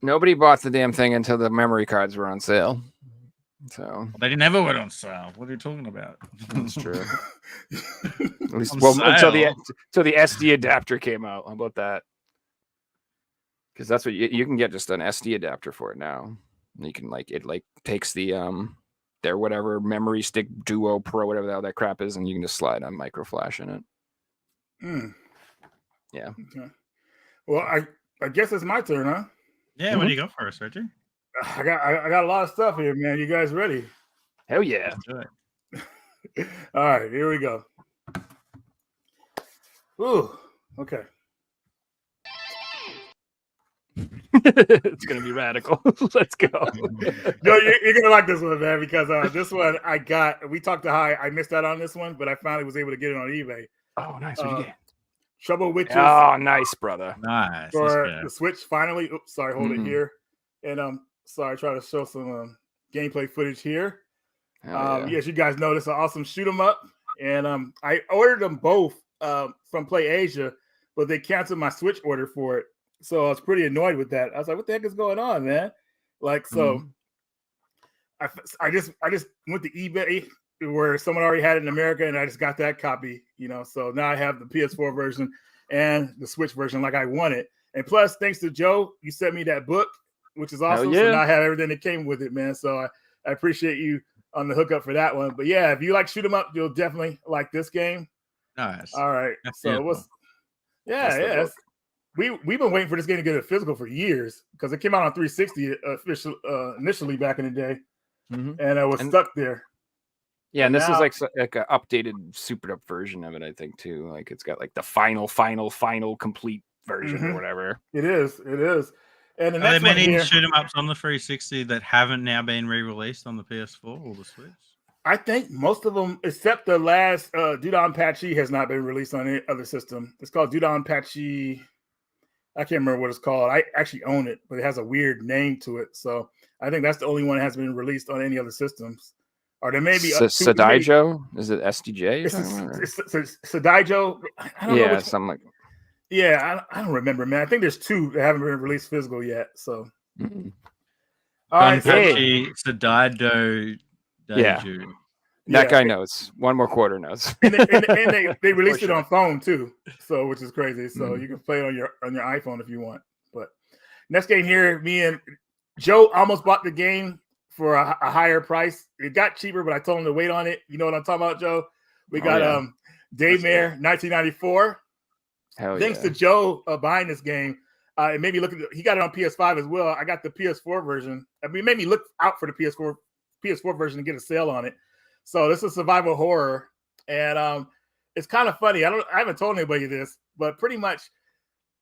Nobody bought the damn thing until the memory cards were on sale. So They never went on sale. What are you talking about? that's true. At least On until sale? the SD adapter came out. How about that? Because that's what you can get, just an SD adapter for it now. And you can takes the their whatever memory stick Duo Pro, whatever the hell that crap is, and you can just slide on micro flash in it. Yeah. Okay. Well, I guess it's my turn, huh? Yeah, what do you got for us, Reggie? I got a lot of stuff here, man. You guys ready? Hell yeah. Let's do it. All right, here we go. Ooh, okay. It's gonna be radical. Let's go. No, you're gonna like this one, man, because this one I got. We talked to High. I missed out on this one, but I finally was able to get it on eBay. Oh, nice. What'd you get? Trouble Witches. Oh, nice, brother. Nice. For the Switch, finally. Oops, sorry, hold it here. And sorry, try to show some gameplay footage here. Yes, you guys know this is an awesome shoot 'em up, and I ordered them both from Play Asia, but they canceled my Switch order for it, so I was pretty annoyed with that. I was like, "What the heck is going on, man?" Like, so I just went to eBay where someone already had it in America, and I just got that copy, So now I have the PS4 version and the Switch version, like I wanted. And plus, thanks to Joe, you sent me that book, which is awesome. So now I have everything that came with it, man. So I appreciate you on the hookup for that one. But yeah, if you like shoot 'em up, you'll definitely like this game. Nice. All right. That's so beautiful. we've been waiting for this game to get a physical for years because it came out on 360 initially back in the day, and I was stuck there. Yeah, and this is like an updated, souped up version of it, I think, too. Like it's got like the final complete version or whatever. It is. And the Are there next one many here, shoot 'em ups on the 360 that haven't now been re-released on the PS4 or the Switch? I think most of them, except the last Dudon has not been released on any other system. It's called Dudon Patchy. I can't remember what it's called. I actually own it, but it has a weird name to it. So I think that's the only one that has been released on any other systems. Or there may be Sodaijo? Is it SDJ? It's Sodaijo. I don't know something like. Yeah, I don't remember, man. I think there's two that haven't been released physical yet. So, all right, Sodaijo. Yeah, that guy knows. One more quarter knows. and they released it on phone too, so which is crazy. So you can play it on your iPhone if you want. But next game here, me and Joe almost bought the game for a higher price. It got cheaper, but I told him to wait on it. You know what I'm talking about, Joe? We got Daymare 1994. Thanks to Joe buying this game. It made me look at he got it on PS5 as well. I got the PS4 version. I mean, it made me look out for the PS4 version to get a sale on it. So this is survival horror, and it's kind of funny. I haven't told anybody this, but pretty much,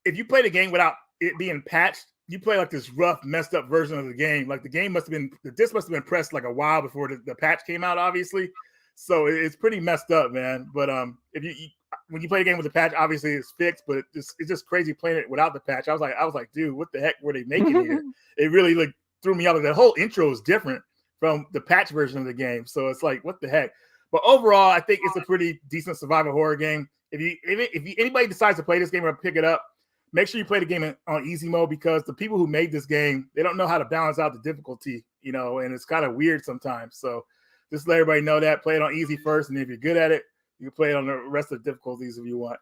if you play the game without it being patched, you play like this rough, messed up version of the game. Like the disc must have been pressed like a while before the patch came out, obviously. So it's pretty messed up, man. But if when you play a game with the patch, obviously it's fixed, but it's just crazy playing it without the patch. I was like, dude, what the heck were they making here? It really threw me out. Like, the whole intro is different from the patch version of the game. So it's like, what the heck? But overall, I think it's a pretty decent survival horror game. If anybody decides to play this game or pick it up, make sure you play the game on easy mode, because the people who made this game, they don't know how to balance out the difficulty, and it's kind of weird sometimes. So just let everybody know that. Play it on easy first, and if you're good at it, you can play it on the rest of the difficulties if you want.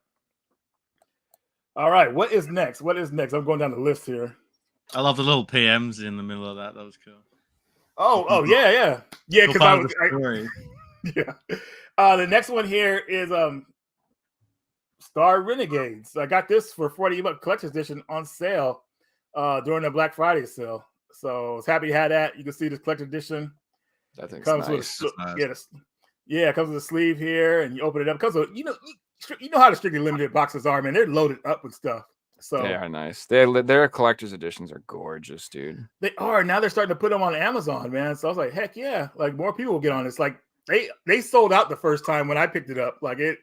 All right, what is next? I'm going down the list here. I love the little PMs in the middle of that. That was cool. Oh, yeah. Because I was yeah. The next one here is Star Renegades. I got this for $40 collector's edition on sale during the Black Friday sale. So I was happy to have that. You can see this collector's edition. That thing's comes nice. It comes with a sleeve here, and you open it up. It comes with, you know how the strictly limited boxes are, man. They're loaded up with stuff. So they are nice. Their collector's editions are gorgeous, dude. They are. Now they're starting to put them on Amazon, man. So I was like, heck yeah! Like, more people will get on this. Like they sold out the first time when I picked it up. Like it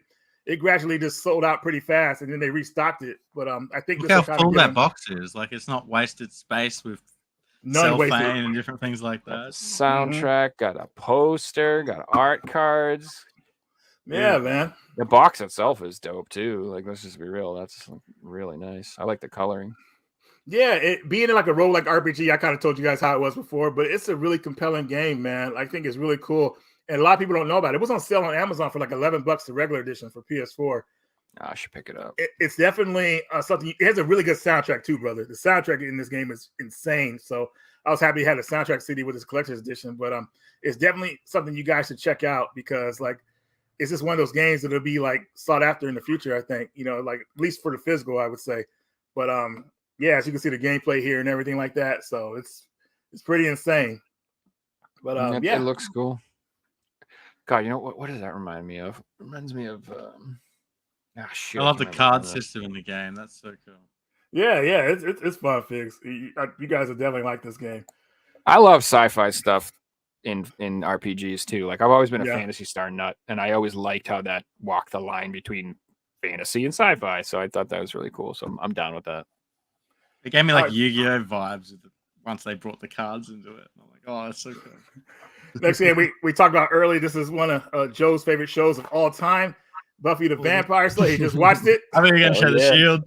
gradually just sold out pretty fast, and then they restocked it. But I think look how full that box is. Like, it's not wasted space with cellophane and different things like that. Soundtrack, got a poster, got art cards. Yeah, man. The box itself is dope too. Like, let's just be real. That's really nice. I like the coloring. Yeah, being like a roguelike RPG, I kind of told you guys how it was before, but it's a really compelling game, man. I think it's really cool. And a lot of people don't know about it. It was on sale on Amazon for like $11, the regular edition for PS4. I should pick it up. It's definitely something. It has a really good soundtrack too, brother. The soundtrack in this game is insane. So I was happy he had a soundtrack CD with his collector's edition. But it's definitely something you guys should check out because like it's just one of those games that'll be like sought after in the future. I think like at least for the physical, I would say. But yeah, as you can see the gameplay here and everything like that. So it's pretty insane. But it looks cool. God, you know what does that remind me of? It reminds me of shit. I love the card system in the game. That's so cool. Yeah, it's fun, Figs. You guys would definitely like this game. I love sci-fi stuff in RPGs too. Like I've always been a Phantasy Star nut, and I always liked how that walked the line between fantasy and sci-fi. So I thought that was really cool. So I'm down with that. It gave me like Yu-Gi-Oh vibes once they brought the cards into it. I'm like, oh, that's so cool. Next game we talked about earlier. This is one of Joe's favorite shows of all time. Buffy the Vampire Slayer. You just watched it. I think you're gonna show the shield.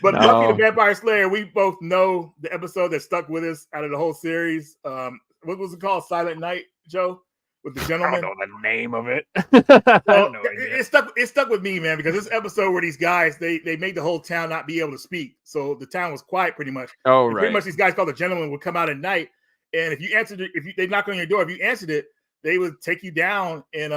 But Buffy the Vampire Slayer, we both know the episode that stuck with us out of the whole series. What was it called? Silent Night, Joe? With the gentleman. I don't know the name of it. Well, it stuck with me, man, because this episode where these guys they made the whole town not be able to speak, so the town was quiet pretty much. Oh, and right. Pretty much these guys called the gentleman would come out at night, and if you answered it, they knock on your door, if you answered it, they would take you down and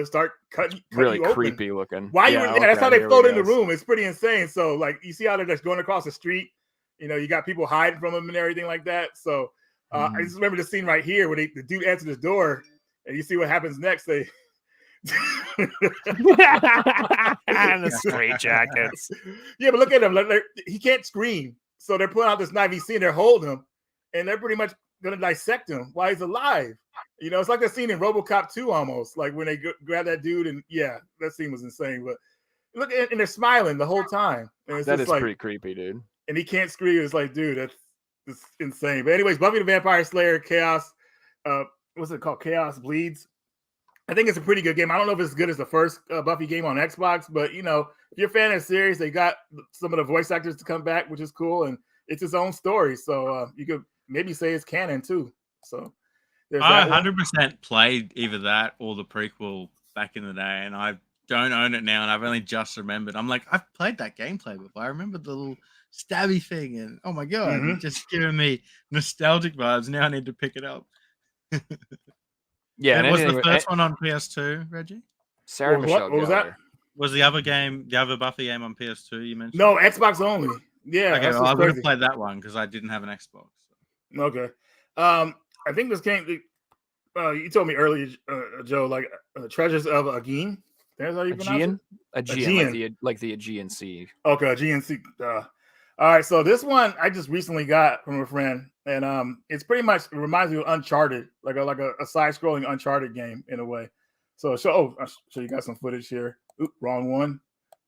start cutting really you open. Creepy looking. Why that's how they float in the room. It's pretty insane. So like you see how they're just going across the street. You got people hiding from them and everything like that. So I just remember the scene right here where the dude answered his door, and you see what happens next. They and the straight jackets. Yeah, but look at him. He can't scream, so they're pulling out this knife. He's seeing they're holding him, and they're pretty much gonna dissect him while he's alive. It's like the scene in RoboCop 2 almost, like when they grab that dude, and yeah, that scene was insane. But look, and they're smiling the whole time. And it's that just is pretty creepy, dude. And he can't scream. It's like, dude, that's insane. But anyways, Buffy the Vampire Slayer Chaos. What's it called? Chaos Bleeds. I think it's a pretty good game. I don't know if it's as good as the first Buffy game on Xbox, but if you're a fan of the series, they got some of the voice actors to come back, which is cool, and it's its own story. So you could maybe say it's canon too. So I 100% played either that or the prequel back in the day, and I don't own it now, and I've only just remembered. I'm like, I've played that gameplay before. I remember the little stabby thing, and oh my god, it's just giving me nostalgic vibes. Now I need to pick it up. Yeah, and was the first one on PS2, Reggie? Sarah Michelle what was that? Was the other Buffy game on PS2 you mentioned? No, Xbox only. Yeah. Okay, well, I would have played that one because I didn't have an Xbox. So. Okay. I think this game. You told me earlier, Joe, like Treasures of Aegean. That's how you pronounce it? Aegean, like the Aegean Sea. Okay, Aegean Sea. All right, so this one I just recently got from a friend, and it's pretty much it reminds me of Uncharted, like a side-scrolling Uncharted game in a way. So I'll show you guys some footage here. Oop, wrong one.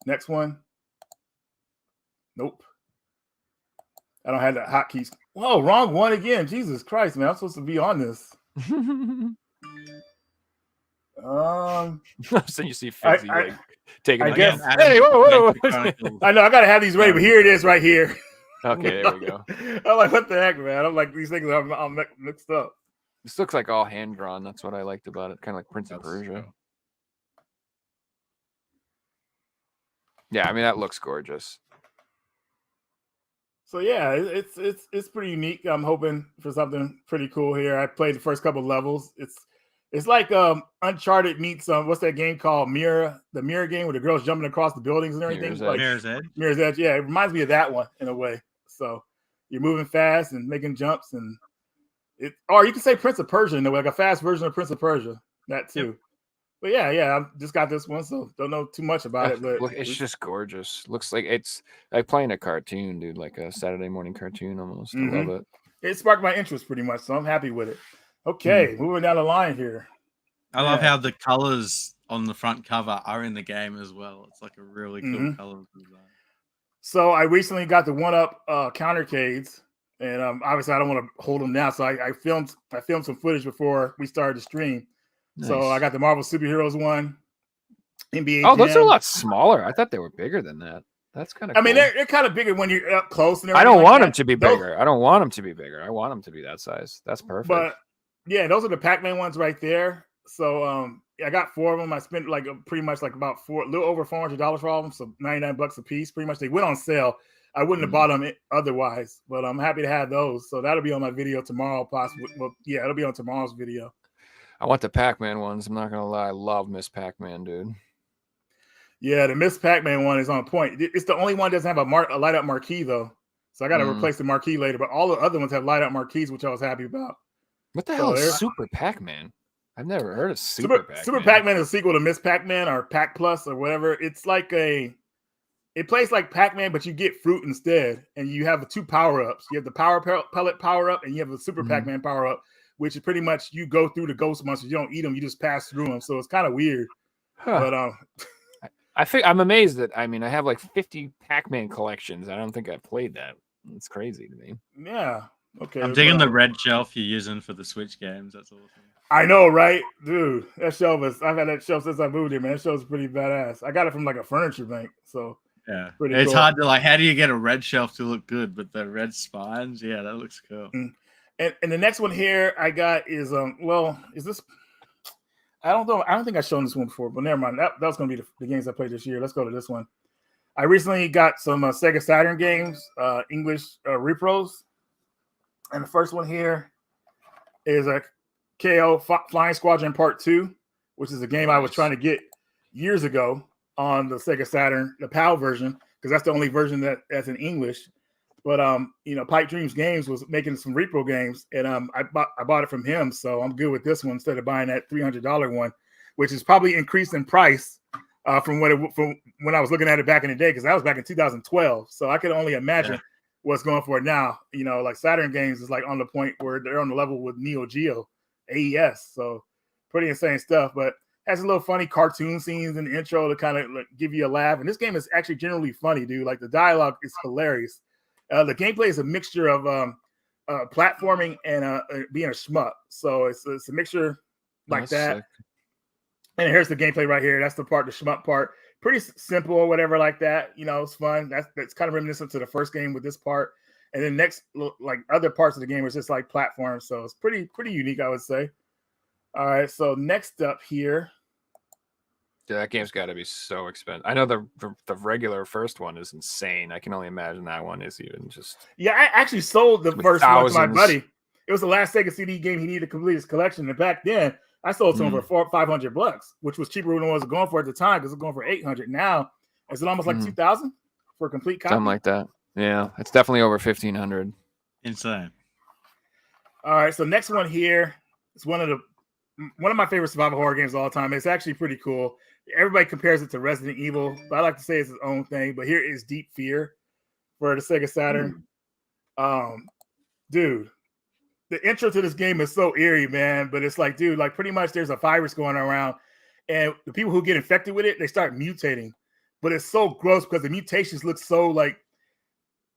Next one. Nope. I don't have the hotkeys. Whoa, wrong one again. Jesus Christ, man! I'm supposed to be on this. So you see Fizzy like taking. I guess. Hey, whoa. I know I gotta have these ready, but here it is, right here. Okay, there we go. I'm like, what the heck, man? I'm like, these things are mixed up. This looks like all hand drawn. That's what I liked about it. Kind of like Prince of Persia. Yeah, I mean that looks gorgeous. So yeah, it's pretty unique. I'm hoping for something pretty cool here. I played the first couple levels. It's like Uncharted meets what's that game called? The Mirror game where the girls jumping across the buildings and everything. Mirror's Edge. Mirror's Edge. Yeah, it reminds me of that one in a way. So you're moving fast and making jumps, and or you can say Prince of Persia in a way, like a fast version of Prince of Persia. That too. Yep. But yeah, I just got this one, so don't know too much about it. But it's just gorgeous. Looks like it's like playing a cartoon, dude, like a Saturday morning cartoon almost. I love it. It sparked my interest pretty much, so I'm happy with it. Okay, moving down the line here. I love how the colors on the front cover are in the game as well. It's like a really cool color design. So I recently got the one-up countercades, and obviously I don't want to hold them now. So I filmed some footage before we started the stream. Nice. So I got the Marvel Superheroes one, NBA Oh, those are a Jam. lot smaller. I thought they were bigger than that. That's kind of. I mean, they're kind of bigger when you're up close. And I don't everything want like them that. to be Those- bigger. I don't want them to be bigger. I want them to be that size. That's perfect. But yeah, those are the Pac-Man ones right there. So I got 4 of them. I spent like pretty much like about a little over $400 for all of them, so $99 a piece. Pretty much they went on sale. I wouldn't have bought them otherwise, but I'm happy to have those. So that'll be on my video tomorrow, possibly. Well, yeah, it'll be on tomorrow's video. I want the Pac-Man ones. I'm not gonna lie. I love Miss Pac-Man, dude. Yeah, the Miss Pac-Man one is on point. It's the only one that doesn't have a light up marquee though. So I got to replace the marquee later. But all the other ones have light up marquees, which I was happy about. What the hell is Super Pac-Man? I've never heard of Super Pac-Man. Super Pac-Man is a sequel to Miss Pac-Man or Pac Plus or whatever. It's like it plays like Pac-Man, but you get fruit instead, and you have the 2 power-ups. You have the power pellet power-up, and you have the Super Pac-Man power-up, which is pretty much you go through the ghost monsters. You don't eat them; you just pass through them. So it's kind of weird. Huh. But I think I'm amazed that I have like 50 Pac-Man collections. I don't think I've played that. It's crazy to me. Yeah. Okay. I'm digging the red shelf you're using for the Switch games. That's awesome. I know, right, dude? That shelf I've had that shelf since I moved here, man. That shelf's pretty badass. I got it from like a furniture bank, so yeah, it's hard to like. How do you get a red shelf to look good? But the red spines, yeah, that looks cool. And the next one here I got is is this? I don't know. I don't think I've shown this one before, but never mind. That was going to be the games I played this year. Let's go to this one. I recently got some Sega Saturn games, English repros, and the first one here is a KO Flying Squadron Part 2, which is a game I was trying to get years ago on the Sega Saturn, the PAL version, because that's the only version that's in English. But Pipe Dreams Games was making some repro games, and I bought it from him, so I'm good with this one instead of buying that $300 one, which is probably increased in price from when I was looking at it back in the day, because that was back in 2012. So I could only imagine what's going for it now. Like Saturn games is like on the point where they're on the level with Neo Geo, AES. So pretty insane stuff, but has a little funny cartoon scenes in the intro to kind of like give you a laugh. And this game is actually generally funny, dude. Like the dialogue is hilarious. The gameplay is a mixture of platforming and being a shmup. So it's a mixture like that. Sick. And here's the gameplay right here. That's the shmup part. Pretty simple or whatever like that. It's fun. That's kind of reminiscent to the first game with this part. And then next, like other parts of the game is just like platforms. So it's pretty unique, I would say. All right. So next up here. Yeah, that game's got to be so expensive. I know the regular first one is insane. I can only imagine that one is even just. Yeah, I actually sold the first one to my buddy. It was the last Sega CD game he needed to complete his collection. And back then, I sold to him for $500, which was cheaper than it was going for at the time because it's going for $800. Now, is it almost like $2,000 for a complete copy? Something like that. Yeah, it's definitely over $1,500. Insane. All right, so next one here is one of my favorite survival horror games of all time. It's actually pretty cool. Everybody compares it to Resident Evil, but I like to say it's its own thing. But here is Deep Fear for the Sega Saturn. Dude, the intro to this game is so eerie, man. But it's like, dude, like pretty much there's a virus going around, and the people who get infected with it, they start mutating. But it's so gross because the mutations look so like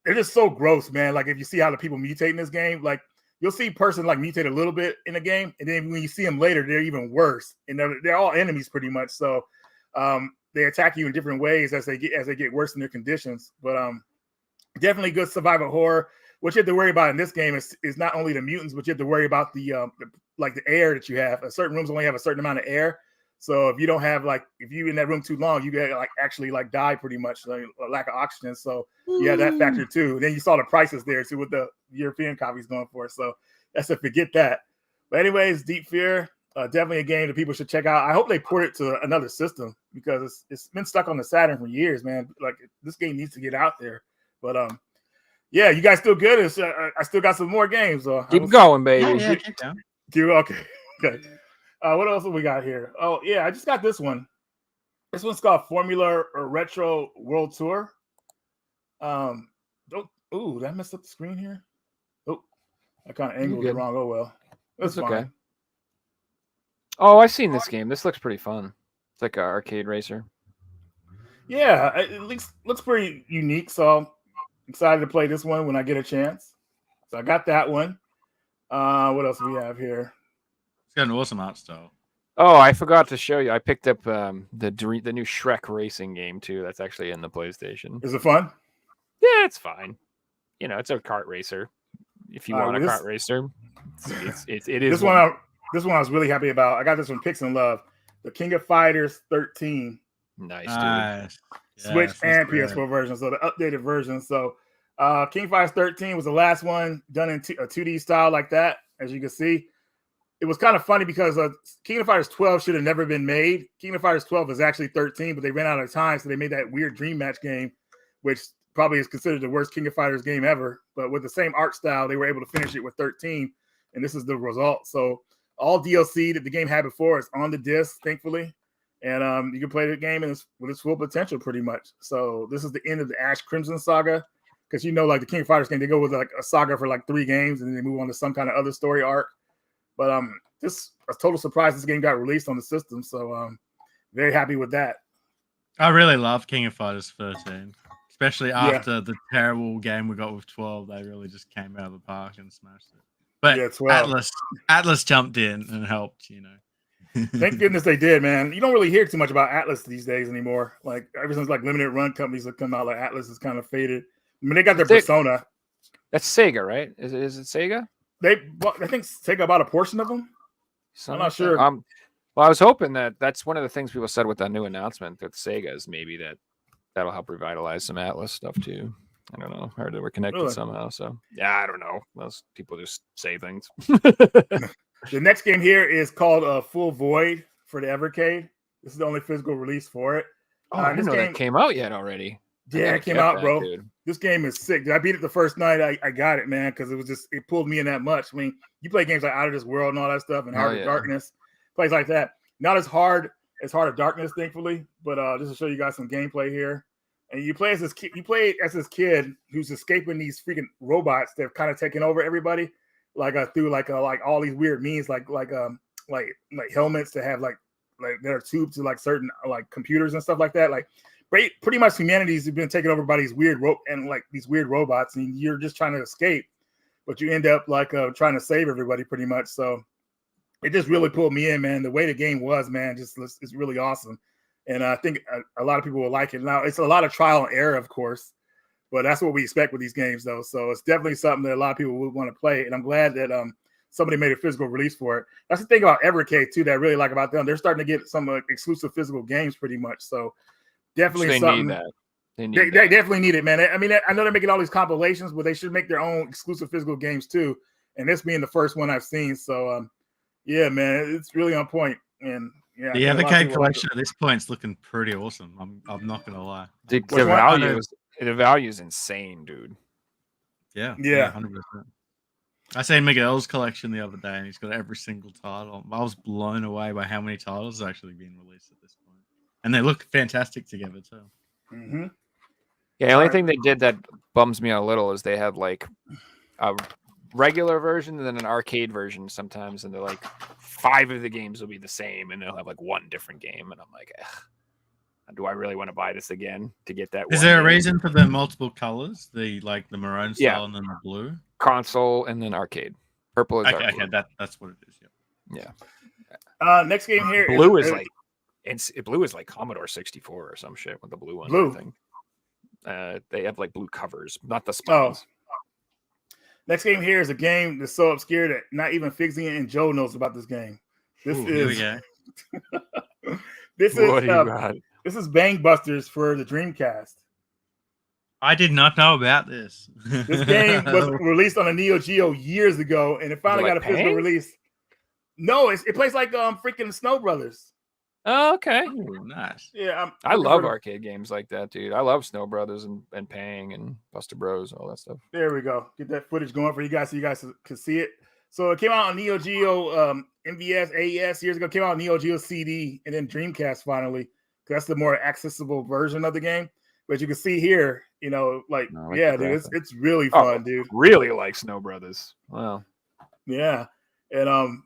they're just so gross, man. Like if you see how the people mutate in this game, like you'll see a person like mutate a little bit in the game, and then when you see them later, they're even worse. And they're all enemies pretty much. So they attack you in different ways as they get worse in their conditions. But definitely good survival horror. What you have to worry about in this game is not only the mutants, but you have to worry about the air that you have. Certain rooms only have a certain amount of air. So if you don't have if you're in that room too long, you get actually die pretty much, like a lack of oxygen. So yeah, that factor too. Then you saw the prices there too, what the European copies going for. So that's a forget that. But anyways, Deep Fear, definitely a game that people should check out. I hope they port it to another system because it's been stuck on the Saturn for years, man. Like this game needs to get out there. But yeah, you guys still good? I still got some more games. Keep going, baby. Yeah, keep going. Okay. What else have we got here? Oh, yeah, I just got this one. This one's called Formula or Retro World Tour. Did I mess up the screen here? Oh, I kind of angled it wrong. Oh, well. That's fine. Okay. Oh, I've seen this game. This looks pretty fun. It's like an arcade racer. Yeah, it looks pretty unique. So I'm excited to play this one when I get a chance. So I got that one. What else do we have here? It's got an awesome art style. Oh, I forgot to show you. I picked up the new Shrek racing game too. That's actually in the PlayStation. Is it fun? Yeah, it's fine. You know, it's a kart racer. If you want a well, kart racer, it is this one. This one I was really happy about. I got this from Pix and Love. The King of Fighters 13. Nice, dude. Nice. Switch Yes, and that's PS4 version. So the updated version. So King of Fighters 13 was the last one done in a 2D style like that, as you can see. It was kind of funny because King of Fighters 12 should have never been made. King of Fighters 12 is actually 13, but they ran out of time, so they made that weird Dream Match game, which probably is considered the worst King of Fighters game ever. But with the same art style, they were able to finish it with 13, and this is the result. So all DLC that the game had before is on the disc, thankfully, and you can play the game with its full potential, pretty much. So this is the end of the Ash Crimson saga, because like the King of Fighters game, they go with like a saga for like 3 games, and then they move on to some kind of other story arc. But this a total surprise. This game got released on the system, so very happy with that. I really love King of Fighters 13, especially after the terrible game we got with 12. They really just came out of the park and smashed it. But Atlas jumped in and helped. Thank goodness they did, man. You don't really hear too much about Atlas these days anymore. Like ever since like limited run companies have come out, like Atlas is kind of faded. I mean, they got their Persona. That's Sega, right? Is it Sega? I think Sega bought a portion of them. I'm not sure. Well, I was hoping that's one of the things people said with that new announcement that Sega is maybe that'll help revitalize some Atlas stuff too. I don't know. Or they were connected somehow. So yeah, I don't know. Those people just say things. The next game here is called Full Void for the Evercade. This is the only physical release for it. Oh, I didn't know that came out yet already. Yeah, it came out, bro. Dude. This game is sick. I beat it the first night. I got it, man, because it pulled me in that much. I mean, you play games like Out of This World and all that stuff, and Heart of Darkness, plays like that. Not as hard as Heart of Darkness, thankfully, but just to show you guys some gameplay here. And you play as this kid. You play as this kid who's escaping these freaking robots that have kind of taken over everybody, through all these weird means, like helmets that have like that are tubed to like certain like computers and stuff like that, like. Pretty much humanity's been taken over by these weird robots, and you're just trying to escape, but you end up trying to save everybody pretty much. So it just really pulled me in, man. The way the game was, man, it's really awesome, and I think a lot of people will like it. Now it's a lot of trial and error, of course, but that's what we expect with these games, though. So it's definitely something that a lot of people would want to play, and I'm glad that somebody made a physical release for it. That's the thing about Evercade too that I really like about them. They're starting to get some exclusive physical games, pretty much. So. Definitely something. They definitely need it, man. I mean, I know they're making all these compilations, but they should make their own exclusive physical games too. And this being the first one I've seen, so yeah, man, it's really on point. And yeah, the Evercade collection at this point is looking pretty awesome. I'm not gonna lie. The value is insane, dude. Yeah, 100%. I seen Miguel's collection the other day, and he's got every single title. I was blown away by how many titles have actually been released at this point. And they look fantastic together too. Mm-hmm. Yeah, the only thing they did that bums me out a little is they have like a regular version and then an arcade version sometimes, and they're like 5 of the games will be the same, and they'll have like 1 different game, and I'm like, do I really want to buy this again to get that? Is there a reason for the multiple colors? The maroon style and then the blue console and then arcade. Purple is arcade. Okay, that's what it is. Yeah. Next game here. Blue is like. Blue is like Commodore 64 or some shit with the blue one. Blue. Thing. They have like blue covers, not the spines. Next game here is a game that's so obscure that not even Figsy and Joe knows about this game. This is Bang Busters for the Dreamcast. I did not know about this. This game was released on a Neo Geo years ago, and it finally got a physical release. No, it plays like freaking Snow Brothers. Oh, okay. Ooh, nice. Yeah, I love arcade games like that, dude. I love Snow Brothers and Pang and Buster Bros, all that stuff. There we go. Get that footage going for you guys so you guys can see it. So it came out on Neo Geo, MVS, AES years ago. It came out on Neo Geo CD and then Dreamcast finally. That's the more accessible version of the game. But you can see here, dude, it's really fun, dude. Really like Snow Brothers. Wow. Yeah, and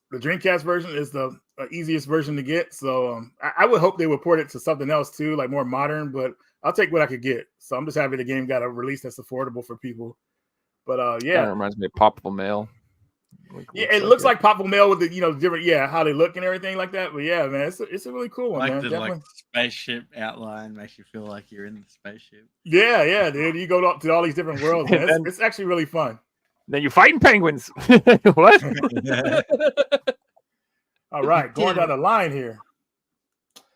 the Dreamcast version is the easiest version to get. So I would hope they would port it to something else too, like more modern, but I'll take what I could get. So I'm just happy the game got a release that's affordable for people. But yeah. Kind of reminds me of Poppable Mail. Yeah, it looks like Papa Mel with the different how they look and everything like that. But yeah, man, it's a really cool one, Like man. the Definitely. spaceship outline makes you feel like you're in the spaceship. Yeah, dude. You go to all these different worlds, man. It's actually really fun. Then you fighting penguins. What? All right, going down the line here.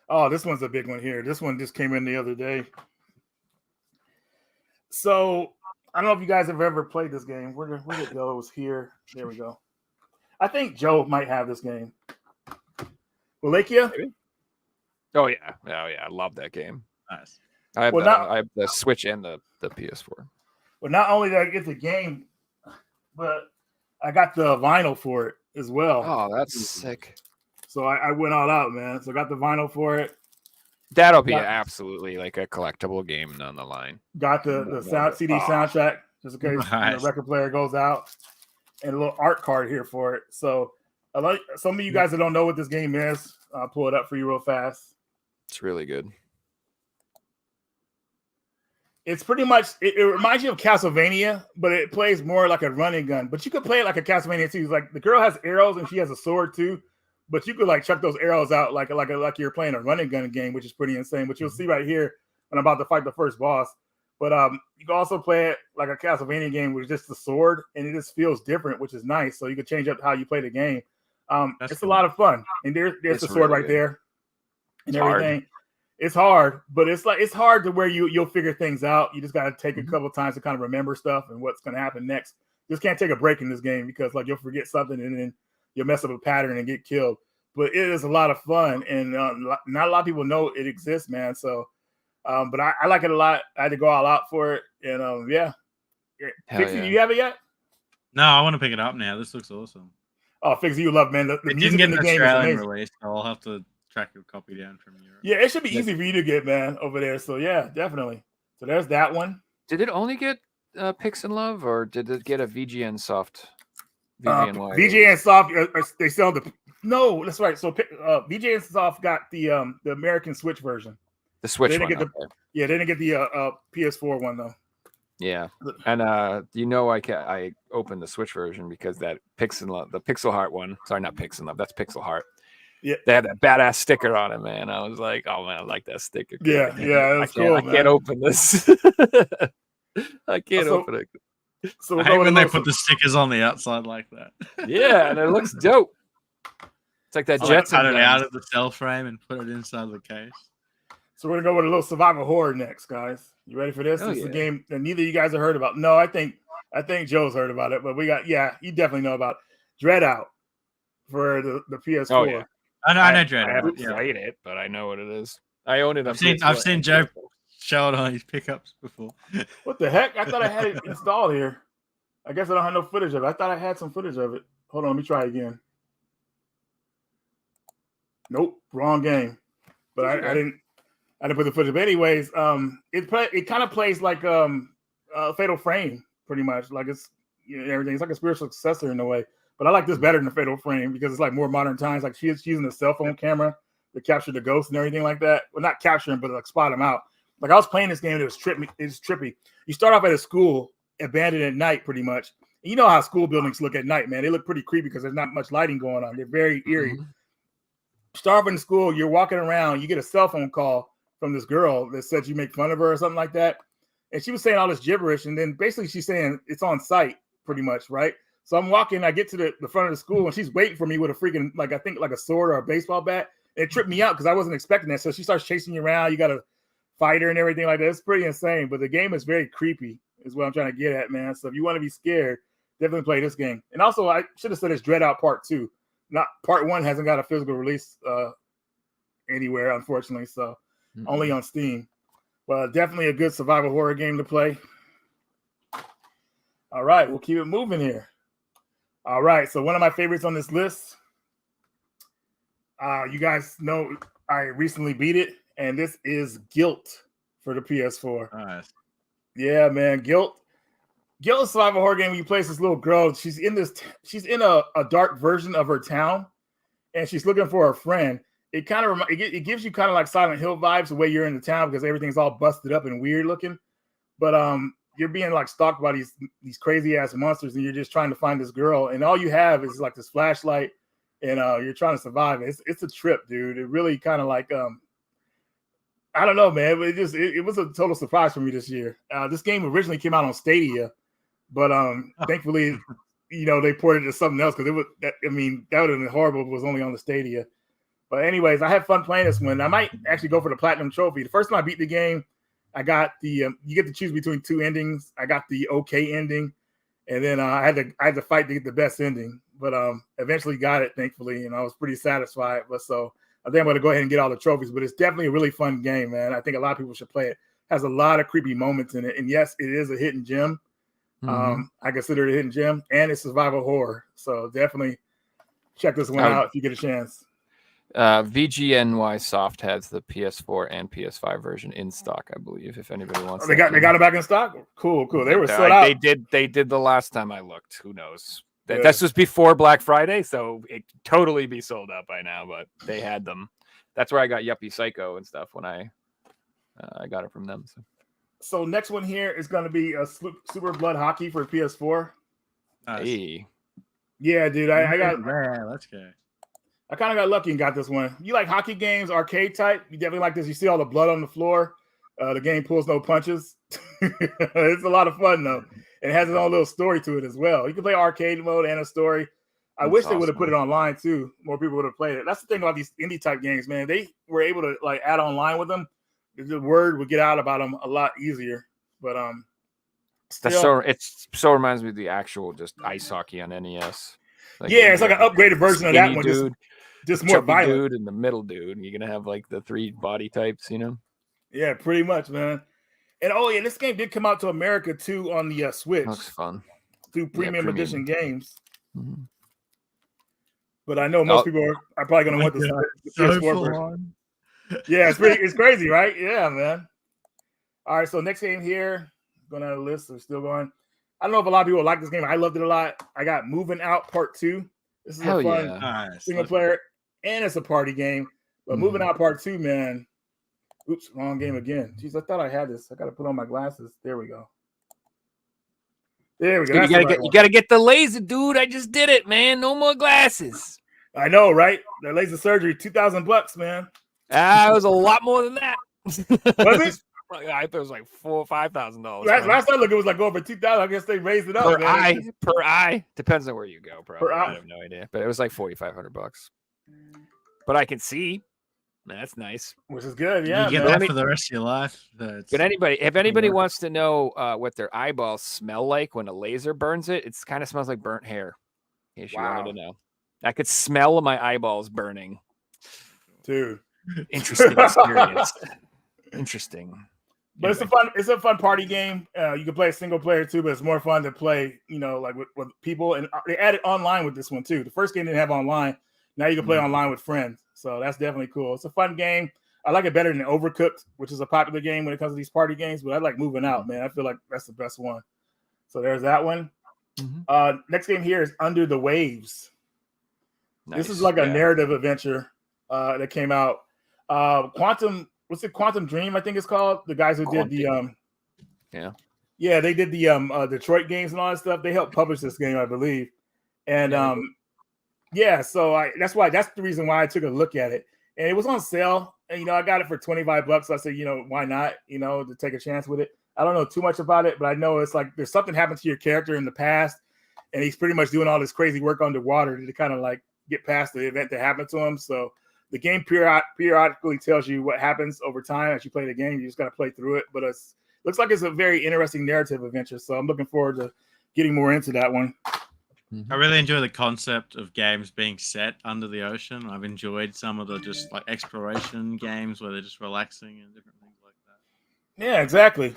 Oh, this one's a big one here. This one just came in the other day. So I don't know if you guys have ever played this game. Where did it go? It was here. There we go. I think Joe might have this game. Wallachia? Oh yeah. I love that game. Nice. I have the Switch and the PS4. Well, not only did I get the game, but I got the vinyl for it as well. Oh, that's sick. So I went all out, man. So I got the vinyl for it. That'll be absolutely like a collectible game down the line. Got the CD soundtrack just in case the record player goes out, and a little art card here for it. So I like some of you guys that don't know what this game is. I'll pull it up for you real fast. It's really good. It's pretty much it reminds you of Castlevania, but it plays more like a running gun. But you could play it like a Castlevania too. It's like the girl has arrows and she has a sword too. But you could like chuck those arrows out like you're playing a running gun game, which is pretty insane. But you'll see right here when I'm about to fight the first boss. But you can also play it like a Castlevania game with just the sword, and it just feels different, which is nice. So you can change up how you play the game. It's cool. A lot of fun. And there's the sword right there and everything. Hard. It's hard, but it's hard to where you'll figure things out. You just got to take a couple of times to kind of remember stuff and what's going to happen next. You just can't take a break in this game because like you'll forget something and then you'll mess up a pattern and get killed. But it is a lot of fun, and not a lot of people know it exists, man. So, but I like it a lot. I had to go all out for it, and yeah. Fixie, do you have it yet? No, I want to pick it up now. This looks awesome. Oh, Fixie, you love, man. The music get in the an game Australian is amazing. release, so I'll have to track a copy down from Europe. Yeah, it should be easy for you to get, man, over there. So yeah, definitely. So there's that one. Did it only get Pix and Love, or did it get a VGN Soft? VGN Soft, they sell the. No, that's right. So VGN Soft got the American Switch version. The Switch they one. They didn't get the PS4 one though. Yeah, and I opened the Switch version because that Pix and Love, the Pixel Heart one. Sorry, not Pix and Love. That's Pixel Heart. Yeah, they had that badass sticker on it, man. I was like, oh man, I like that sticker. Yeah, that's cool. I can't open this. I can't open it. So I hate when they put the stickers on the outside like that. Yeah, and it looks dope. It's like that Jetson. Cut it out of the cell frame and put it inside the case. So we're gonna go with a little survival horror next, guys. You ready for this? This is a game that neither of you guys have heard about. No, I think Joe's heard about it, but you definitely know about Dread Out for the PS4. Oh, yeah. I know Dread Out. I haven't played it, but I know what it is. I own it. I've seen Joe show it on his pickups before. What the heck? I thought I had it installed here. I guess I don't have no footage of it. I thought I had some footage of it. Hold on, let me try again. Nope, wrong game. But I didn't put the footage. But anyways, it kind of plays like Fatal Frame, pretty much. Like it's everything. It's like a spiritual successor in a way. But I like this better than Fatal Frame because it's like more modern times. Like she's using a cell phone camera to capture the ghosts and everything like that. Well, not capture them, but like spot them out. Like I was playing this game and it was trippy. You start off at a school, abandoned at night, pretty much. And you know how school buildings look at night, man. They look pretty creepy because there's not much lighting going on. They're very eerie. Mm-hmm. Start off in school, you're walking around, you get a cell phone call from this girl that said you make fun of her or something like that. And she was saying all this gibberish. And then basically she's saying it's on site, pretty much, right? So I'm walking, I get to the front of the school and she's waiting for me with a freaking, like, I think like a sword or a baseball bat. And it tripped me out because I wasn't expecting that. So she starts chasing you around. You got to fight her and everything like that. It's pretty insane. But the game is very creepy is what I'm trying to get at, man. So if you want to be scared, definitely play this game. And also, I should have said it's Dread Out Part 2. Not Part 1 hasn't got a physical release anywhere, unfortunately. So only on Steam. But definitely a good survival horror game to play. All right, we'll keep it moving here. All right, so one of my favorites on this list. You guys know I recently beat it, and this is Guilt for the PS4. Nice. Yeah, man, Guilt. Guilt is a survival horror game where you play as this little girl. She's in a dark version of her town, and she's looking for her friend. It kind of it gives you kind of like Silent Hill vibes the way you're in the town because everything's all busted up and weird looking. But you're being like stalked by these crazy ass monsters, and you're just trying to find this girl, and all you have is like this flashlight, and you're trying to survive. It's a trip, dude. It really kind of like I don't know, man. But it was a total surprise for me this year. This game originally came out on Stadia, but thankfully, they ported it to something else because it would. That would have been horrible if it was only on the Stadia. But anyways, I had fun playing this one. I might actually go for the platinum trophy. The first time I beat the game, I got the you get to choose between two endings. I got the okay ending, and then I had to fight to get the best ending. But eventually got it, thankfully, and I was pretty satisfied. But so I think I'm going to go ahead and get all the trophies. But it's definitely a really fun game, man. I think a lot of people should play it. It has a lot of creepy moments in it, and yes, it is a hidden gem. I consider it a hidden gem, and it's survival horror. So definitely check this one out if you get a chance. VGNY Soft has the PS4 and PS5 version in stock, I believe. If anybody wants, they got it back in stock. Cool. They were sold out. They did the last time I looked. Who knows? This was before Black Friday, so it totally be sold out by now. But they had them. That's where I got Yuppie Psycho and stuff when I got it from them. So next one here is going to be a Super Blood Hockey for PS4. Hey. Yeah, dude. I got. Man, let's go. I kind of got lucky and got this one. You like hockey games, arcade type? You definitely like this. You see all the blood on the floor. The game pulls no punches. It's a lot of fun, though. And it has its own little story to it as well. You can play arcade mode and a story. I wish they would have put it online, too. More people would have played it. That's the thing about these indie type games, man. They were able to like add online with them. The word would get out about them a lot easier. But it so reminds me of the actual just ice hockey on NES. It's like an upgraded version of that one. Dude. Just more violent. Dude and the middle dude. You're gonna have like the 3 body types, Yeah, pretty much, man. And this game did come out to America too on the Switch. Looks fun. Through premium edition games. Mm-hmm. But I know most people are probably gonna want the PS4 version. Yeah, it's crazy, right? Yeah, man. All right, so next game here, going down the list, we're still going. I don't know if a lot of people like this game. I loved it a lot. I got Moving Out Part 2. This is a fun single player, and it's a party game. But Moving Out Part 2, man. Oops, wrong game again. Jeez, I thought I had this. I got to put on my glasses. There we go. You gotta get the laser, dude. I just did it, man. No more glasses. I know, right? The laser surgery, $2,000, man. It was a lot more than that. Was it? I thought it was like $4,000 or $5,000. Last time I looked, it was like over 2,000. I guess they raised it up per eye. Depends on where you go, probably. I have no idea, but it was like $4,500. But I can see. That's nice. Which is good, yeah. You get that for the rest of your life. But if anybody wants to know what their eyeballs smell like when a laser burns it, it kind of smells like burnt hair. In case you wanted to know. I could smell my eyeballs burning. Dude. Interesting experience. Interesting. But it's a fun party game. You can play a single player too, but it's more fun to play, like with people. And they added online with this one too. The first game didn't have online. Now you can play online with friends. So that's definitely cool. It's a fun game. I like it better than Overcooked, which is a popular game when it comes to these party games. But I like Moving Out, man. I feel like that's the best one. So there's that one. Next game here is Under the Waves. Nice. This is like a narrative adventure that came out. Quantum Dream, I think it's called. The guys who did the they did the Detroit games and all that stuff. They helped publish this game, I believe. And so that's the reason why I took a look at it. And it was on sale. And I got it for $25. So I said, why not? To take a chance with it. I don't know too much about it, but I know it's like there's something happened to your character in the past, and he's pretty much doing all this crazy work underwater to kind of like get past the event that happened to him. So the game periodically tells you what happens over time as you play the game. You just got to play through it. But it looks like it's a very interesting narrative adventure. So I'm looking forward to getting more into that one. I really enjoy the concept of games being set under the ocean. I've enjoyed some of the just like exploration games where they're just relaxing and different things like that. Yeah, exactly.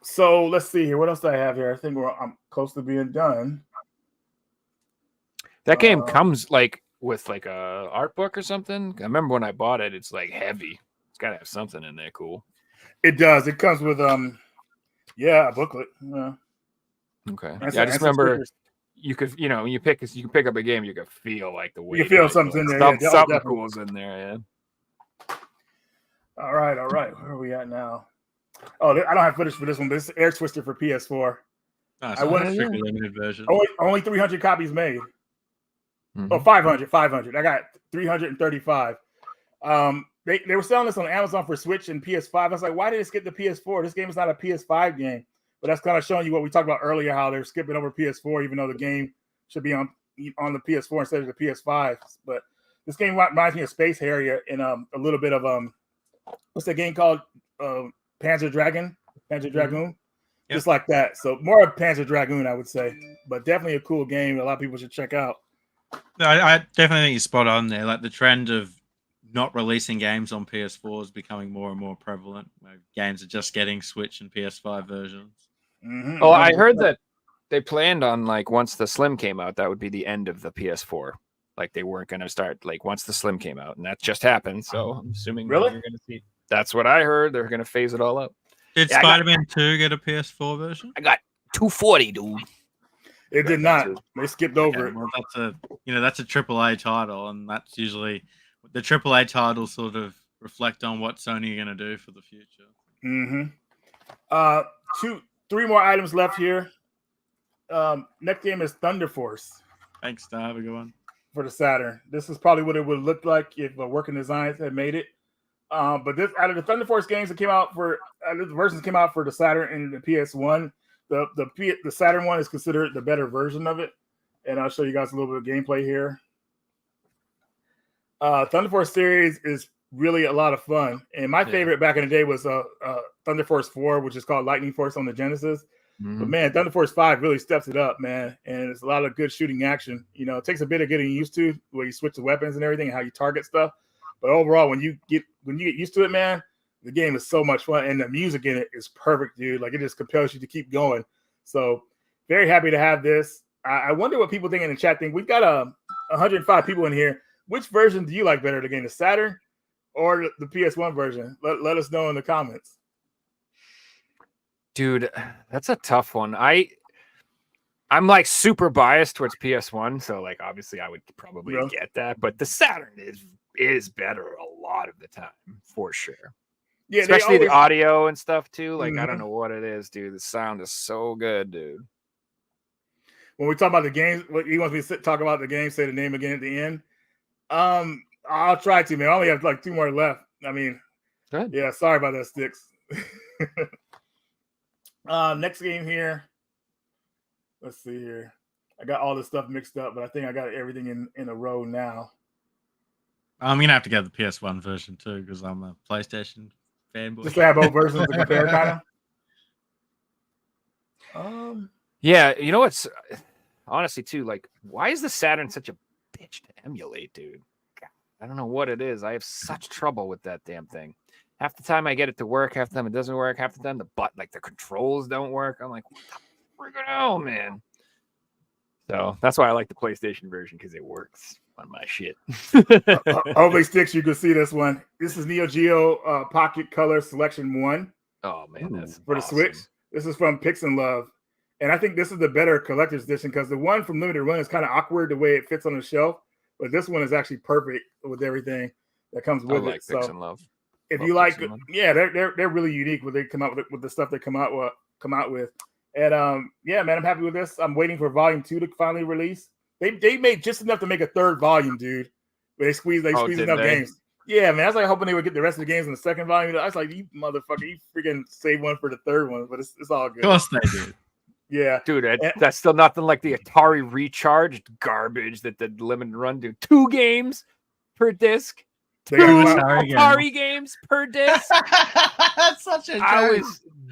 So let's see here. What else do I have here? I think I'm close to being done. That game comes like with like a art book or something. I remember when I bought it, it's like heavy. It's got to have something in there cool. It does. It comes with a booklet. Yeah. Okay. I just remember you could, you can pick up a game, you can feel like the weight. You can feel something in there. Something cool's in there, yeah. All right. Where are we at now? Oh, I don't have footage for this one, but it's Air Twister for PS4. No, it's I not wouldn't- a strictly limited version. Only 300 copies made. Mhm. Oh, 500. I got 335. They were selling this on Amazon for Switch and PS5. I was like, why did it skip the PS4? This game is not a PS5 game. But that's kind of showing you what we talked about earlier, how they're skipping over PS4, even though the game should be on the PS4 instead of the PS5. But this game reminds me of Space Harrier and a little bit of what's that game called? Panzer Dragoon. Yep. Just like that. So more of Panzer Dragoon, I would say. But definitely a cool game. A lot of people should check out. No, I definitely think you're spot on there. Like the trend of not releasing games on PS4 is becoming more and more prevalent. Where games are just getting Switch and PS5 versions. Mm-hmm. Oh, I heard that they planned on like once the Slim came out, that would be the end of the PS4. Like they weren't going to start like once the Slim came out, and that just happened. So I'm assuming Really? you're going to see. That's what I heard. They're going to phase it all up. Did Yeah, Spider-Man 2 get a PS4 version? I got 240, dude. It did not. They skipped over it. Well, that's a AAA title, and that's usually the AAA titles sort of reflect on what Sony are going to do for the future. Mm-hmm. 3 more items left here. Next game is Thunder Force Thanks, Star. Have a good one. for the Saturn. This is probably what it would look like if Working Designs had made it. But this out of the Thunder Force games that came out for the versions came out for the Saturn and the PS1. The Saturn one is considered the better version of it, and I'll show you guys a little bit of gameplay here. Thunder Force series is really a lot of fun, and my favorite back in the day was Thunder Force 4, which is called Lightning Force on the Genesis. Mm-hmm. But man, Thunder Force 5 really steps it up, man, and it's a lot of good shooting action. You know, it takes a bit of getting used to where you switch the weapons and everything and how you target stuff. But overall, when you get used to it, man, the game is so much fun, and the music in it is perfect, dude. Like it just compels you to keep going. So very happy to have this. I wonder what people think in the chat. We've got 105 people in here. Which version do you like better, the game, the Saturn or the PS1 version? Let us know in the comments. Dude, that's a tough one. I'm like super biased towards PS1, so like obviously I would probably get that, but the Saturn is better a lot of the time for sure. Yeah, especially the audio and stuff too. Like I don't know what it is, dude. The sound is so good, dude. When we talk about the games, what he wants me to talk about the game, say the name again at the end. I'll try to, man. I only have like 2 more left. I mean, good. Yeah, sorry about that, Sticks. Next game here. Let's see here. I got all this stuff mixed up, but I think I got everything in a row now. I'm gonna have to get the PS1 version too because I'm a PlayStation fanboy. Just to have both versions to compare, kind of. Yeah, you know what's honestly too like, why is the Saturn such a bitch to emulate, dude? God, I don't know what it is. I have such trouble with that damn thing. Half the time I get it to work, half the time it doesn't work, half the time the controls don't work. I'm like, what the friggin' hell, man? So that's why I like the PlayStation version, because it works on my shit. Hopefully, Sticks, you can see this one. This is Neo Geo Pocket Color Selection 1. Oh man, that's for the Switch. This is from Pix and Love. And I think this is the better collector's edition because the one from Limited Run is kind of awkward the way it fits on the shelf. But this one is actually perfect with everything that comes with it. Pix and Love. If you like, yeah, they're really unique when they come out with the stuff they come out with. And yeah, man, I'm happy with this. I'm waiting for Volume 2 to finally release. They made just enough to make a 3rd volume, dude. But they squeezed enough games. Yeah, man. I was like hoping they would get the rest of the games in the 2nd volume. I was like, you motherfucker, you freaking save one for the 3rd one, but it's all good. Of course they did. Yeah, dude, that's still nothing like the Atari Recharged garbage that the Limited Run do. 2 games per disc. 2 Atari games per disc. That's such a joke.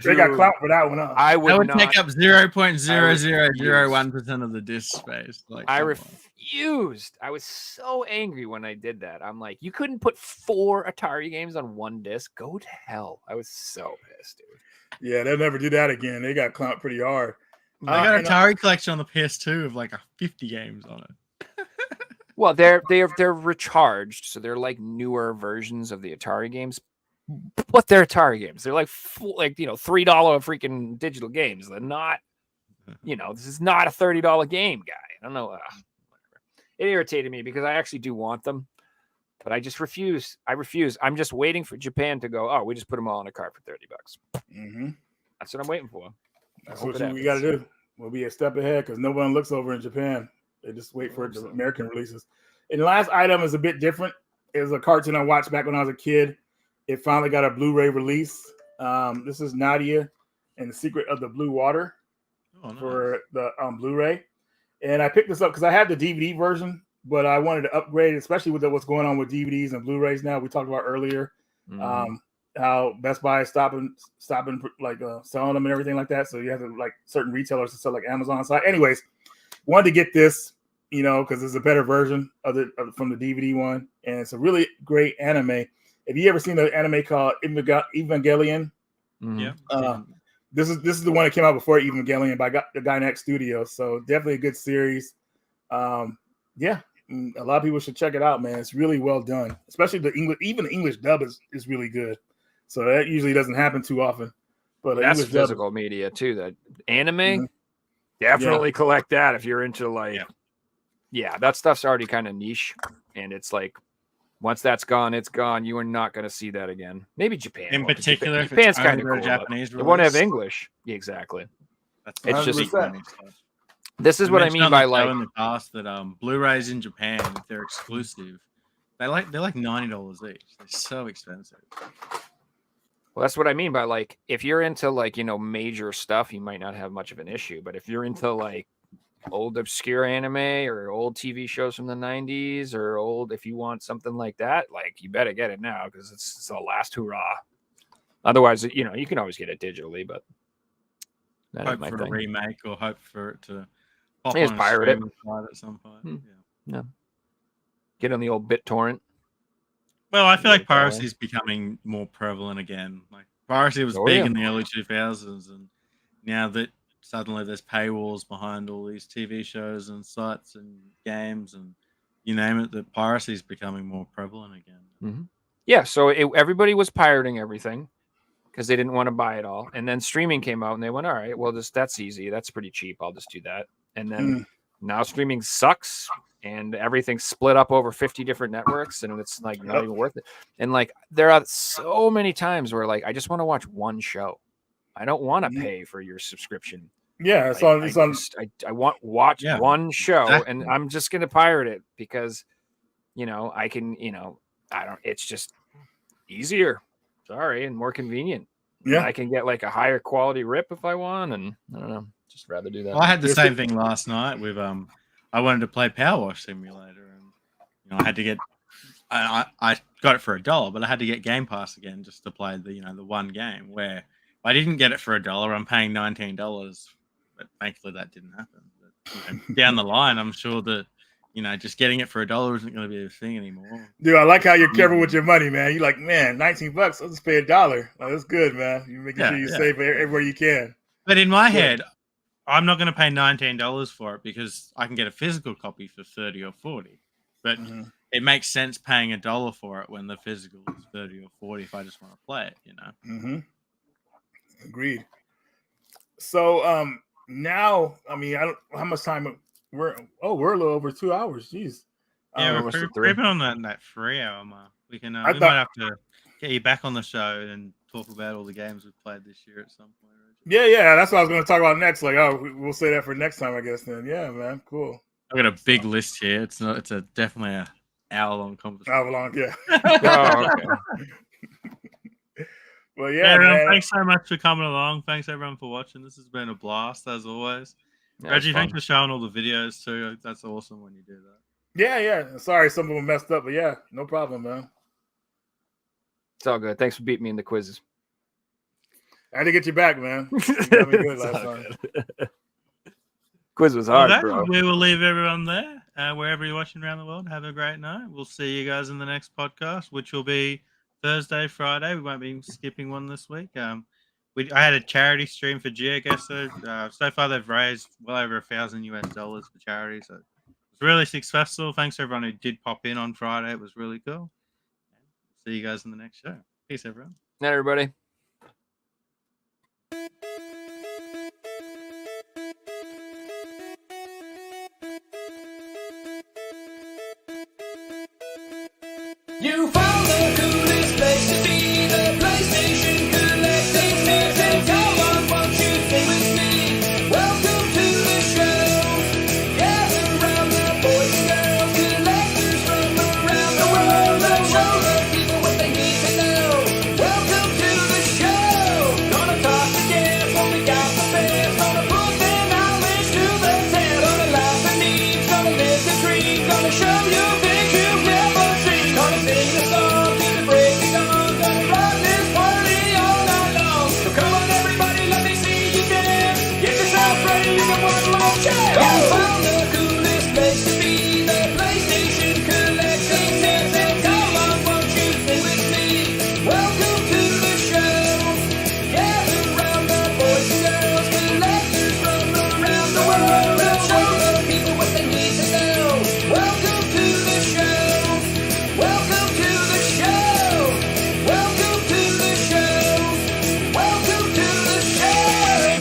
They got clout for that one. Huh? I would take up 0.0001% of the disk space. Like, I refused. I was so angry when I did that. I'm like, you couldn't put 4 Atari games on 1 disc. Go to hell. I was so pissed, dude. Yeah, they'll never do that again. They got clout pretty hard. I got Atari collection on the PS2 of like 50 games on it. Well, they're recharged, so they're like newer versions of the Atari games. But they're Atari games. They're like $3 freaking digital games. They're not, this is not a $30 game, guy. I don't know. Whatever. It irritated me because I actually do want them, But I just refuse. I refuse. I'm just waiting for Japan to go, oh, we just put them all in a cart for $30. Mm-hmm. That's what I'm waiting for. That's what we got to do. We'll be a step ahead because no one looks over in Japan. They just wait for the American releases. And the last item is a bit different. It was a cartoon I watched back when I was a kid. It finally got a Blu-ray release. This is Nadia and the Secret of the Blue Water for the Blu-ray. And I picked this up because I had the DVD version, but I wanted to upgrade, especially with what's going on with DVDs and Blu-rays now. We talked about earlier how Best Buy is stopping like selling them and everything like that. So you have to like certain retailers to sell like Amazon side. Anyways, wanted to get this, because it's a better version of from the DVD one, and it's a really great anime. Have you ever seen the anime called Evangelion? Yeah. This is the one that came out before Evangelion by the Gainax Studio. So definitely a good series. Yeah, a lot of people should check it out, man. It's really well done, especially the English. Even the English dub is really good. So that usually doesn't happen too often. But that's English physical media too. That anime, definitely collect that if you're into like, that stuff's already kind of niche, and it's like once that's gone, it's gone. You are not going to see that again. Maybe Japan. In particular, Japan's kind of cool. Japanese. It won't have English. Yeah, exactly. It's just. This is what I mean by like in the past that Blu-rays in Japan, if they're exclusive, they're like $90 each. They're so expensive. Well, that's what I mean by like if you're into like major stuff, you might not have much of an issue. But if you're into like old obscure anime or old TV shows from the 90s or if you want something like that, like you better get it now because it's the last hurrah. Otherwise, you can always get it digitally, but that hope for a remake or hope for it to pop on pirate it at some point. Yeah. Get on the old BitTorrent. Well, I feel like piracy is becoming more prevalent again. Like piracy was big in the early 2000s, and now that suddenly there's paywalls behind all these TV shows and sites and games and you name it, that piracy is becoming more prevalent again. Mm-hmm. Yeah, so everybody was pirating everything because they didn't want to buy it all. And then streaming came out and they went, all right, well, that's easy. That's pretty cheap. I'll just do that. And then now streaming sucks and everything's split up over 50 different networks and it's like not even worth it. And like there are so many times where like I just want to watch one show. I don't want to pay for your subscription. Yeah, I want watch one show and I'm just gonna pirate it because I can it's just easier. Sorry, and more convenient. Yeah, and I can get like a higher quality rip if I want, and I don't know, just rather do that. Well, I had the same thing last night with I wanted to play Power Wash Simulator, and I had to get I got it for $1, but I had to get Game Pass again just to play the one game. Where if I didn't get it for $1, I'm paying $19. But thankfully that didn't happen. But, down the line, I'm sure that just getting it for $1 isn't going to be a thing anymore. Dude, I like how you're careful with your money, man. You're like, man, $19, I'll just pay $1. Like, that's good, man. You're making sure you save everywhere you can. But in my head, I'm not going to pay $19 for it because I can get a physical copy for $30 or $40. But it makes sense paying $1 for it when the physical is $30 or $40 if I just want to play it, Agreed. So now, I mean, I don't how much time we're a little over 2 hours. Jeez. Yeah, we're even on that 3 hour mark. We can we might have to get you back on the show and talk about all the games we've played this year at some point. Reggie. Yeah, that's what I was going to talk about next. Like, we'll say that for next time, I guess. Then, yeah, man, cool. I've got a big list here. It's definitely an hour-long conversation. Hour-long, yeah. Oh, okay. Well, yeah, man. Thanks so much for coming along. Thanks everyone for watching. This has been a blast as always. Yeah, Reggie, thanks for showing all the videos too. That's awesome when you do that. Yeah. Sorry, some of them messed up, but yeah, no problem, man. It's all good. Thanks for beating me in the quizzes. I had to get you back, man. You got me good last time. Quiz was hard, bro. We will leave everyone there. Wherever you're watching around the world, have a great night. We'll see you guys in the next podcast, which will be Thursday, Friday. We won't be skipping one this week. I had a charity stream for GeoGuessr. So far, they've raised well over $1,000 for charity. So it's really successful. Thanks to everyone who did pop in on Friday. It was really cool. See you guys in the next show. Peace, everyone. Night, everybody. You found the coolest place to be, the PlayStation collecting nerds, and come on, won't you sing with me? Welcome to the show. Gather round the boys and girls, collectors from around the world. Let's show the people what they need to know. Welcome to the show. Gonna talk to guests, what we got the best. Gonna put their knowledge to the test. Gonna laugh and eat, gonna live the dream. Gonna show you things you've never seen. Gonna sing the song to the break of dawn. Gonna rock this party all night long. So come on everybody, let me see you dance. Get yourself ready for one more chance.